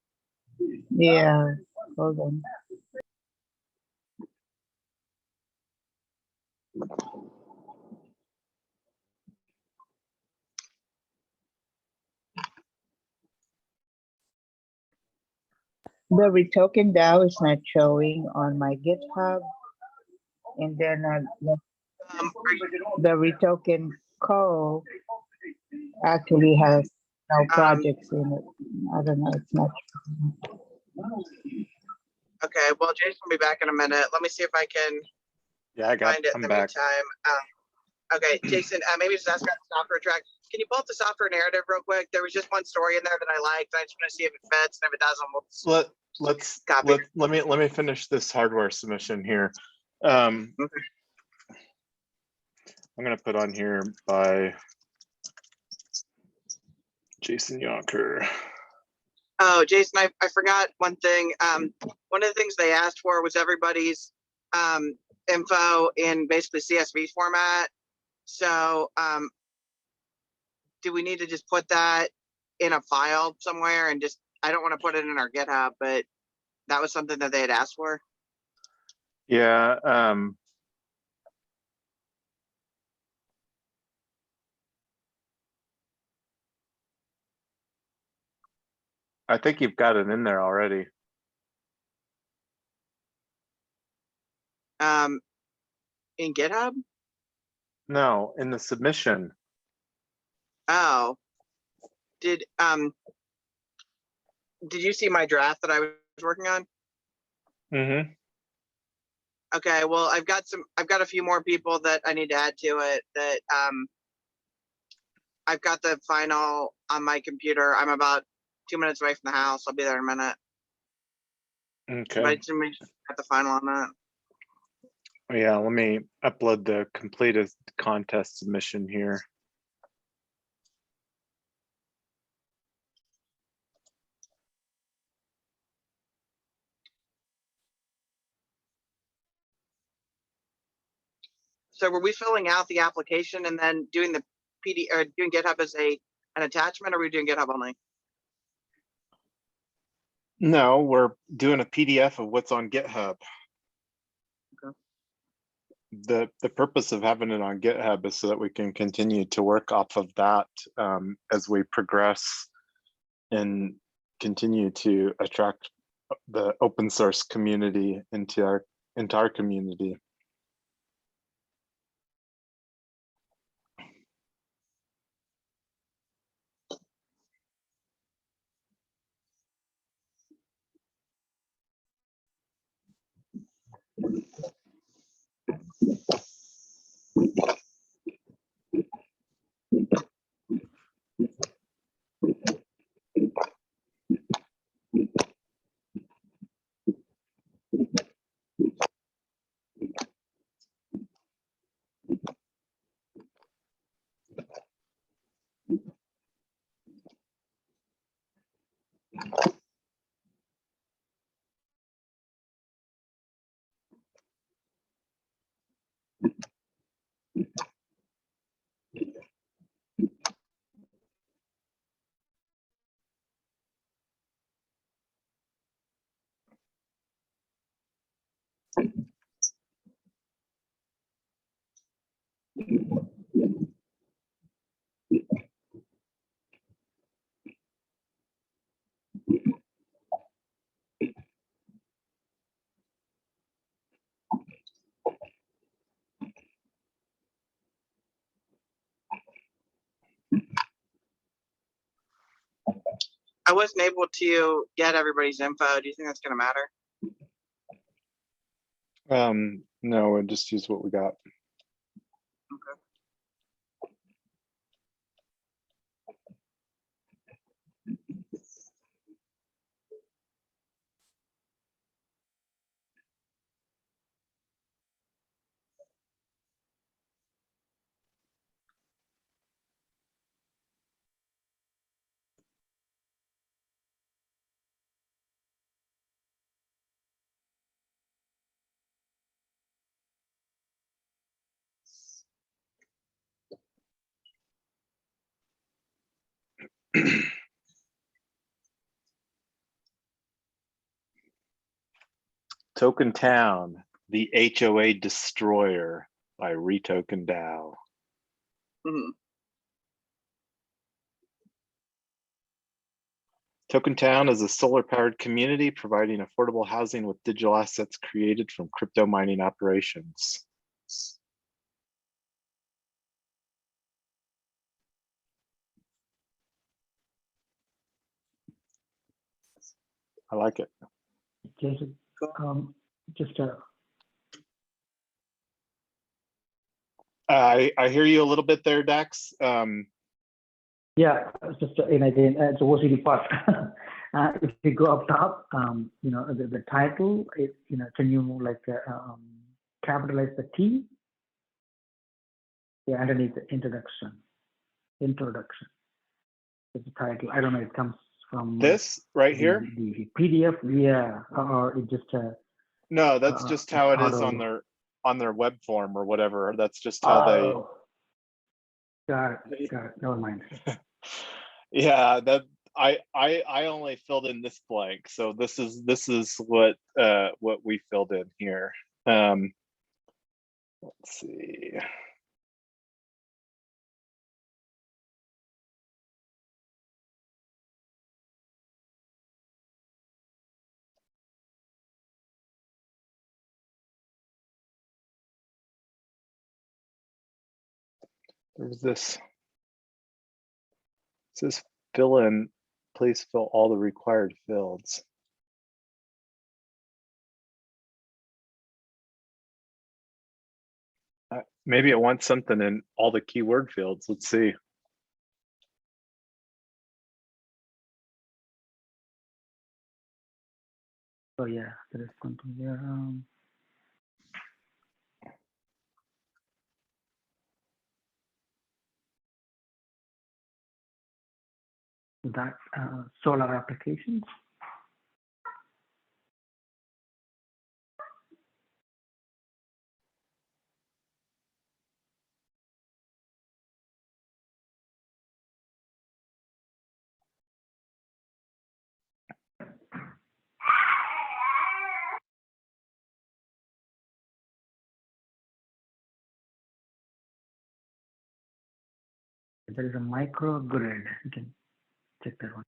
Speaker 5: Yeah, hold on. The REtoken DAO is not showing on my GitHub. And then the REtoken Co actually has no projects in it. I don't know, it's not.
Speaker 7: Okay, well, Jason will be back in a minute. Let me see if I can find it in the meantime. Okay, Jason, maybe just ask about the software track. Can you pull up the software narrative real quick? There was just one story in there that I liked. I just want to see if it fits, and if it doesn't,
Speaker 1: let me finish this hardware submission here.
Speaker 7: Okay.
Speaker 1: I'm going to put on here by Jason Yonker.
Speaker 7: Oh, Jason, I forgot one thing. One of the things they asked for was everybody's info in basically CSV format. So do we need to just put that in a file somewhere and just, I don't want to put it in our GitHub, but that was something that they had asked for.
Speaker 1: Yeah. I think you've got it in there already.
Speaker 7: In GitHub?
Speaker 1: No, in the submission.
Speaker 7: Oh, did you see my draft that I was working on?
Speaker 1: Mm-hmm.
Speaker 7: Okay, well, I've got a few more people that I need to add to it. That I've got the final on my computer. I'm about 2 minutes away from the house. I'll be there in a minute.
Speaker 1: Okay.
Speaker 7: But it's got the final on that.
Speaker 1: Yeah, let me upload the completed contest submission here.
Speaker 7: So were we filling out the application and then doing the PD or doing GitHub as an attachment, or were we doing GitHub only?
Speaker 1: No, we're doing a PDF of what's on GitHub.
Speaker 7: Okay.
Speaker 1: The purpose of having it on GitHub is so that we can continue to work off of that as we progress and continue to attract the open source community into our community.
Speaker 7: I wasn't able to get everybody's info. Do you think that's going to matter?
Speaker 1: No, we'll just use what we got.
Speaker 7: Okay.
Speaker 1: TokenTown, the HOA Destroyer by REtoken DAO.
Speaker 7: Mhm.
Speaker 1: TokenTown is a solar-powered community providing affordable housing with digital assets created from crypto mining operations. I like it.
Speaker 10: Jason, just
Speaker 1: I hear you a little bit there, Dax.
Speaker 10: yeah, just again, it's a OCD part. If you go up top, you know, the title, you know, can you like capitalize the T? Yeah, underneath the introduction. Introduction. It's the title. I don't know. It comes from
Speaker 1: This right here.
Speaker 10: The PDF. Yeah, or it just.
Speaker 1: No, that's just how it is on their web form or whatever. That's just how they.
Speaker 10: Got it. Got it. Never mind.
Speaker 1: Yeah, that I only filled in this blank, so this is what we filled in here. Let's see. There's this. It says fill in. Please fill all the required fields. Maybe it wants something in all the keyword fields. Let's see.
Speaker 10: Oh yeah, there is something there. That solar applications. There is a microgrid. You can check that one.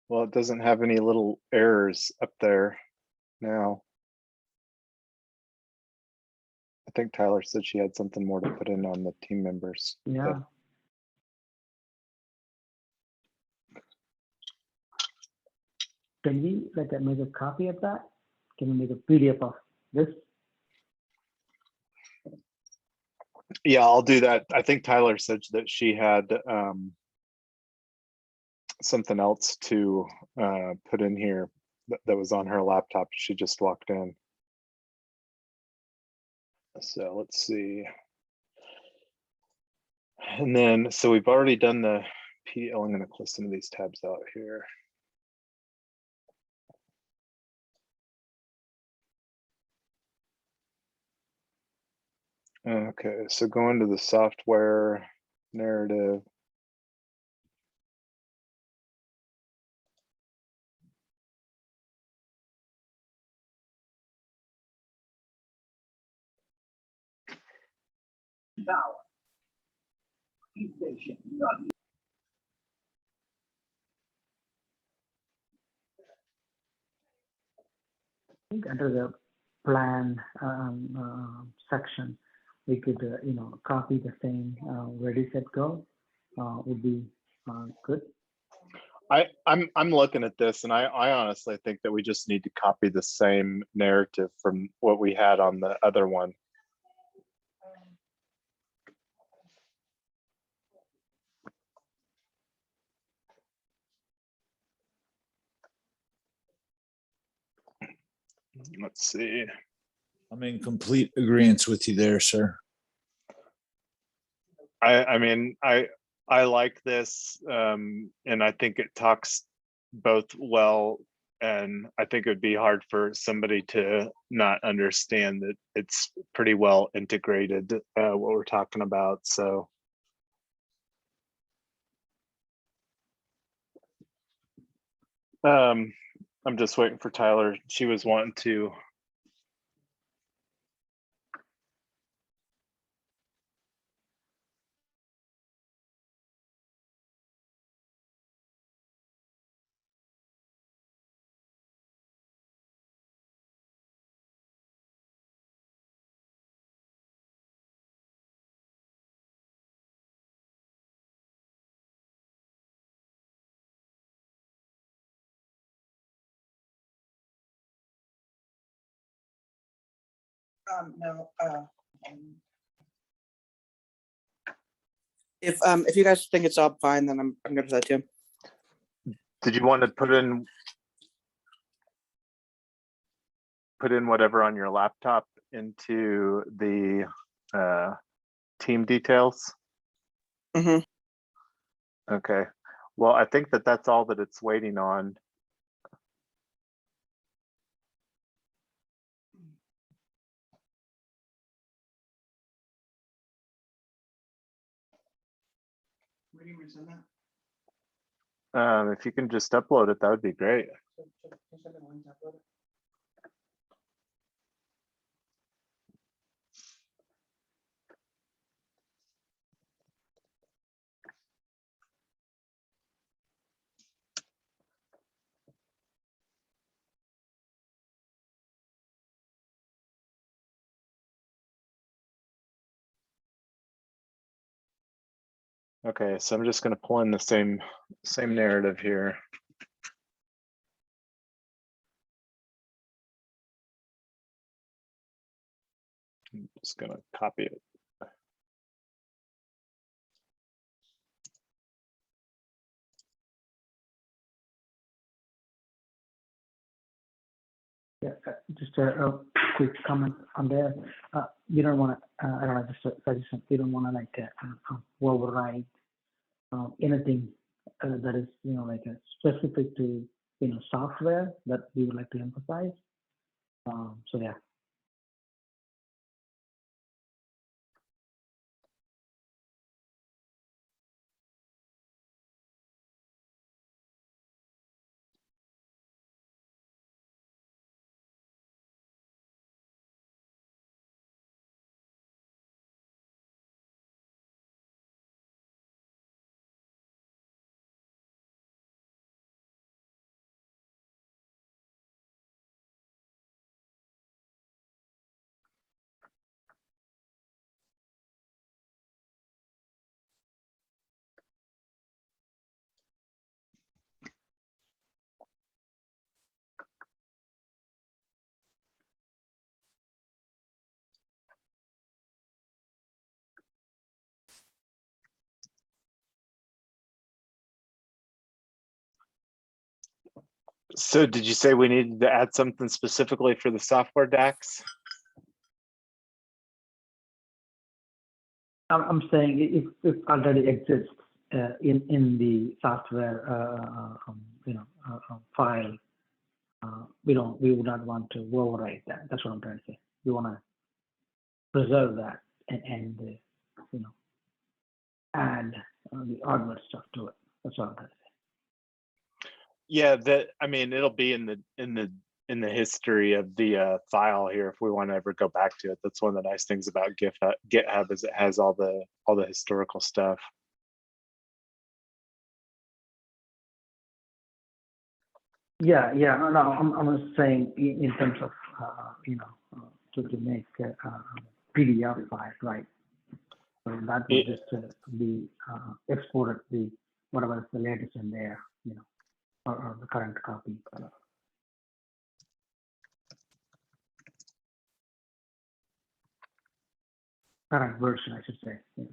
Speaker 1: Well, it doesn't have any little errors up there now. I think Tyler said she had something more to put in on the team members.
Speaker 10: Yeah. can we like make a copy of that? Can we make a PDF of this?
Speaker 1: Yeah, I'll do that. I think Tyler said that she had something else to put in here that was on her laptop. She just walked in. So let's see. And then, so we've already done the PDL. I'm going to close some of these tabs out here. Okay, so going to the software narrative.
Speaker 10: I think under the plan section, we could copy the same ready set go would be good.
Speaker 1: I'm looking at this, and I honestly think that we just need to copy the same narrative from what we had on the other one. Let's see.
Speaker 3: I'm in complete agreement with you there, sir.
Speaker 1: I mean, I like this, and I think it talks both well, and I think it would be hard for somebody to not understand that it's pretty well integrated, what we're talking about. So I'm just waiting for Tyler. She was wanting to.
Speaker 7: No. If you guys think it's all fine, then I'm good with that too.
Speaker 1: Did you want to put in whatever on your laptop into the team details?
Speaker 7: Mm-hmm.
Speaker 1: Okay. Well, I think that that's all that it's waiting on.
Speaker 7: Where do you send that?
Speaker 1: If you can just upload it, that would be great. Okay, so I'm just going to pull in the same narrative here. I'm just going to copy it.
Speaker 10: Yeah, just a quick comment on there. You don't want to, I don't know, just a suggestion. You don't want to like override anything that is, like a specific to, software that we would like to emphasize. So yeah.
Speaker 1: So did you say we needed to add something specifically for the software DAX?
Speaker 10: I'm saying if already exists in the software, file, we would not want to overwrite that. That's what I'm trying to say. We want to preserve that and add the hardware stuff to it. That's what I'm trying to say.
Speaker 1: Yeah, I mean, it'll be in the history of the file here if we want to ever go back to it. That's one of the nice things about GitHub is it has all the historical stuff.
Speaker 10: Yeah. No, I'm just saying in terms of to make a PDF file, right? So that would just be exported whatever is the latest in there, or the current copy. Current version, I should say. Yeah.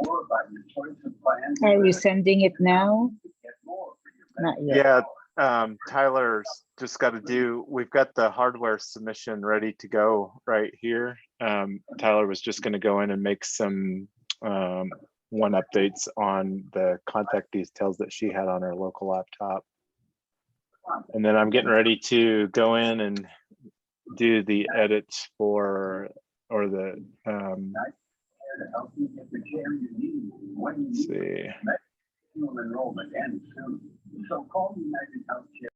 Speaker 9: More about your choice of plans.
Speaker 5: Are we sending it now? Not yet.
Speaker 1: Yeah, Tyler's just got to do. We've got the hardware submission ready to go right here. Tyler was just going to go in and make some one updates on the contact details that she had on her local laptop. And then I'm getting ready to go in and do the edits for, or the, let's see.
Speaker 9: Enrollment ends soon. So call United Healthcare.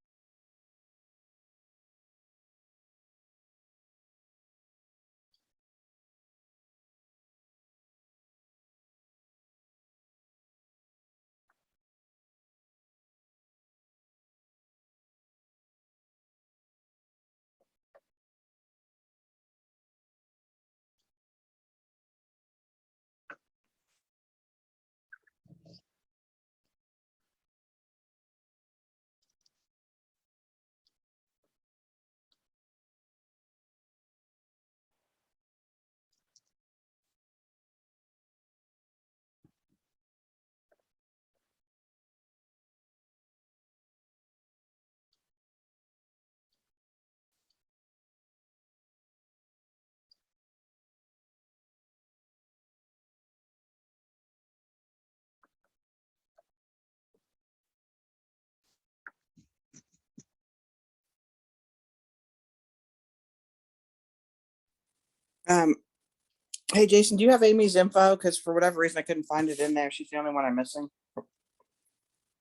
Speaker 7: Hey Jason, do you have Amy's info? Because for whatever reason I couldn't find it in there. She's the only one I'm missing.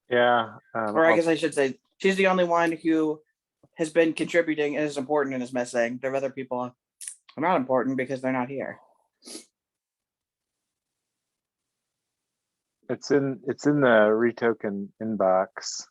Speaker 1: Yeah.
Speaker 7: Or I guess I should say she's the only one who has been contributing and is important and is missing. There are other people who are not important because they're not here.
Speaker 1: It's in the REtoken inbox.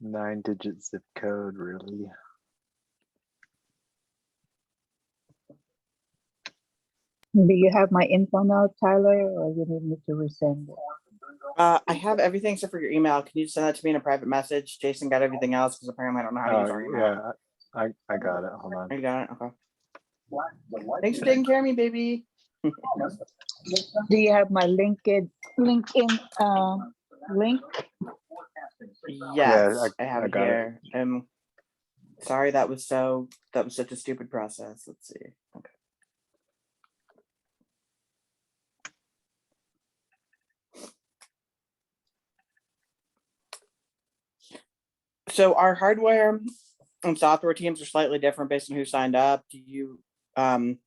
Speaker 1: 9-digit zip code, really?
Speaker 5: Do you have my info now, Tyler, or you need me to resend it?
Speaker 11: I have everything except for your email. Can you send that to me in a private message? Jason got everything else because apparently I don't know how to use our email.
Speaker 1: Yeah, I got it. Hold on.
Speaker 11: You got it? Okay. Thanks for taking care of me, baby.
Speaker 5: Do you have my LinkedIn link?
Speaker 11: Yes,
Speaker 1: Yeah,
Speaker 11: I have
Speaker 1: I
Speaker 11: it
Speaker 1: got it.
Speaker 11: here. Sorry that was such a stupid process. Let's see. Okay. So our hardware and software teams are slightly different based on who signed up. Do you want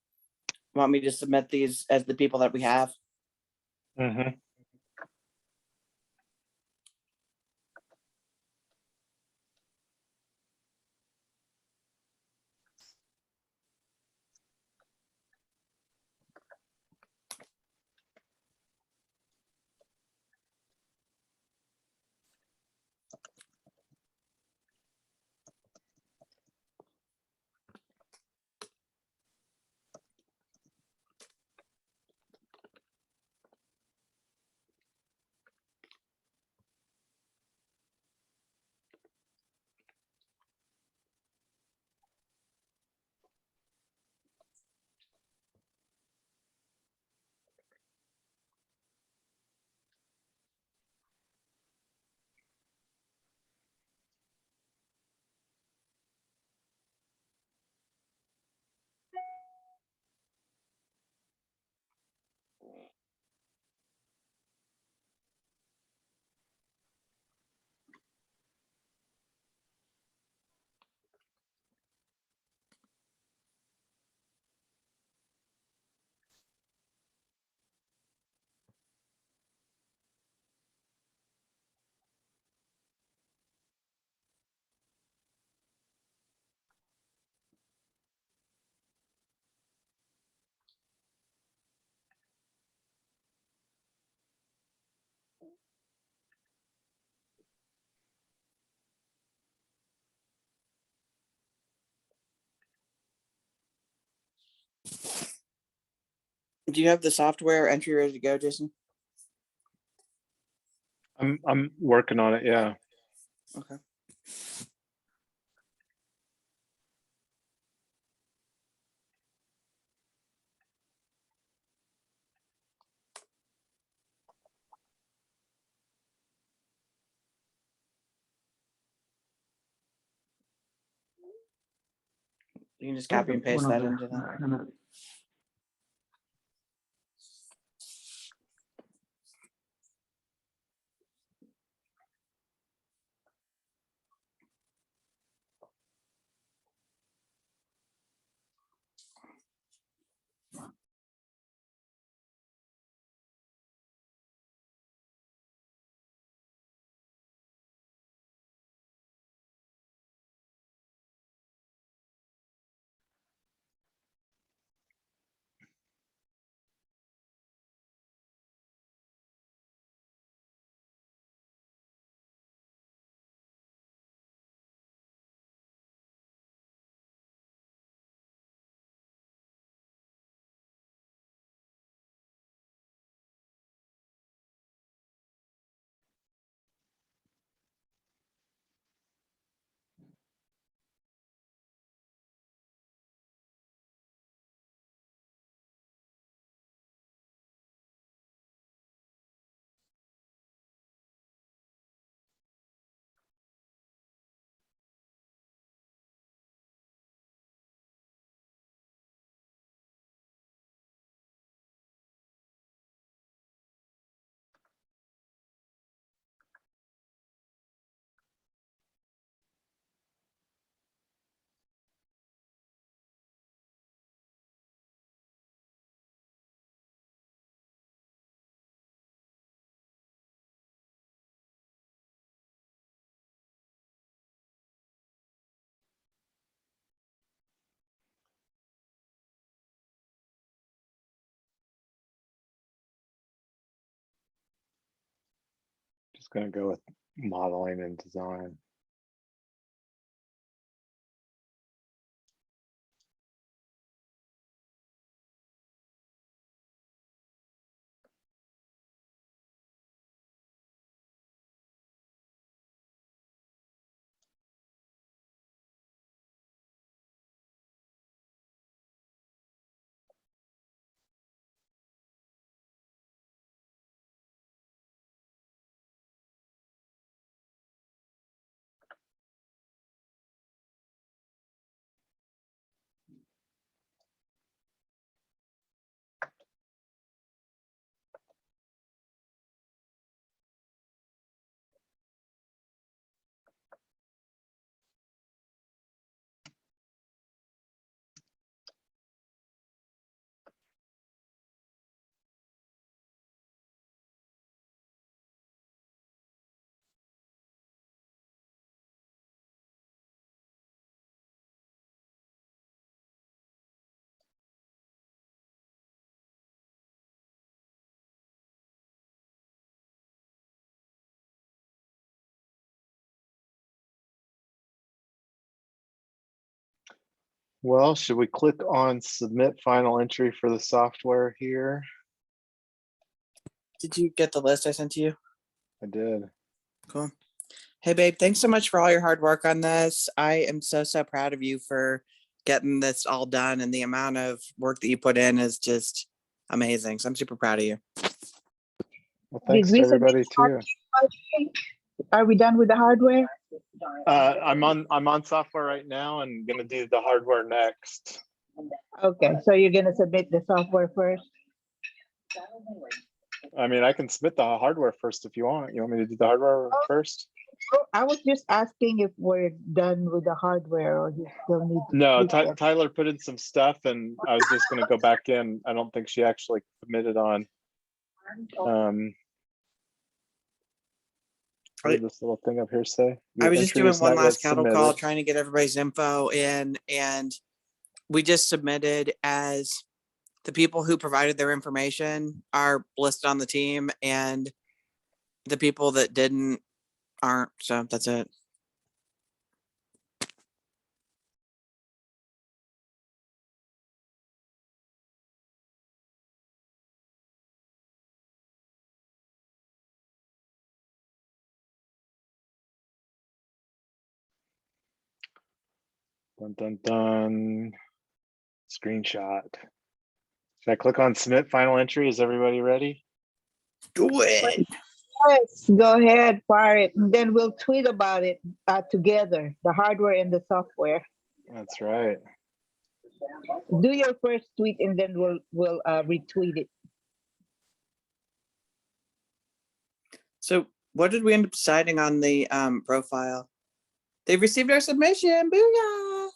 Speaker 11: me to submit these as the people that we have?
Speaker 1: Mm-hmm.
Speaker 11: Do you have the software entry ready to go, Jason?
Speaker 1: I'm working on it. Yeah.
Speaker 11: Okay. You can just copy and paste that into that.
Speaker 1: Just gonna go with modeling and design. Well, should we click on submit final entry for the software here?
Speaker 11: Did you get the list I sent to you?
Speaker 1: I did.
Speaker 11: Cool. Hey, babe, thanks so much for all your hard work on this. I am so proud of you for getting this all done, and the amount of work that you put in is just amazing. So I'm super proud of you.
Speaker 1: Well, thanks to everybody too.
Speaker 5: Are we done with the hardware?
Speaker 1: I'm on software right now and gonna do the hardware next.
Speaker 5: Okay, so you're gonna submit the software first?
Speaker 1: I mean, I can submit the hardware first if you want. You want me to do the hardware first?
Speaker 5: I was just asking if we're done with the hardware or you still need. to
Speaker 1: No,
Speaker 5: tweak it.
Speaker 1: Tyler put in some stuff and I was just gonna go back in. I don't think she actually submitted on. What did this little thing up here say?
Speaker 11: I
Speaker 1: Your
Speaker 11: was just
Speaker 1: entry
Speaker 11: doing
Speaker 1: is
Speaker 11: one
Speaker 1: not yet
Speaker 11: last cattle call,
Speaker 1: submitted.
Speaker 11: trying to get everybody's info in, and we just submitted as the people who provided their information are listed on the team, and the people that didn't aren't. So that's it.
Speaker 1: Dun, dun, dun. Screenshot. Should I click on submit final entry? Is everybody ready?
Speaker 11: Do it.
Speaker 5: Yes, go ahead, fire it, and then we'll tweet about it together, the hardware and the software.
Speaker 1: That's right.
Speaker 5: Do your first tweet and then we'll retweet it.
Speaker 11: So what did we end up deciding on the profile? They've received our submission. Booyah!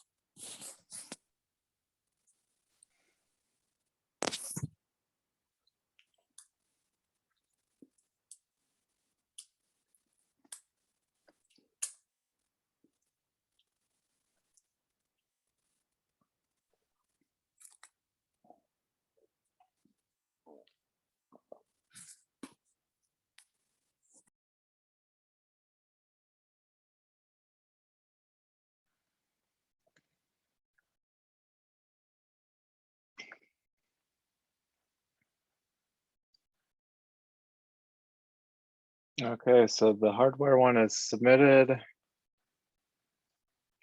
Speaker 1: Okay, so the hardware one is submitted.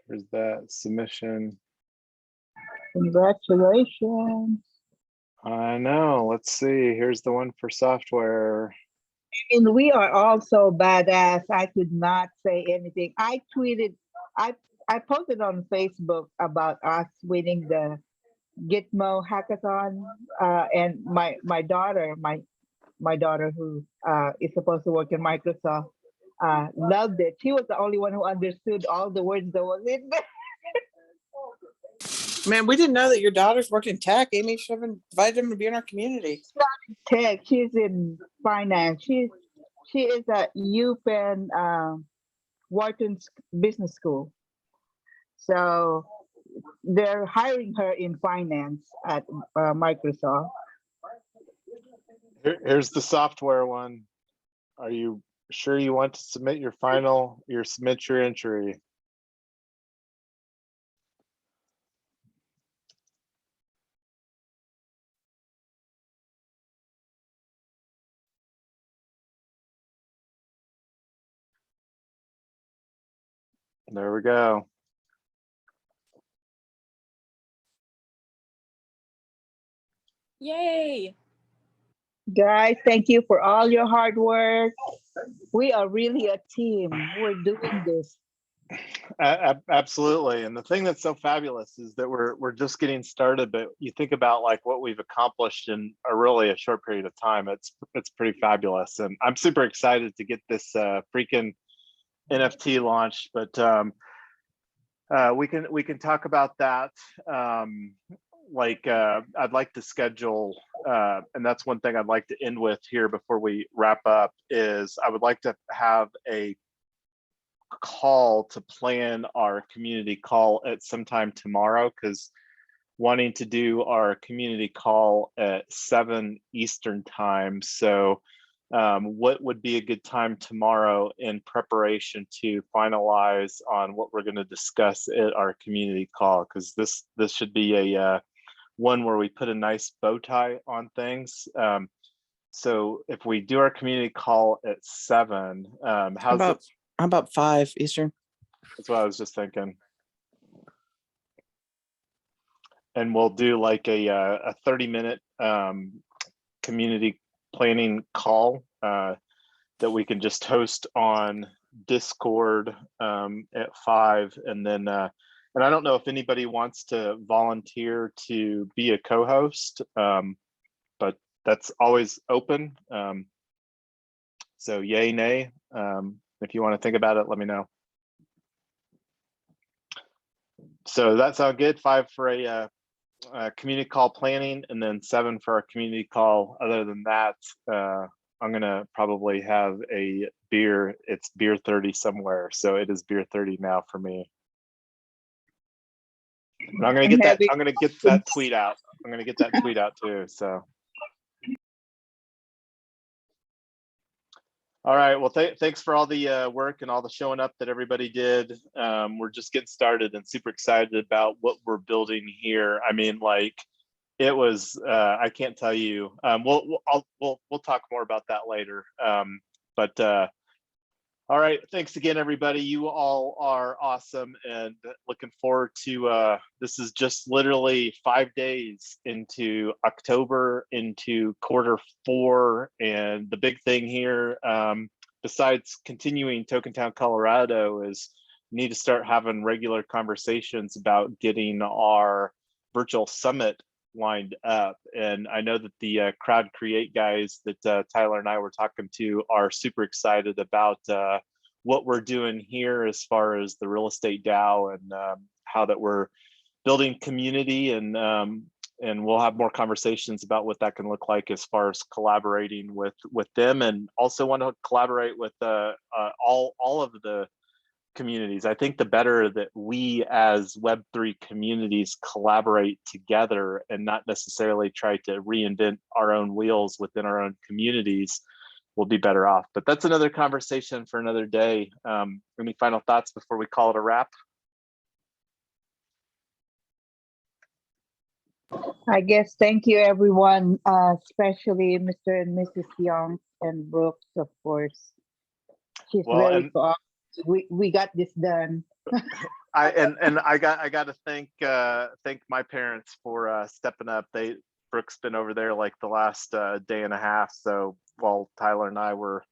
Speaker 1: There's that submission.
Speaker 5: Congratulations.
Speaker 1: I know. Let's see. Here's the one for software.
Speaker 5: And we are all so badass. I could not say anything. I tweeted, I posted on Facebook about us winning the Gitmo hackathon, and my daughter who is supposed to work in Microsoft loved it. She was the only one who understood all the words that was in there.
Speaker 11: Man, we didn't know that your daughters worked in tech. Amy should have invited them to be in our community.
Speaker 5: Tech. She's in finance. She is at UPenn Wharton Business School. So they're hiring her in finance at Microsoft.
Speaker 1: Here's the software one. Are you sure you want to submit your submit your entry? There we go.
Speaker 8: Yay.
Speaker 5: Guys, thank you for all your hard work. We are really a team. We're doing this.
Speaker 1: Absolutely. And the thing that's so fabulous is that we're just getting started, but you think about like what we've accomplished in a short period of time. It's pretty fabulous. And I'm super excited to get this freaking NFT launched, but we can talk about that. I'd like to schedule, and that's one thing I'd like to end with here before we wrap up, is I would like to have a call to plan our community call at some time tomorrow, because wanting to do our community call at 7 Eastern time. So what would be a good time tomorrow in preparation to finalize on what we're going to discuss at our community call? Because this should be a one where we put a nice bow tie on things. So if we do our community call at 7, how's
Speaker 11: How
Speaker 1: it?
Speaker 11: about 5 Eastern?
Speaker 1: That's what I was just thinking. And we'll do like a 30-minute community planning call that we can just host on Discord at 5. And then, and I don't know if anybody wants to volunteer to be a co-host, but that's always open. So yay, nay. If you want to think about it, let me know. So that sounds good. 5 for a community call planning, and then 7 for our community call. Other than that, I'm gonna probably have a beer. It's beer 30 somewhere, so it is beer 30 now for me. And I'm gonna get that. I'm gonna get that tweet out. I'm gonna get that tweet out too. So. All right, well, thanks for all the work and all the showing up that everybody did. We're just getting started and super excited about what we're building here. I mean, like, it was, I can't tell you. We'll talk more about that later. All right, thanks again, everybody. You all are awesome, and looking forward to, this is just literally 5 days into October, into Q4. And the big thing here, besides continuing TokenTown Colorado, is we need to start having regular conversations about getting our virtual summit lined up. And I know that the Crowd Create guys that Tyler and I were talking to are super excited about what we're doing here as far as the Real Estate DAO, and how that we're building community, and we'll have more conversations about what that can look like as far as collaborating with them, and also want to collaborate with all of the communities. I think the better that we as Web3 communities collaborate together and not necessarily try to reinvent our own wheels within our own communities, we'll be better off. But that's another conversation for another day. Any final thoughts before we call it a wrap?
Speaker 5: I guess thank you, everyone, especially Mr. and Mrs. Young and Brooks, of course. She's very cooperative. We got this done.
Speaker 1: I got to thank my parents for stepping up. Brooke's been over there like the last day and a half. So while Tyler and I were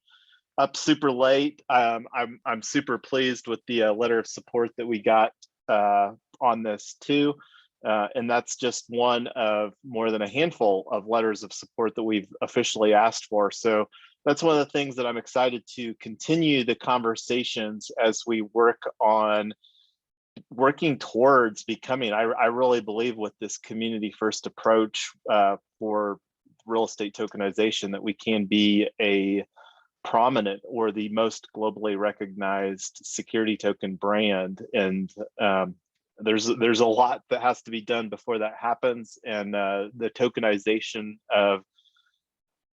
Speaker 1: up super late, I'm super pleased with the letter of support that we got on this too. And that's just one of more than a handful of letters of support that we've officially asked for. So that's one of the things that I'm excited to continue the conversations as we working towards becoming. I really believe with this community first approach for real estate tokenization that we can be a prominent or the most globally recognized security token brand. And there's a lot that has to be done before that happens. And the tokenization of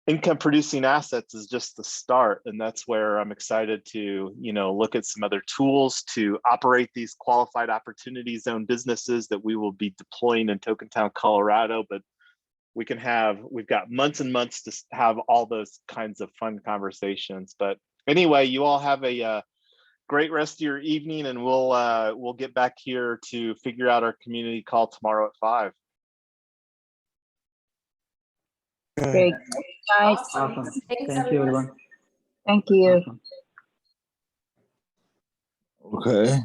Speaker 1: income producing assets is just the start. And that's where I'm excited to, look at some other tools to operate these qualified opportunity zone businesses that we will be deploying in TokenTown, Colorado. But we've got months and months to have all those kinds of fun conversations. But anyway, you all have a great rest of your evening, and we'll get back here to figure out our community call tomorrow at 5.
Speaker 5: Great. Nice.
Speaker 10: Awesome. Thank you, everyone.
Speaker 5: Thank you.
Speaker 10: Awesome.
Speaker 3: Okay.